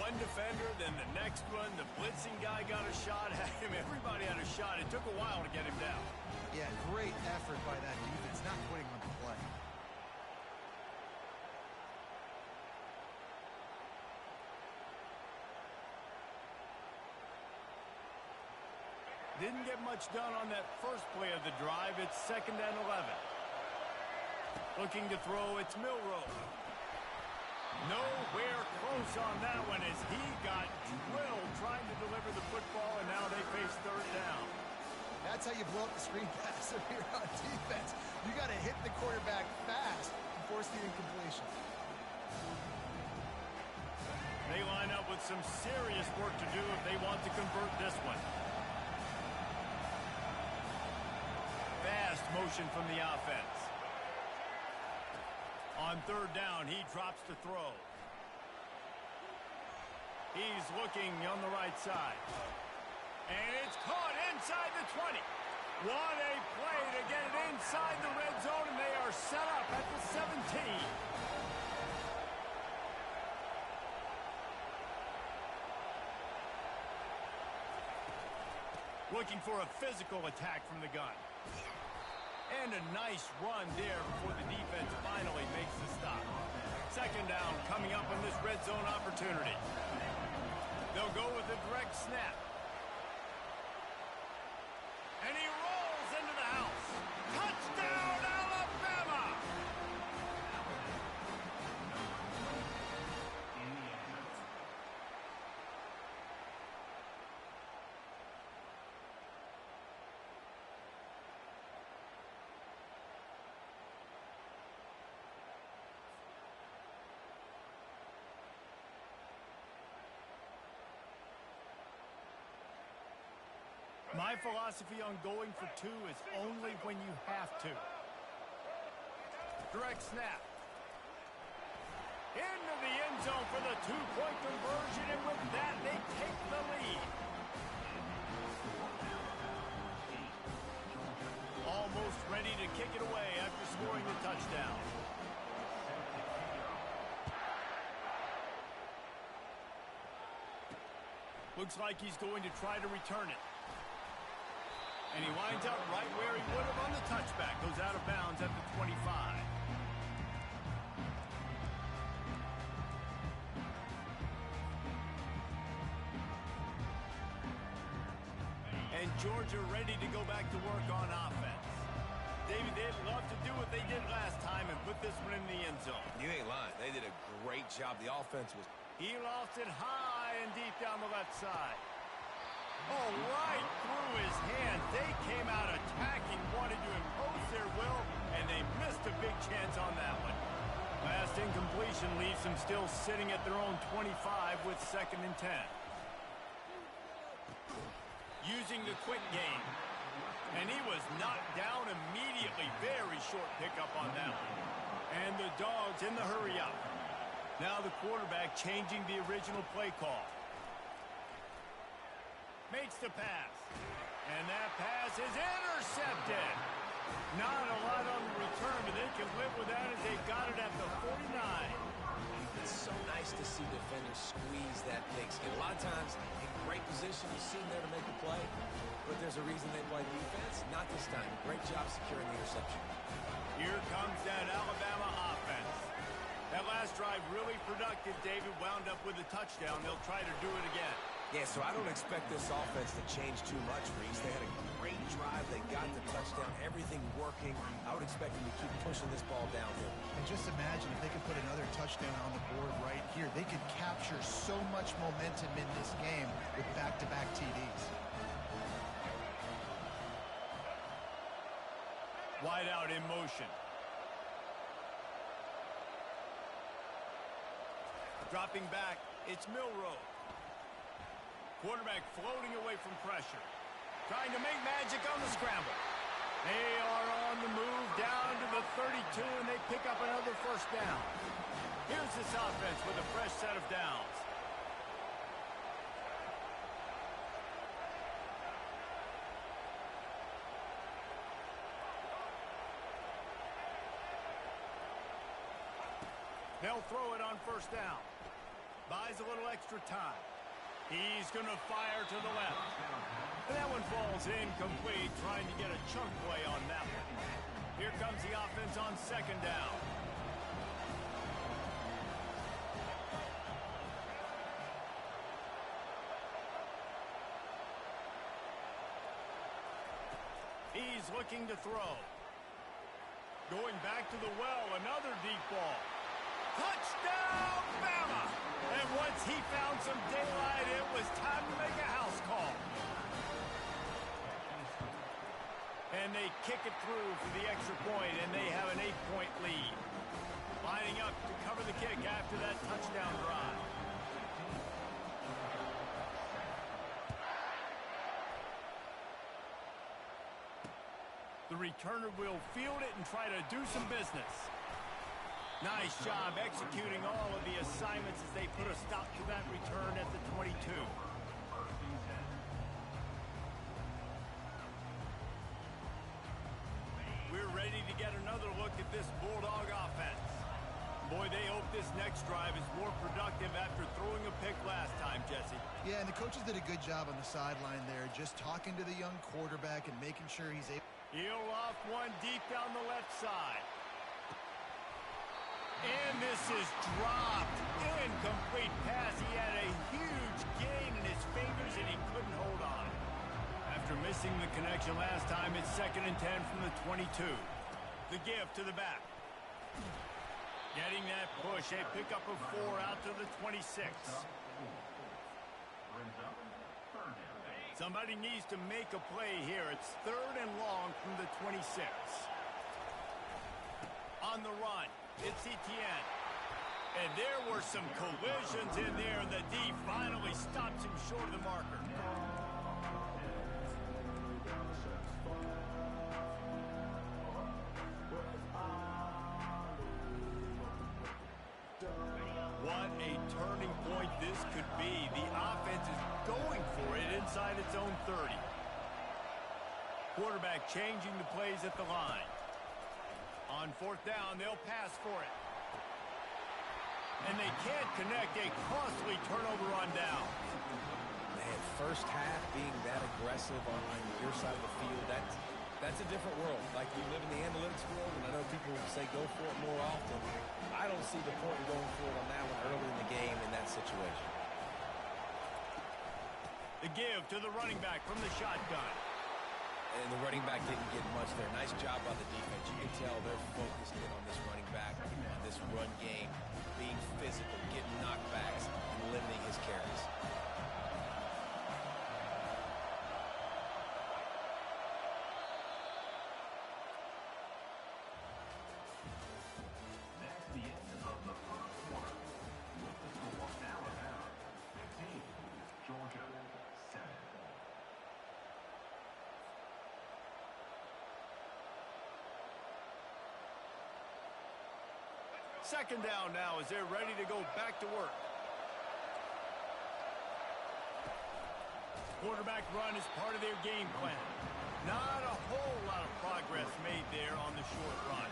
Speaker 1: One defender, then the next one. The blitzing guy got a shot at him. Everybody had a shot. It took a while to get him down.
Speaker 2: Yeah, great effort by that defense, not quitting on the play.
Speaker 1: Didn't get much done on that first play of the drive. It's 2nd and 11. Looking to throw, it's Milroe. Nowhere close on that one as he got drilled trying to deliver the football, and now they face 3rd down.
Speaker 2: That's how you blow up the screen pass if you're on defense. You got to hit the quarterback fast and force the incompletion.
Speaker 1: They line up with some serious work to do if they want to convert this one. Fast motion from the offense. On 3rd down, he drops to throw. He's looking on the right side. And it's caught inside the 20. What a play to get it inside the red zone, and they are set up at the 17. Looking for a physical attack from the gun. And a nice run there before the defense finally makes the stop. 2nd down coming up on this red zone opportunity. They'll go with a direct snap. And he rolls into the house. Touchdown, Alabama! My philosophy on going for 2 is only when you have to. Direct snap. Into the end zone for the 2-point conversion, and with that, they take the lead. Almost ready to kick it away after scoring the touchdown. Looks like he's going to try to return it. And he winds up right where he would have on the touchback. Goes out of bounds at the 25. And Georgia ready to go back to work on offense. David, they'd love to do what they did last time and put this one in the end zone.
Speaker 3: You ain't lying. They did a great job. The offense was...
Speaker 1: He lost it high and deep down the left side. Oh, right through his hands. They came out attacking, wanted to impose their will, and they missed a big chance on that one. Last incompletion leaves them still sitting at their own 25 with 2nd and 10. Using the quick game. And he was knocked down immediately. Very short pickup on that one. And the Dogs in the hurry up. Now the quarterback changing the original play call. Makes the pass. And that pass is intercepted. Not a lot on the return, but they can live with that as they got it at the 49.
Speaker 3: It's so nice to see defenders squeeze that pigskin. A lot of times, in great position, you see them there to make a play, but there's a reason they play defense. Not this time. Great job securing the interception.
Speaker 1: Here comes that Alabama offense. That last drive really productive. David wound up with a touchdown. They'll try to do it again.
Speaker 3: Yeah, so I don't expect this offense to change too much, Reese. They had a great drive. They got the touchdown. Everything working. I would expect them to keep pushing this ball downhill.
Speaker 2: And just imagine if they could put another touchdown on the board right here. They could capture so much momentum in this game with back-to-back TDs.
Speaker 1: Wide out in motion. Dropping back, it's Milroe. Quarterback floating away from pressure. Trying to make magic on the scramble. They are on the move down to the 32, and they pick up another 1st down. Here's this offense with a fresh set of downs. They'll throw it on first down. Buys a little extra time. He's going to fire to the left. And that one falls incomplete, trying to get a chunk play on that one. Here comes the offense on second down. He's looking to throw. Going back to the well, another deep ball. Touchdown, Bama! And once he found some daylight, it was time to make a house call. And they kick it through for the extra point, and they have an 8-point lead. Lining up to cover the kick after that touchdown drive. The returner will field it and try to do some business. Nice job executing all of the assignments as they put a stop to that return at the 22. We're ready to get another look at this Bulldog offense. Boy, they hope this next drive is more productive after throwing a pick last time, Jesse.
Speaker 2: Yeah, and the coaches did a good job on the sideline there, just talking to the young quarterback and making sure he's able.
Speaker 1: He'll off one deep down the left side. And this is dropped. Incomplete pass. He had a huge gain in his fingers, and he couldn't hold on. After missing the connection last time, it's 2nd and 10 from the 22. The give to the back. Getting that push. A pickup of 4 out to the 26. Somebody needs to make a play here. It's 3rd and long from the 26. On the run, it's Etienne. And there were some collisions in there, and the D finally stops him short of the marker. What a turning point this could be. The offense is going for it inside its own 30. Quarterback changing the plays at the line. On 4th down, they'll pass for it. And they can't connect. A costly turnover on down.
Speaker 3: Man, first half being that aggressive on your side of the field, that's a different world. Like, we live in the analytics world, and I know people say go for it more often. I don't see the point in going for it on that one early in the game in that situation.
Speaker 1: The give to the running back from the shotgun.
Speaker 3: And the running back didn't get much there. Nice job by the defense. You can tell they're focused in on this running back, on this run game, being physical, getting knockbacks, and limiting his carries.
Speaker 4: That's the end of the first quarter. With the score, Alabama 15, Georgia 7.
Speaker 1: Second down now as they're ready to go back to work. Quarterback run is part of their game plan. Not a whole lot of progress made there on the short run.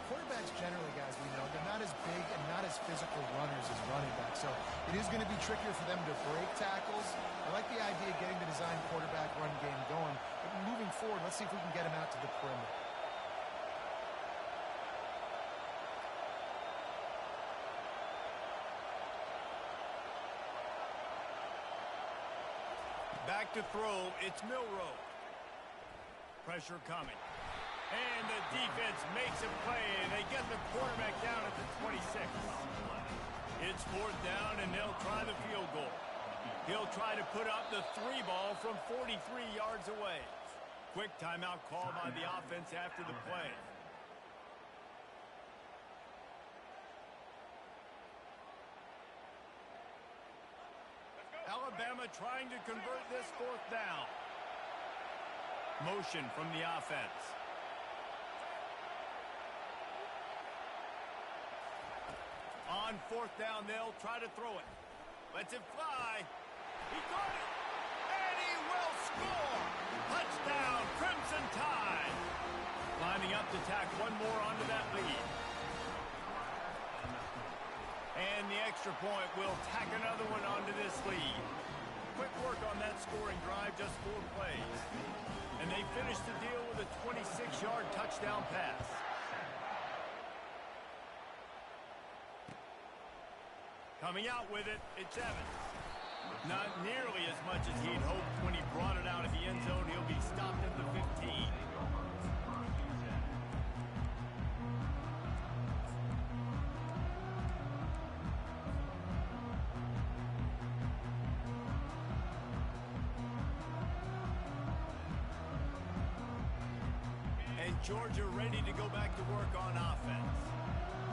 Speaker 2: Quarterbacks generally, guys, we know, they're not as big and not as physical runners as running backs. So it is going to be trickier for them to break tackles. I like the idea of getting the design quarterback run game going. But moving forward, let's see if we can get him out to the perimeter.
Speaker 1: Back to throw, it's Milroe. Pressure coming. And the defense makes a play, and they get the quarterback down at the 26. It's 4th down, and they'll try the field goal. He'll try to put up the 3 ball from 43 yards away. Quick timeout call by the offense after the play. Alabama trying to convert this 4th down. Motion from the offense. On 4th down, they'll try to throw it. Lets it fly. He caught it. And he will score. Touchdown, Crimson Tide. Lining up to tack one more onto that lead. extra point will tack another one onto this lead. Quick work on that scoring drive, just 4 plays. And they finish the deal with a 26-yard touchdown pass. Coming out with it, it's Evans. Not nearly as much as he'd hoped when he brought it out of the end zone. He'll be stopped at the 15. And Georgia ready to go back to work on offense.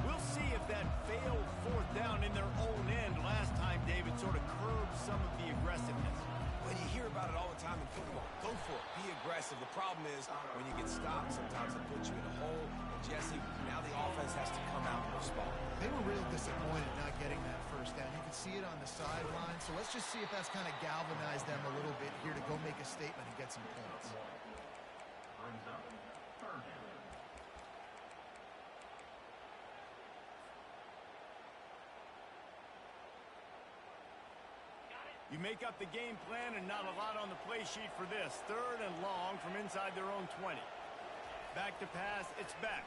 Speaker 1: We'll see if that failed 4th down in their own end last time, David, sort of curbed some of the aggressiveness.
Speaker 3: Well, you hear about it all the time in football. Go for it. Be aggressive. The problem is when you get stopped, sometimes it puts you in a hole. And, Jesse, now the offense has to come out and respond.
Speaker 2: They were real disappointed not getting that 1st down. You can see it on the sideline. So let's just see if that's kind of galvanized them a little bit here to go make a statement and get some points.
Speaker 4: Brings up 3rd down.
Speaker 1: You make up the game plan and not a lot on the play sheet for this. 3rd and long from inside their own 20. Back to pass, it's back.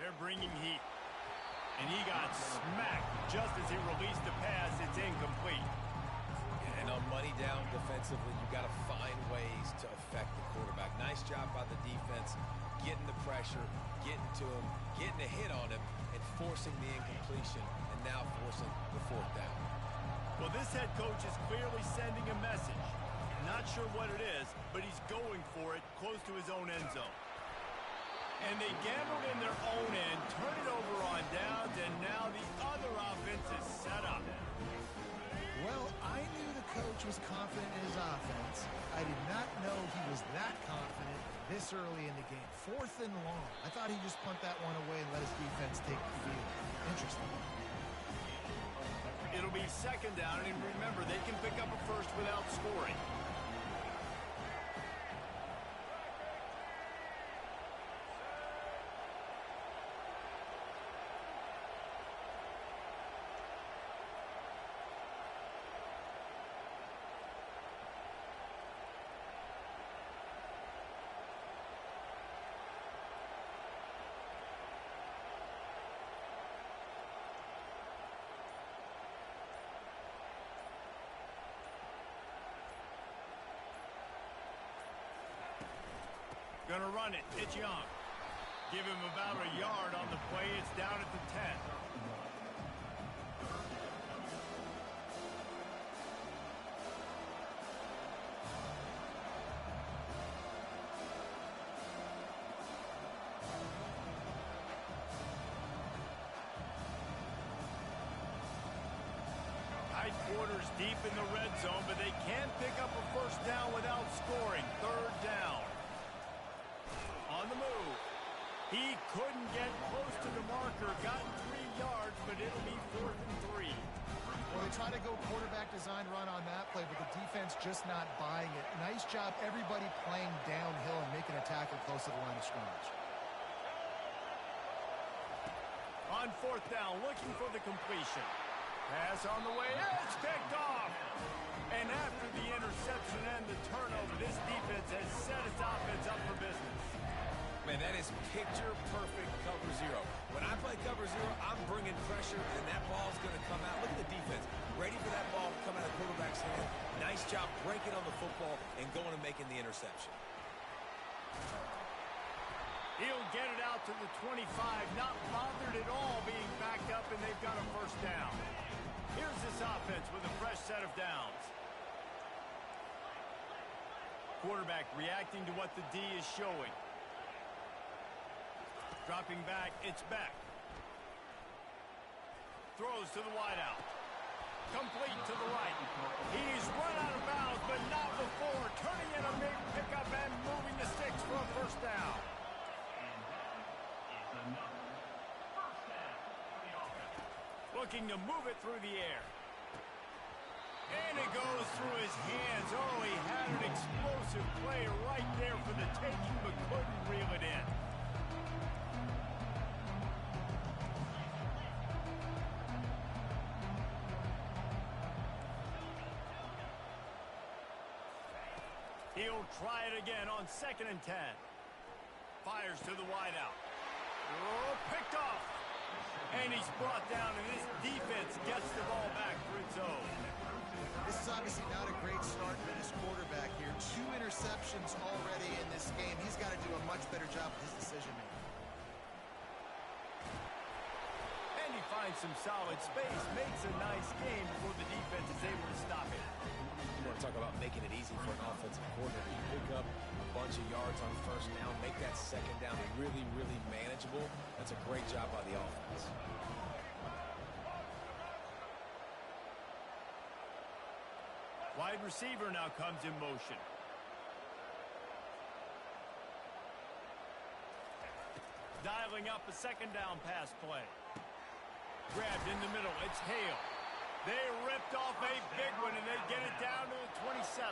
Speaker 1: They're bringing heat. And he got smacked just as he released the pass. It's incomplete.
Speaker 3: And on money down defensively, you got to find ways to affect the quarterback. Nice job by the defense, getting the pressure, getting to him, getting a hit on him, and forcing the incompletion, and now forcing the 4th down.
Speaker 1: Well, this head coach is clearly sending a message. Not sure what it is, but he's going for it close to his own end zone. And they gambled in their own end, turn it over on downs, and now the other offense is set up.
Speaker 2: Well, I knew the coach was confident in his offense. I did not know he was that confident this early in the game. 4th and long. I thought he'd just punt that one away and let his defense take the field. Interesting.
Speaker 1: It'll be 2nd down, and remember, they can pick up a 1st without scoring. Gonna run it. It's Young. Give him about a yard on the play. It's down at the 10. Tight quarters deep in the red zone, but they can't pick up a 1st down without scoring. 3rd down. On the move. He couldn't get close to the marker. Gotten 3 yards, but it'll be 4th and 3.
Speaker 2: Well, they try to go quarterback design run on that play, but the defense just not buying it. Nice job, everybody playing downhill and making a tackle close to the line of scrimmage.
Speaker 1: On 4th down, looking for the completion. Pass on the way. It's picked off. And after the interception and the turnover, this defense has set its offense up for business.
Speaker 3: Man, that is picture-perfect cover 0. When I play cover 0, I'm bringing pressure, and that ball's going to come out. Look at the defense. Ready for that ball to come out of the quarterback's hand. Nice job breaking on the football and going and making the interception.
Speaker 1: He'll get it out to the 25, not bothered at all being backed up, and they've got a 1st down. Here's this offense with a fresh set of downs. Quarterback reacting to what the D is showing. Dropping back, it's back. Throws to the wideout. Complete to the right. He's run out of bounds, but not before. Turning in a big pickup and moving the sticks for a 1st down. Looking to move it through the air. And it goes through his hands. Oh, he had an explosive play right there for the taking, but couldn't reel it in. He'll try it again on 2nd and 10. Fires to the wideout. Oh, picked off. And he's brought down, and this defense gets the ball back for its own.
Speaker 2: This is obviously not a great start for this quarterback here. 2 interceptions already in this game. He's got to do a much better job with his decision-making.
Speaker 1: And he finds some solid space, makes a nice game before the defense is able to stop it.
Speaker 3: You want to talk about making it easy for an offensive coordinator. You pick up a bunch of yards on 1st down, make that 2nd down really, really manageable. That's a great job by the offense.
Speaker 1: Wide receiver now comes in motion. Dialing up a 2nd down pass play. Grabbed in the middle. It's Hale. They ripped off a big one, and they get it down to the 27.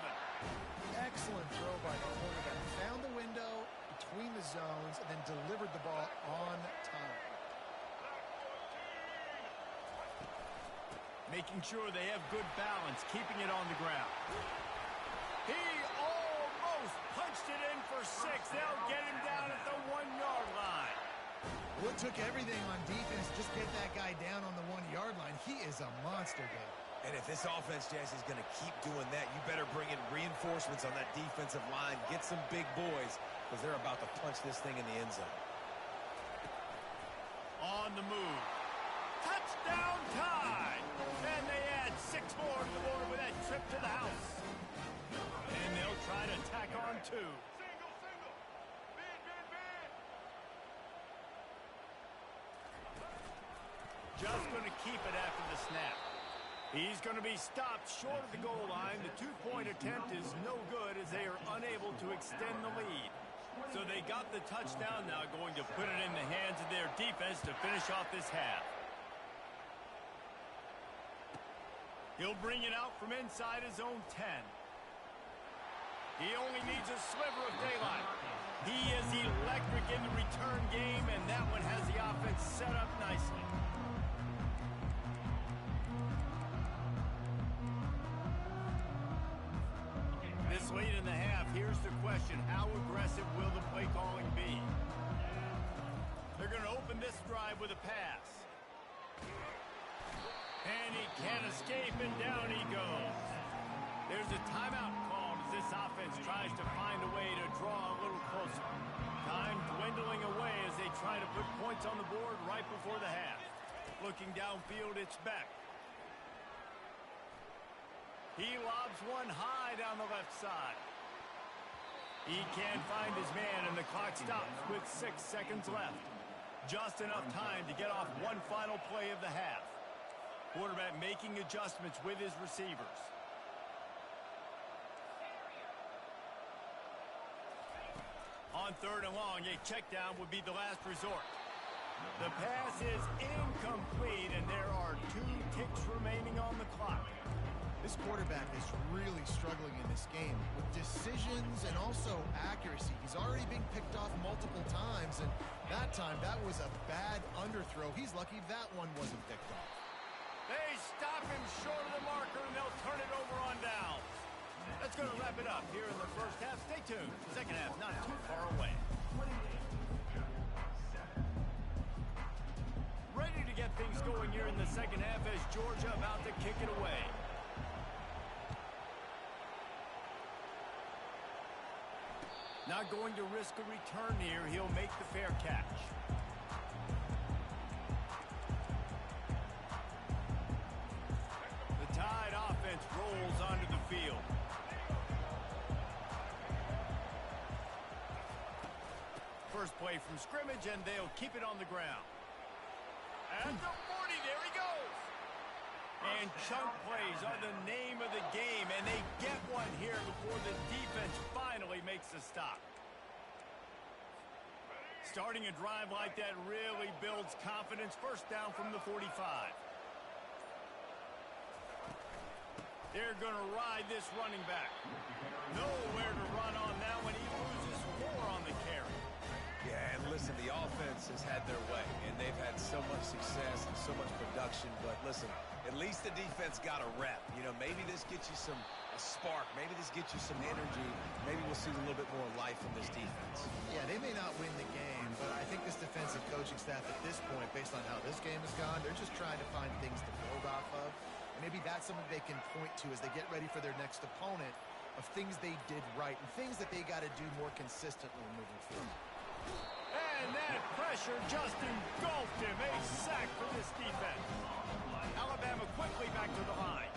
Speaker 2: Excellent throw by the quarterback. Found the window between the zones and then delivered the ball on time.
Speaker 1: Making sure they have good balance, keeping it on the ground. He almost punched it in for 6. They'll get him down at the 1-yard line.
Speaker 2: Well, it took everything on defense. Just get that guy down on the 1-yard line. He is a monster, Dave.
Speaker 3: And if this offense, Jesse, is going to keep doing that, you better bring in reinforcements on that defensive line. Get some big boys, because they're about to punch this thing in the end zone.
Speaker 1: On the move. Touchdown tie! And they add 6 more to the board with that trip to the house. And they'll try to tack on 2. Just going to keep it after the snap. He's going to be stopped short of the goal line. The 2-point attempt is no good as they are unable to extend the lead. So they got the touchdown now, going to put it in the hands of their defense to finish off this half. He'll bring it out from inside his own 10. He only needs a sliver of daylight. He is electric in the return game, and that one has the offense set up nicely. This late in the half, here's the question. How aggressive will the play calling be? They're going to open this drive with a pass. And he can't escape, and down he goes. There's a timeout called as this offense tries to find a way to draw a little closer. Time dwindling away as they try to put points on the board right before the half. Looking downfield, it's Beck. He lobs one high down the left side. He can't find his man, and the clock stops with 6 seconds left. Just enough time to get off one final play of the half. Quarterback making adjustments with his receivers. On 3rd and long, a check down would be the last resort. The pass is incomplete, and there are 2 ticks remaining on the clock.
Speaker 2: This quarterback is really struggling in this game with decisions and also accuracy. He's already been picked off multiple times, and that time, that was a bad underthrow. He's lucky that one wasn't picked off.
Speaker 1: They stop him short of the marker, and they'll turn it over on downs. That's going to wrap it up here in the first half. Stay tuned. Second half not too far away. Ready to get things going here in the second half as Georgia about to kick it away. Not going to risk a return here. He'll make the fair catch. The Tide offense rolls onto the field. First play from scrimmage, and they'll keep it on the ground. At the 40, there he goes. And chunk plays are the name of the game, and they get one here before the defense finally makes a stop. Starting a drive like that really builds confidence. First down from the 45. They're going to ride this running back. Nowhere to run on that one. He loses 4 on the carry.
Speaker 3: Yeah, and listen, the offense has had their way, and they've had so much success and so much production. But listen, at least the defense got a rep. You know, maybe this gets you some a spark. Maybe this gets you some energy. Maybe we'll see a little bit more life from this defense.
Speaker 2: Yeah, they may not win the game, but I think this defensive coaching staff at this point, based on how this game has gone, they're just trying to find things to build off of. And maybe that's something they can point to as they get ready for their next opponent, of things they did right and things that they got to do more consistently moving forward.
Speaker 1: And that pressure just engulfed him. A sack for this defense. Alabama quickly back to the line.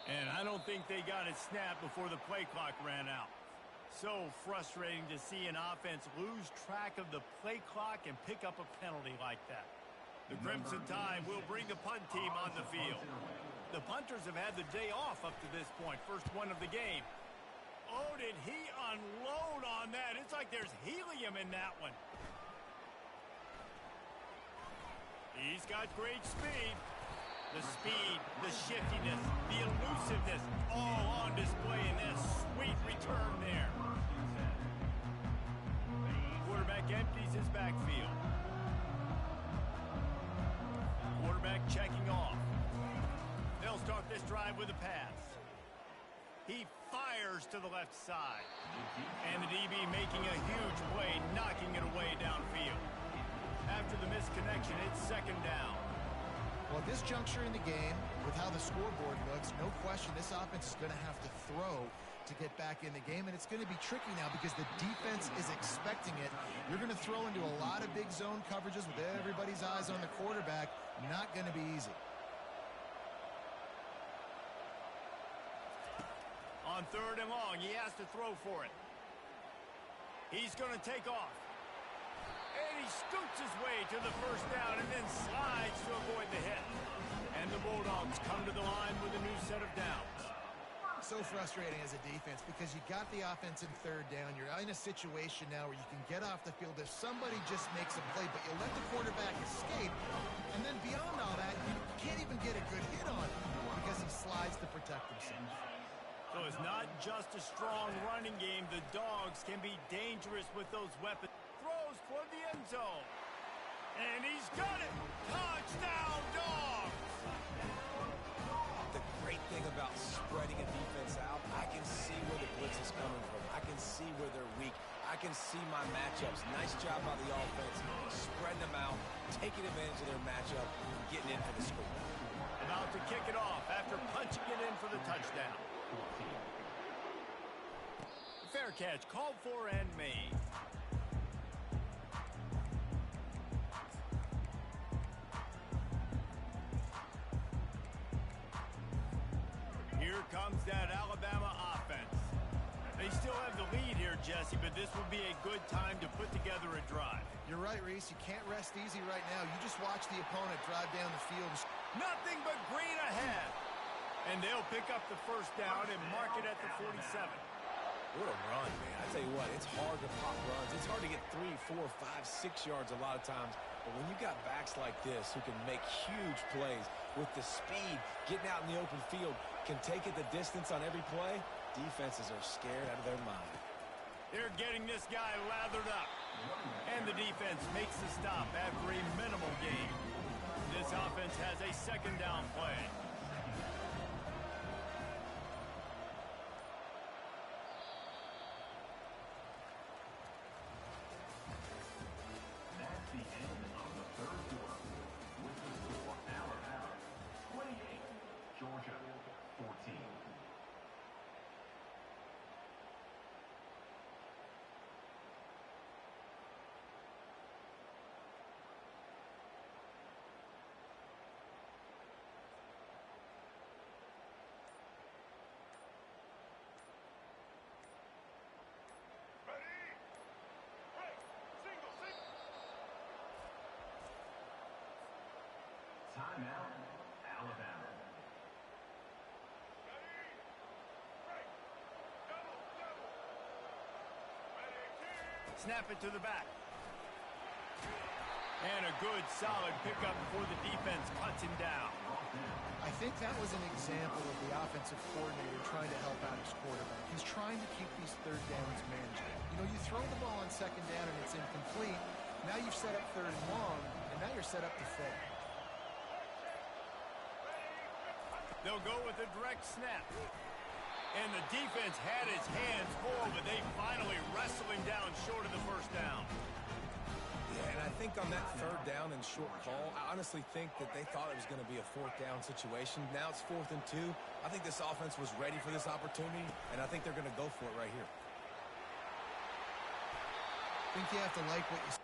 Speaker 1: And I don't think they got it snapped before the play clock ran out. So frustrating to see an offense lose track of the play clock and pick up a penalty like that. The Crimson Tide will bring the punt team on the field. The punters have had the day off up to this point. First one of the game. Oh, did he unload on that? It's like there's helium in that one. He's got great speed. The speed, the shiftiness, the elusiveness, all on display in this sweet return there. Quarterback empties his backfield. Quarterback checking off. They'll start this drive with a pass. He fires to the left side. And the DB making a huge play, knocking it away downfield. After the misconnection, it's second down.
Speaker 2: Well, at this juncture in the game, with how the scoreboard looks, no question this offense is going to have to throw to get back in the game, and it's going to be tricky now because the defense is expecting it. You're going to throw into a lot of big zone coverages with everybody's eyes on the quarterback. Not going to be easy.
Speaker 1: On third and long, he has to throw for it. He's going to take off. And he scoots his way to the first down and then slides to avoid the hit. And the Bulldogs come to the line with a new set of downs.
Speaker 2: So frustrating as a defense because you got the offense in third down. You're in a situation now where you can get off the field if somebody just makes a play, but you let the quarterback escape. And then beyond all that, you can't even get a good hit on him because he slides to protect himself.
Speaker 1: So it's not just a strong running game. The Dogs can be dangerous with those weapons. Throws for the end zone. And he's got it. Touchdown, Dogs!
Speaker 3: The great thing about spreading a defense out, I can see where the blitz is coming from. I can see where they're weak. I can see my matchups. Nice job by the offense, spreading them out, taking advantage of their matchup, and getting in for the score.
Speaker 1: About to kick it off after punching it in for the touchdown. Fair catch, called for and made. Here comes that Alabama offense. They still have the lead here, Jesse, but this will be a good time to put together a drive.
Speaker 2: You're right, Reese. You can't rest easy right now. You just watch the opponent drive down the field.
Speaker 1: Nothing but green ahead. And they'll pick up the first down and mark it at the 47.
Speaker 3: What a run, man. I tell you what, it's hard to pop runs. It's hard to get 3, 4, 5, 6 yards a lot of times. But when you got backs like this who can make huge plays with the speed, getting out in the open field, can take it the distance on every play, defenses are scared out of their mind.
Speaker 1: They're getting this guy lathered up. And the defense makes the stop after a minimal gain. This offense has a second down play.
Speaker 4: That's the end of the third quarter. With the score, Alabama 28, Georgia 14. Timeout, Alabama.
Speaker 1: Snap it to the back. And a good, solid pickup before the defense cuts him down.
Speaker 2: I think that was an example of the offensive coordinator trying to help out his quarterback. He's trying to keep these third downs manageable. You know, you throw the ball on second down and it's incomplete. Now you've set up third and long, and now you're set up to fail.
Speaker 1: They'll go with a direct snap. And the defense had his hands full, but they finally wrestle him down short of the first down.
Speaker 3: Yeah, and I think on that third down and short call, I honestly think that they thought it was going to be a fourth down situation. Now it's 4th and 2. I think this offense was ready for this opportunity, and I think they're going to go for it right here.
Speaker 2: I think you have to like what you see.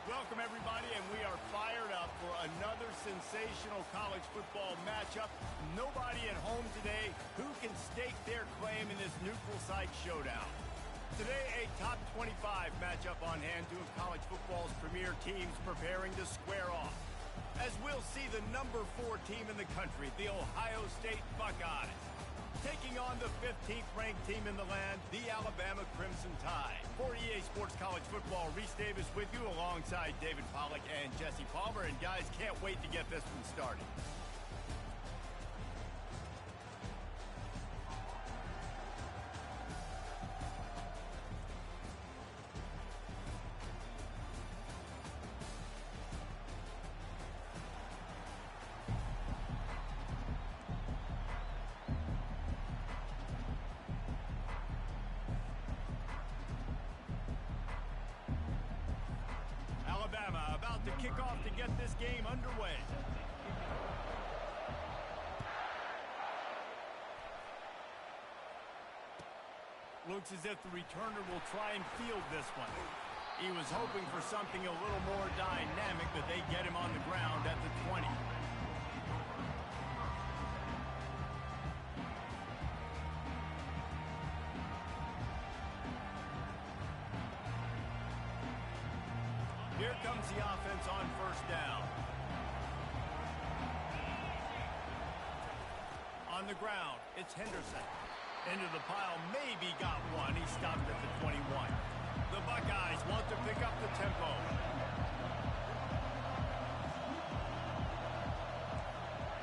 Speaker 1: Welcome, everybody, and we are fired up for another sensational college football matchup. Nobody at home today who can stake their claim in this neutral site showdown. Today, a top 25 matchup on hand, two of college football's premier teams preparing to square off. As we'll see the number 4 team in the country, the Ohio State Buckeyes, taking on the 15th ranked team in the land, the Alabama Crimson Tide. For EA Sports College Football, Reese Davis with you alongside David Pollack and Jesse Palmer. And guys, can't wait to get this one started. About to kick off to get this game underway. Looks as if the returner will try and field this one. He was hoping for something a little more dynamic, but they get him on the ground at the 20. Here comes the offense on first down. On the ground, it's Henderson. Into the pile, maybe got one. He stopped at the 21. The Buckeyes want to pick up the tempo.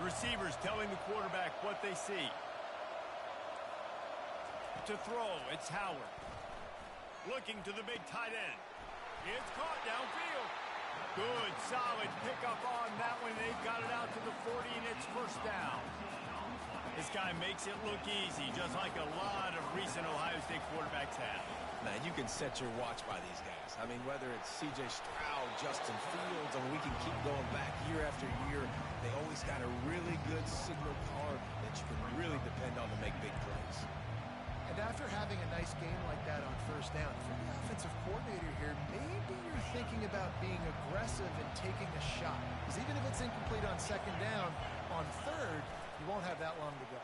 Speaker 1: Receivers telling the quarterback what they see. To throw, it's Howard. Looking to the big tight end. It's caught downfield. Good, solid pickup on that one. They've got it out to the 40, and it's first down. This guy makes it look easy, just like a lot of recent Ohio State quarterbacks have.
Speaker 3: Man, you can set your watch by these guys. I mean, whether it's C.J. Stroud, Justin Fields, I mean, we can keep going back year after year. They always got a really good signal card that you can really depend on to make big plays.
Speaker 2: And after having a nice game like that on first down, if you're the offensive coordinator here, maybe you're thinking about being aggressive and taking a shot. Because even if it's incomplete on second down, on third, you won't have that long to go.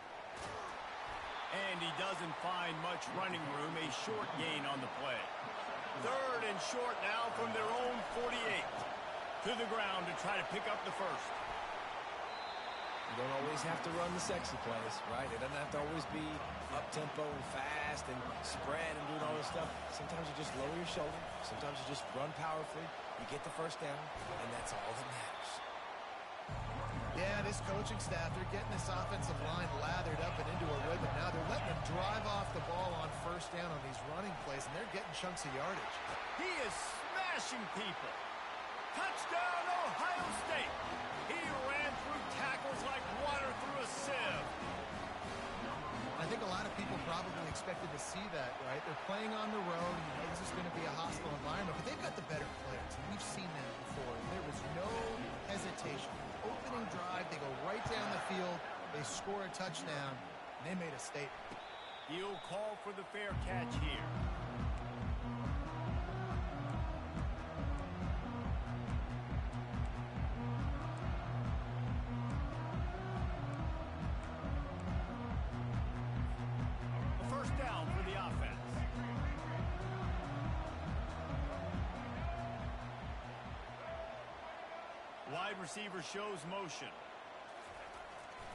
Speaker 1: And he doesn't find much running room, a short gain on the play. Third and short now from their own 48. To the ground to try to pick up the first.
Speaker 3: You don't always have to run the sexy plays, right? It doesn't have to always be up-tempo and fast and spread and doing all this stuff. Sometimes you just lower your shoulder. Sometimes you just run powerfully. You get the first down, and that's all that matters.
Speaker 2: Yeah, this coaching staff, they're getting this offensive line lathered up and into a rhythm. Now they're letting them drive off the ball on first down on these running plays, and they're getting chunks of yardage.
Speaker 1: He is smashing people. Touchdown, Ohio State. He ran through tackles like water through a sieve.
Speaker 2: I think a lot of people probably expected to see that, right? They're playing on the road. You know this is going to be a hostile environment, but they've got the better players, and we've seen that before. There was no hesitation. Opening drive, they go right down the field, they score a touchdown, and they made a statement.
Speaker 1: He'll call for the fair catch here. A first down for the offense. Wide receiver shows motion.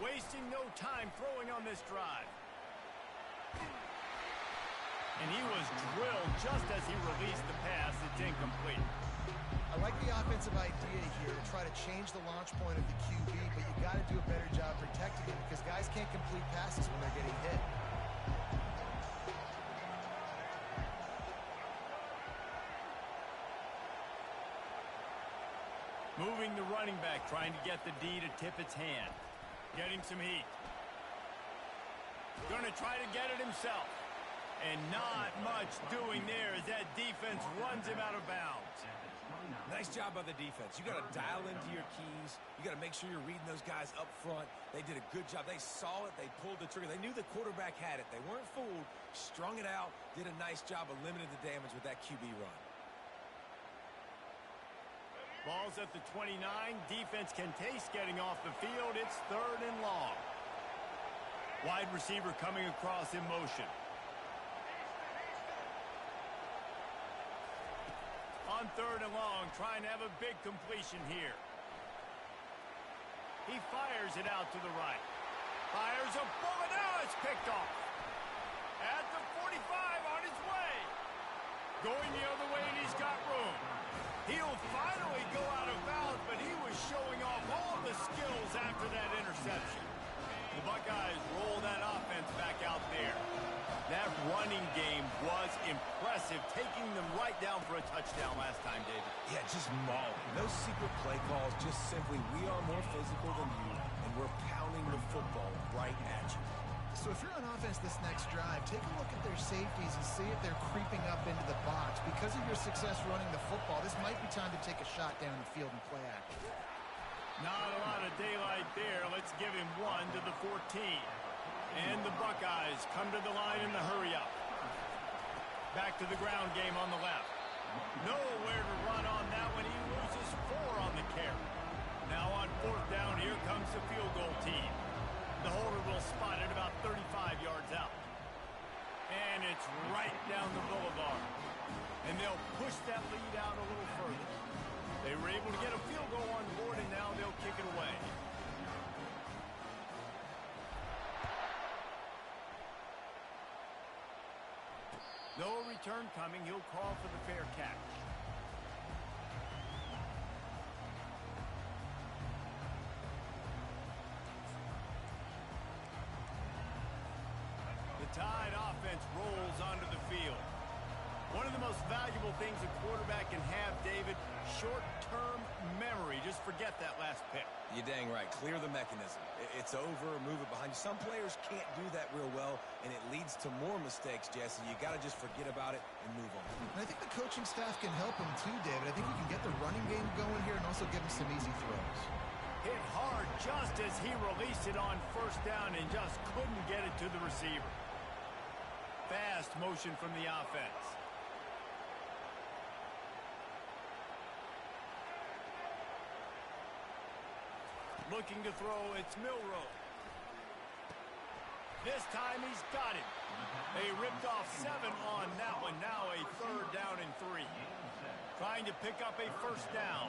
Speaker 1: Wasting no time throwing on this drive. And he was drilled just as he released the pass. It's incomplete.
Speaker 2: I like the offensive idea here to try to change the launch point of the QB, but you got to do a better job protecting him because guys can't complete passes when they're getting hit.
Speaker 1: Moving the running back, trying to get the D to tip its hand. Getting some heat. Going to try to get it himself. And not much doing there as that defense runs him out of bounds.
Speaker 3: Nice job by the defense. You got to dial into your keys. You got to make sure you're reading those guys up front. They did a good job. They saw it. They pulled the trigger. They knew the quarterback had it. They weren't fooled. Strung it out. Did a nice job of limiting the damage with that QB run.
Speaker 1: Ball's at the 29. Defense can taste getting off the field. It's third and long. Wide receiver coming across in motion. On third and long, trying to have a big completion here. He fires it out to the right. Fires a bullet. Now it's picked off. At the 45 on his way. Going the other way, and he's got room. He'll finally go out of bounds, but he was showing off all the skills after that interception. The Buckeyes roll that offense back out there. That running game was impressive, taking them right down for a touchdown last time, David.
Speaker 3: Yeah, just mauling. No secret play calls, just simply we are more physical than you, and we're pounding the football right at you.
Speaker 2: So if you're on offense this next drive, take a look at their safeties and see if they're creeping up into the box. Because of your success running the football, this might be time to take a shot down the field and play action.
Speaker 1: Not a lot of daylight there. Let's give him one to the 14. And the Buckeyes come to the line in the hurry up. Back to the ground game on the left. Nowhere to run on that one. He loses 4 on the carry. Now on fourth down, here comes the field goal team. The holder will spot it about 35 yards out. And it's right down the boulevard. And they'll push that lead out a little further. They were able to get a field goal on board, and now they'll kick it away. No return coming. He'll call for the fair catch. The Tide offense rolls onto the field. One of the most valuable things a quarterback can have, David, short-term memory. Just forget that last pick.
Speaker 3: You're dang right. Clear the mechanism. It's over, move it behind you. Some players can't do that real well, and it leads to more mistakes, Jesse. You got to just forget about it and move on.
Speaker 2: And I think the coaching staff can help him too, David. I think you can get the running game going here and also give him some easy throws.
Speaker 1: Hit hard just as he released it on first down and just couldn't get it to the receiver. Fast motion from the offense. Looking to throw, it's Milroe. This time he's got it. They ripped off 7 on that one. Now a 3rd down and 3. Trying to pick up a first down.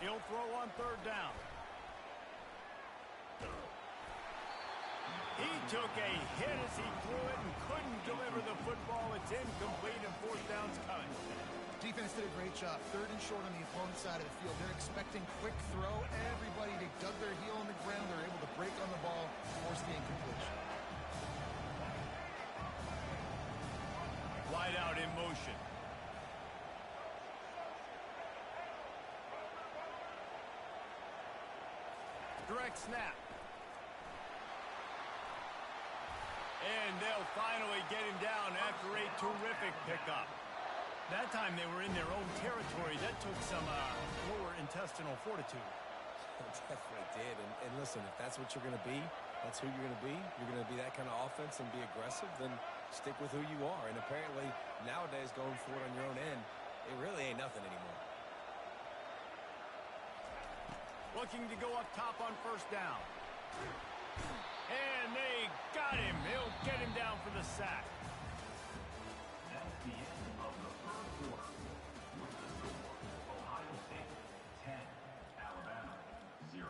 Speaker 1: He'll throw on 3rd down. He took a hit as he threw it and couldn't deliver the football. It's incomplete and 4th down's coming.
Speaker 2: Defense did a great job. 3rd and short on the opponent's side of the field. They're expecting quick throw. Everybody, they dug their heel on the ground. They're able to break on the ball, force the incompletion.
Speaker 1: Wide out in motion. Direct snap. And they'll finally get him down after a terrific pickup. That time they were in their own territory. That took some lower intestinal fortitude.
Speaker 3: It definitely did. And listen, if that's what you're going to be, that's who you're going to be. You're going to be that kind of offense and be aggressive, then stick with who you are. And apparently, nowadays, going for it on your own end, it really ain't nothing anymore.
Speaker 1: Looking to go up top on first down. And they got him. He'll get him down for the sack.
Speaker 4: That's the end of the 3rd quarter. With the score, Ohio State 10, Alabama 0.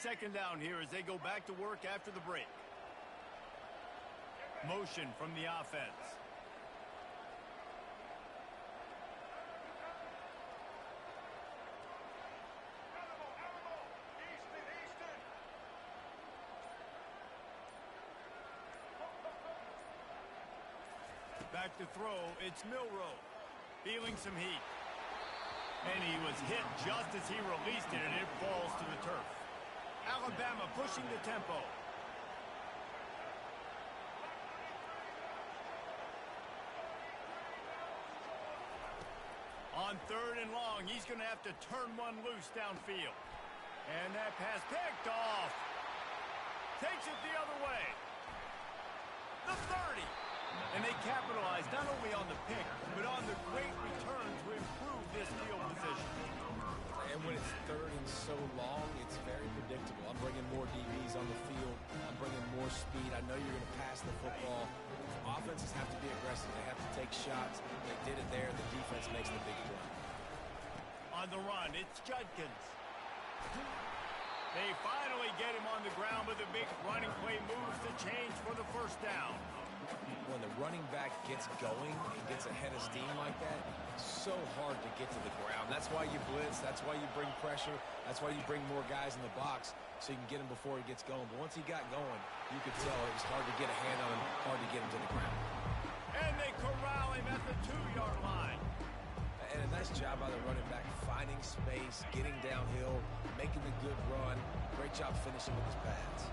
Speaker 1: 2nd down here as they go back to work after the break. Motion from the offense. Back to throw, it's Milroe. Feeling some heat. And he was hit just as he released it, and it falls to the turf. Alabama pushing the tempo. On 3rd and long, he's going to have to turn one loose downfield. And that pass picked off. Takes it the other way. The 30. And they capitalized not only on the pick, but on the great return to improve this field position.
Speaker 3: And when it's 3rd and so long, it's very predictable. I'm bringing more DBs on the field. I'm bringing more speed. I know you're going to pass the football. Offenses have to be aggressive. They have to take shots. They did it there. The defense makes the big play.
Speaker 1: On the run, it's Judkins. They finally get him on the ground, but the big running play moves the change for the first down.
Speaker 3: When the running back gets going and gets ahead of steam like that, it's so hard to get to the ground. That's why you blitz. That's why you bring pressure. That's why you bring more guys in the box so you can get him before he gets going. But once he got going, you could tell it was hard to get a hand on him, hard to get him to the ground.
Speaker 1: And they corral him at the 2-yard line.
Speaker 3: And a nice job by the running back, finding space, getting downhill, making the good run. Great job finishing with his pads.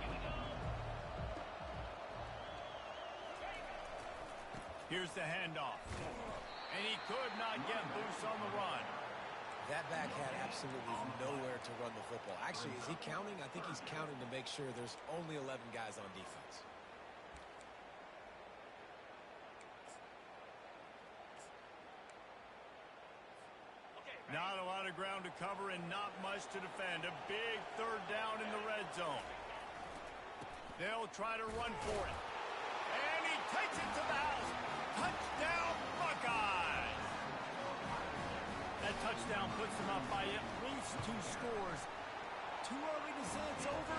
Speaker 1: Here's the handoff. And he could not get loose on the run.
Speaker 3: That back had absolutely nowhere to run the football. Actually, is he counting? I think he's counting to make sure there's only 11 guys on defense.
Speaker 1: Not a lot of ground to cover and not much to defend. A big 3rd down in the red zone. They'll try to run for it. And he takes it to the house. Touchdown, Buckeyes! That touchdown puts them up by at least 2 scores. Too early to say it's over?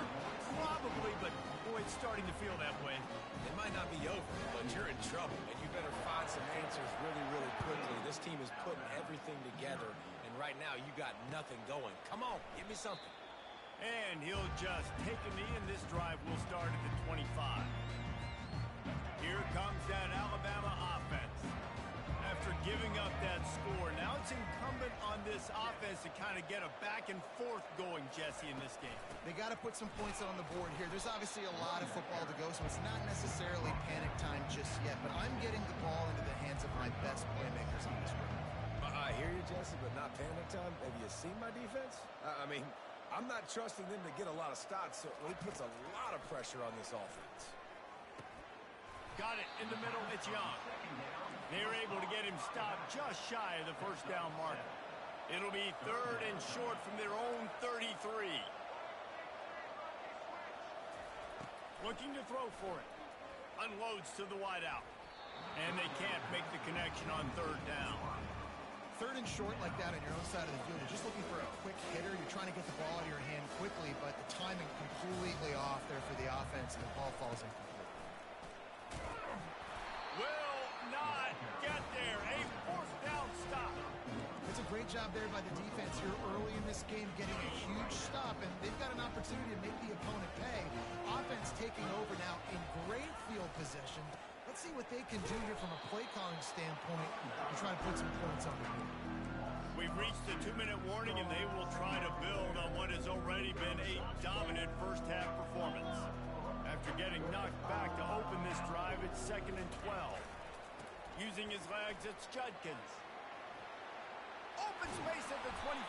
Speaker 1: Probably, but boy, it's starting to feel that way.
Speaker 3: It might not be over, but you're in trouble, and you you better find some answers really, really quickly. This team is putting everything together, and right now you got nothing going. Come on, give me something.
Speaker 1: And he'll just take a knee, and this drive will start at the 25. Here comes that Alabama offense. After giving up that score, now it's incumbent on this offense to kind of get a back and forth going, Jesse, in this game.
Speaker 2: They got to put some points on the board here. There's obviously a lot of football to go, so it's not necessarily panic time just yet, but I'm getting the ball into the hands of my best playmakers in this room.
Speaker 3: I hear you, Jesse, but not panic time. Have you seen my defense? I mean, I'm not trusting them to get a lot of stops, so he puts a lot of pressure on this offense.
Speaker 1: Got it in the middle. It's Young. They're able to get him stopped just shy of the first down marker. It'll be 3rd and short from their own 33. Looking to throw for it. Unloads to the wideout. And they can't make the connection on 3rd down.
Speaker 2: 3rd and short like that on your own side of the field. You're just looking for a quick hitter. You're trying to get the ball out of your hand quickly, but the timing completely off there for the offense, and the ball falls incomplete.
Speaker 1: Will not get there. A 4th down stop.
Speaker 2: It's a great job there by the defense here early in this game, getting a huge stop, and they've got an opportunity to make the opponent pay. Offense taking over now in great field possession. Let's see what they can do here from a play calling standpoint and try to put some points on the board.
Speaker 1: We've reached the 2-minute warning, and they will try to build on what has already been a dominant first-half performance. After getting knocked back to open this drive, it's 2nd and 12. Using his legs, it's Judkins. Open space at the 25.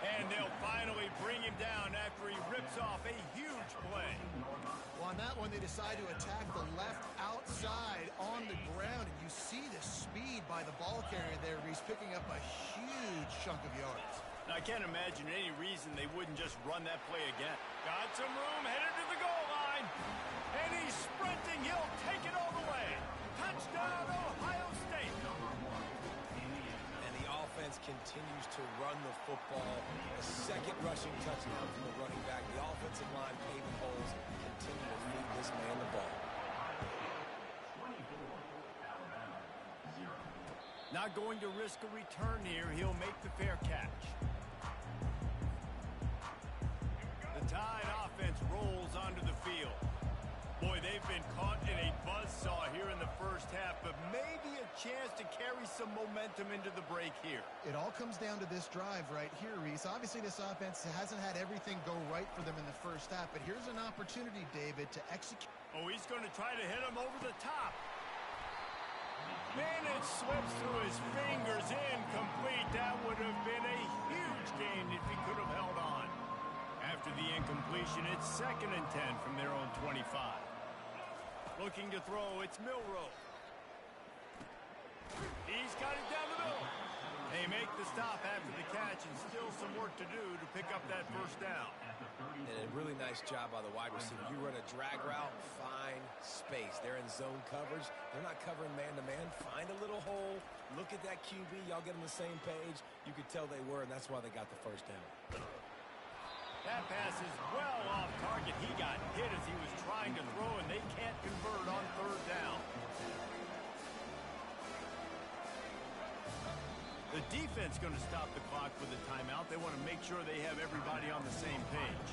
Speaker 1: And they'll finally bring him down after he rips off a huge play.
Speaker 2: Well, on that one, they decide to attack the left outside on the ground, and you see the speed by the ball carrier there. He's picking up a huge chunk of yards.
Speaker 1: Now, I can't imagine any reason they wouldn't just run that play again. Got some room, headed to the goal line. And he's sprinting. He'll take it all the way. Touchdown, Ohio State.
Speaker 3: And the offense continues to run the football. A 2nd rushing touchdown from the running back. The offensive line paving holes. Continue to feed this man the ball.
Speaker 4: 24, Alabama, 0.
Speaker 1: Not going to risk a return here. He'll make the fair catch. The Tide offense rolls onto the field. Boy, they've been caught in a buzzsaw here in the first half, but maybe a chance to carry some momentum into the break here.
Speaker 2: It all comes down to this drive right here, Reese. Obviously, this offense hasn't had everything go right for them in the first half, but here's an opportunity, David, to execute.
Speaker 1: Oh, he's going to try to hit him over the top. Man, it slips through his fingers, incomplete. That would have been a huge gain if he could have held on. After the incompletion, it's 2nd and 10 from their own 25. Looking to throw, it's Milroe. He's got it down the middle. They make the stop after the catch, and still some work to do to pick up that first down.
Speaker 3: And a really nice job by the wide receiver. You run a drag route, find space. They're in zone coverage. They're not covering man-to-man. Find a little hole. Look at that QB. Y'all get on the same page. You could tell they were, and that's why they got the first down.
Speaker 1: That pass is well off target. He got hit as he was trying to throw, and they can't convert on 3rd down. The defense going to stop the clock with a timeout. They want to make sure they have everybody on the same page.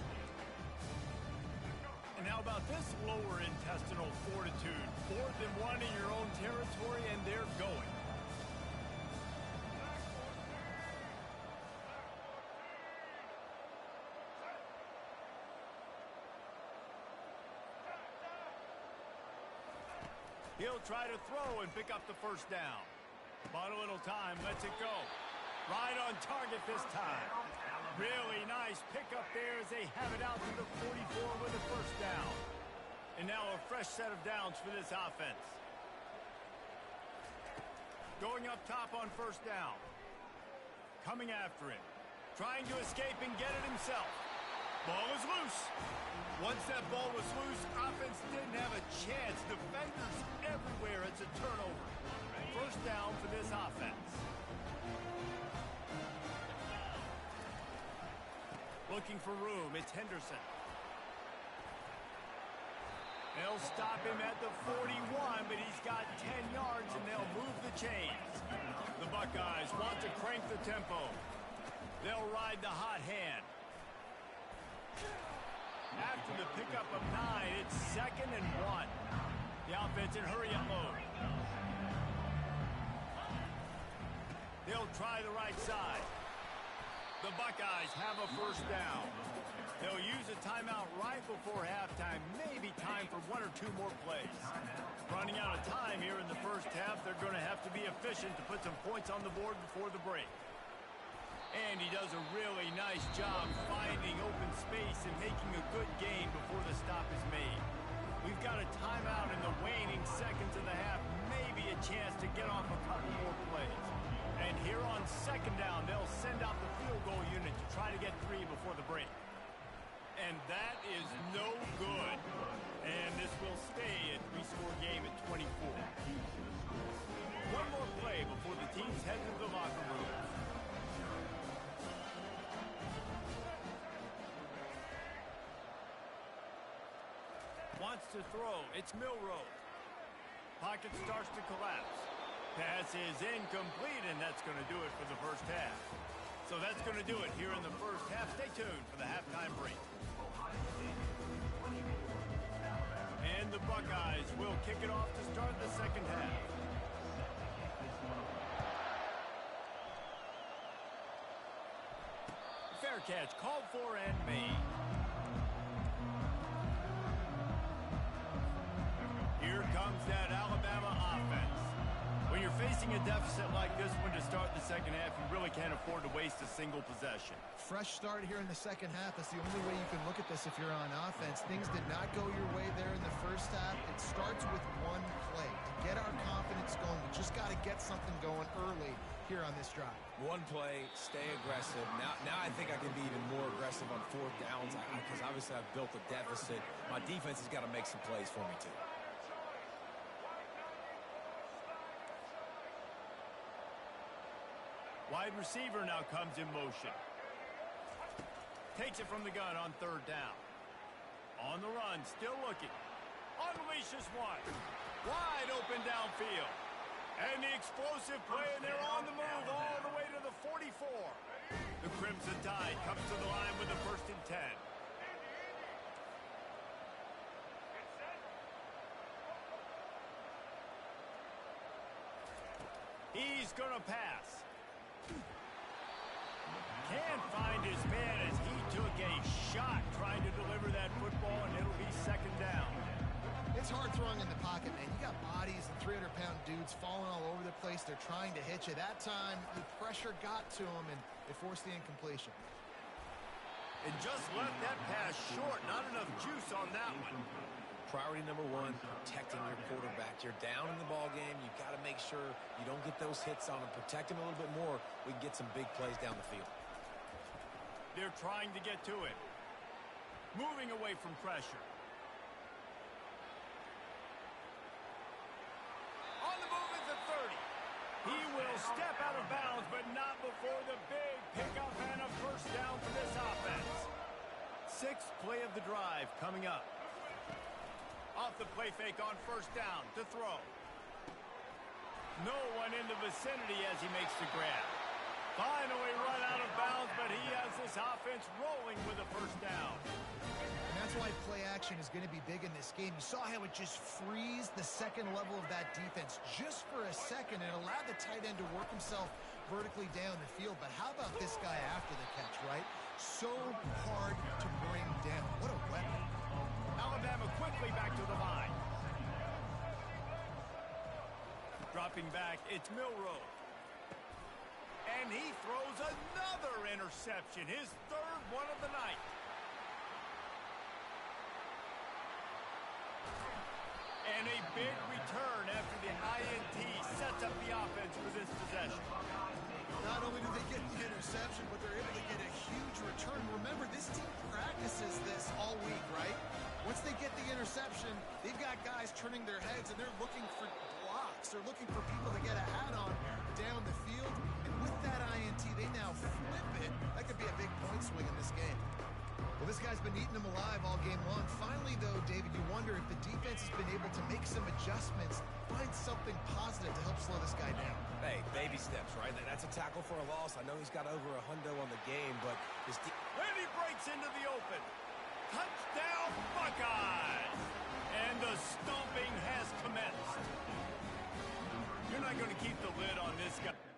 Speaker 1: And how about this lower intestinal fortitude? 4th and 1 in your own territory, and they're going. He'll try to throw and pick up the first down. Bought a little time, lets it go. Right on target this time. Really nice pickup there as they have it out to the 44 with a first down. And now a fresh set of downs for this offense. Going up top on first down. Coming after him. Trying to escape and get it himself. Ball is loose. Once that ball was loose, offense didn't have a chance. Defenders everywhere. It's a turnover. First down for this offense. Looking for room. It's Henderson. They'll They'll stop him at the 41, but he's got 10 yards, and they'll move the chains. The Buckeyes want to crank the tempo. They'll ride the hot hand. After the pickup of 9, it's 2nd and 1. The offense in hurry-up mode. They'll try the right side. The Buckeyes have a first down. They'll use a timeout right before halftime. Maybe time for 1 or 2 more plays. Running out of time here in the first half. They're going to have to be efficient to put some points on the board before the break. And he does a really nice job finding open space and making a good gain before the stop is made. We've got a timeout in the waning seconds of the half. Maybe a chance to get off a couple more plays. And here on 2nd down, they'll send out the field goal unit to try to get 3 before the break. And that is no good. And this will stay a 3-score game at 24. One more play before the teams head to the locker room. Wants to throw. It's Milroe. Pocket starts to collapse. Pass is incomplete, and that's going to do it for the first half. So that's going to do it here in the first half. Stay tuned for the halftime break. And the Buckeyes will kick it off to start the second half. Fair catch called for and made. Here comes that Alabama offense. When you're facing a deficit like this one to start the second half, you really can't afford to waste a single possession.
Speaker 2: Fresh start here in the second half. That's the only way you can look at this if you're on offense. Things did not go your way there in the first half. It starts with one play. To get our confidence going, we just got to get something going early here on this drive.
Speaker 3: One play, stay aggressive. Now I think I can be even more aggressive on 4th downs because obviously I've built a deficit. My defense has got to make some plays for me too.
Speaker 1: Wide receiver now comes in motion. Takes it from the gun on 3rd down. On the run, still looking. Unleashes one. Wide open downfield. And the explosive play, and they're on the move all the way to the 44. The Crimson Tide comes to the line with a 1st and 10. He's going to pass. Can't find his man as he took a shot trying to deliver that football, and it'll be 2nd down.
Speaker 2: It's hard throwing in the pocket, man. You got bodies and 300-pound dudes falling all over the place. They're trying to hit you. That time, the pressure got to him, and they forced the incompletion.
Speaker 1: And just left that pass short. Not enough juice on that one.
Speaker 3: Priority number 1, protecting your quarterback. You're down in the ball game. You've got to make sure you don't get those hits on him. Protect him a little bit more. We can get some big plays down the field.
Speaker 1: They're trying to get to it. Moving away from pressure. On the move is the 30. He will step out of bounds, but not before the big pickup and a first down for this offense. 6th play of the drive coming up. Off the play fake on 1st down to throw. No one in the vicinity as he makes the grab. Finally run out of bounds, but he has this offense rolling with a 1st down.
Speaker 2: And that's why play action is going to be big in this game. You saw how it just frees the second level of that defense just for a second and allowed the tight end to work himself vertically down the field. But how about this guy after the catch, right? So hard to bring down. What a weapon.
Speaker 1: Alabama quickly back to the line. Dropping back, it's Milroe. And he throws another interception, his 3rd one of the night. And a big return after the INT sets up the offense for this possession.
Speaker 2: Not only do they get the interception, but they're able to get a huge return. Remember, this team practices this all week, right? Once they get the interception, they've got guys turning their heads, and they're looking for blocks. They're looking for people to get a hat on down the field. And with that INT, they now flip it. That could be a big point swing in this game. Well, this guy's been eating them alive all game long. Finally, though, David, you wonder wonder if the defense has been able to make some adjustments, find something positive to help slow this guy down.
Speaker 3: Hey, baby steps, right? That's a tackle for a loss. I know he's got over a hundo on the game, but his
Speaker 1: And he breaks into the open. Touchdown, Buckeyes! And the stomping has commenced. You're not going to keep the lid on this guy.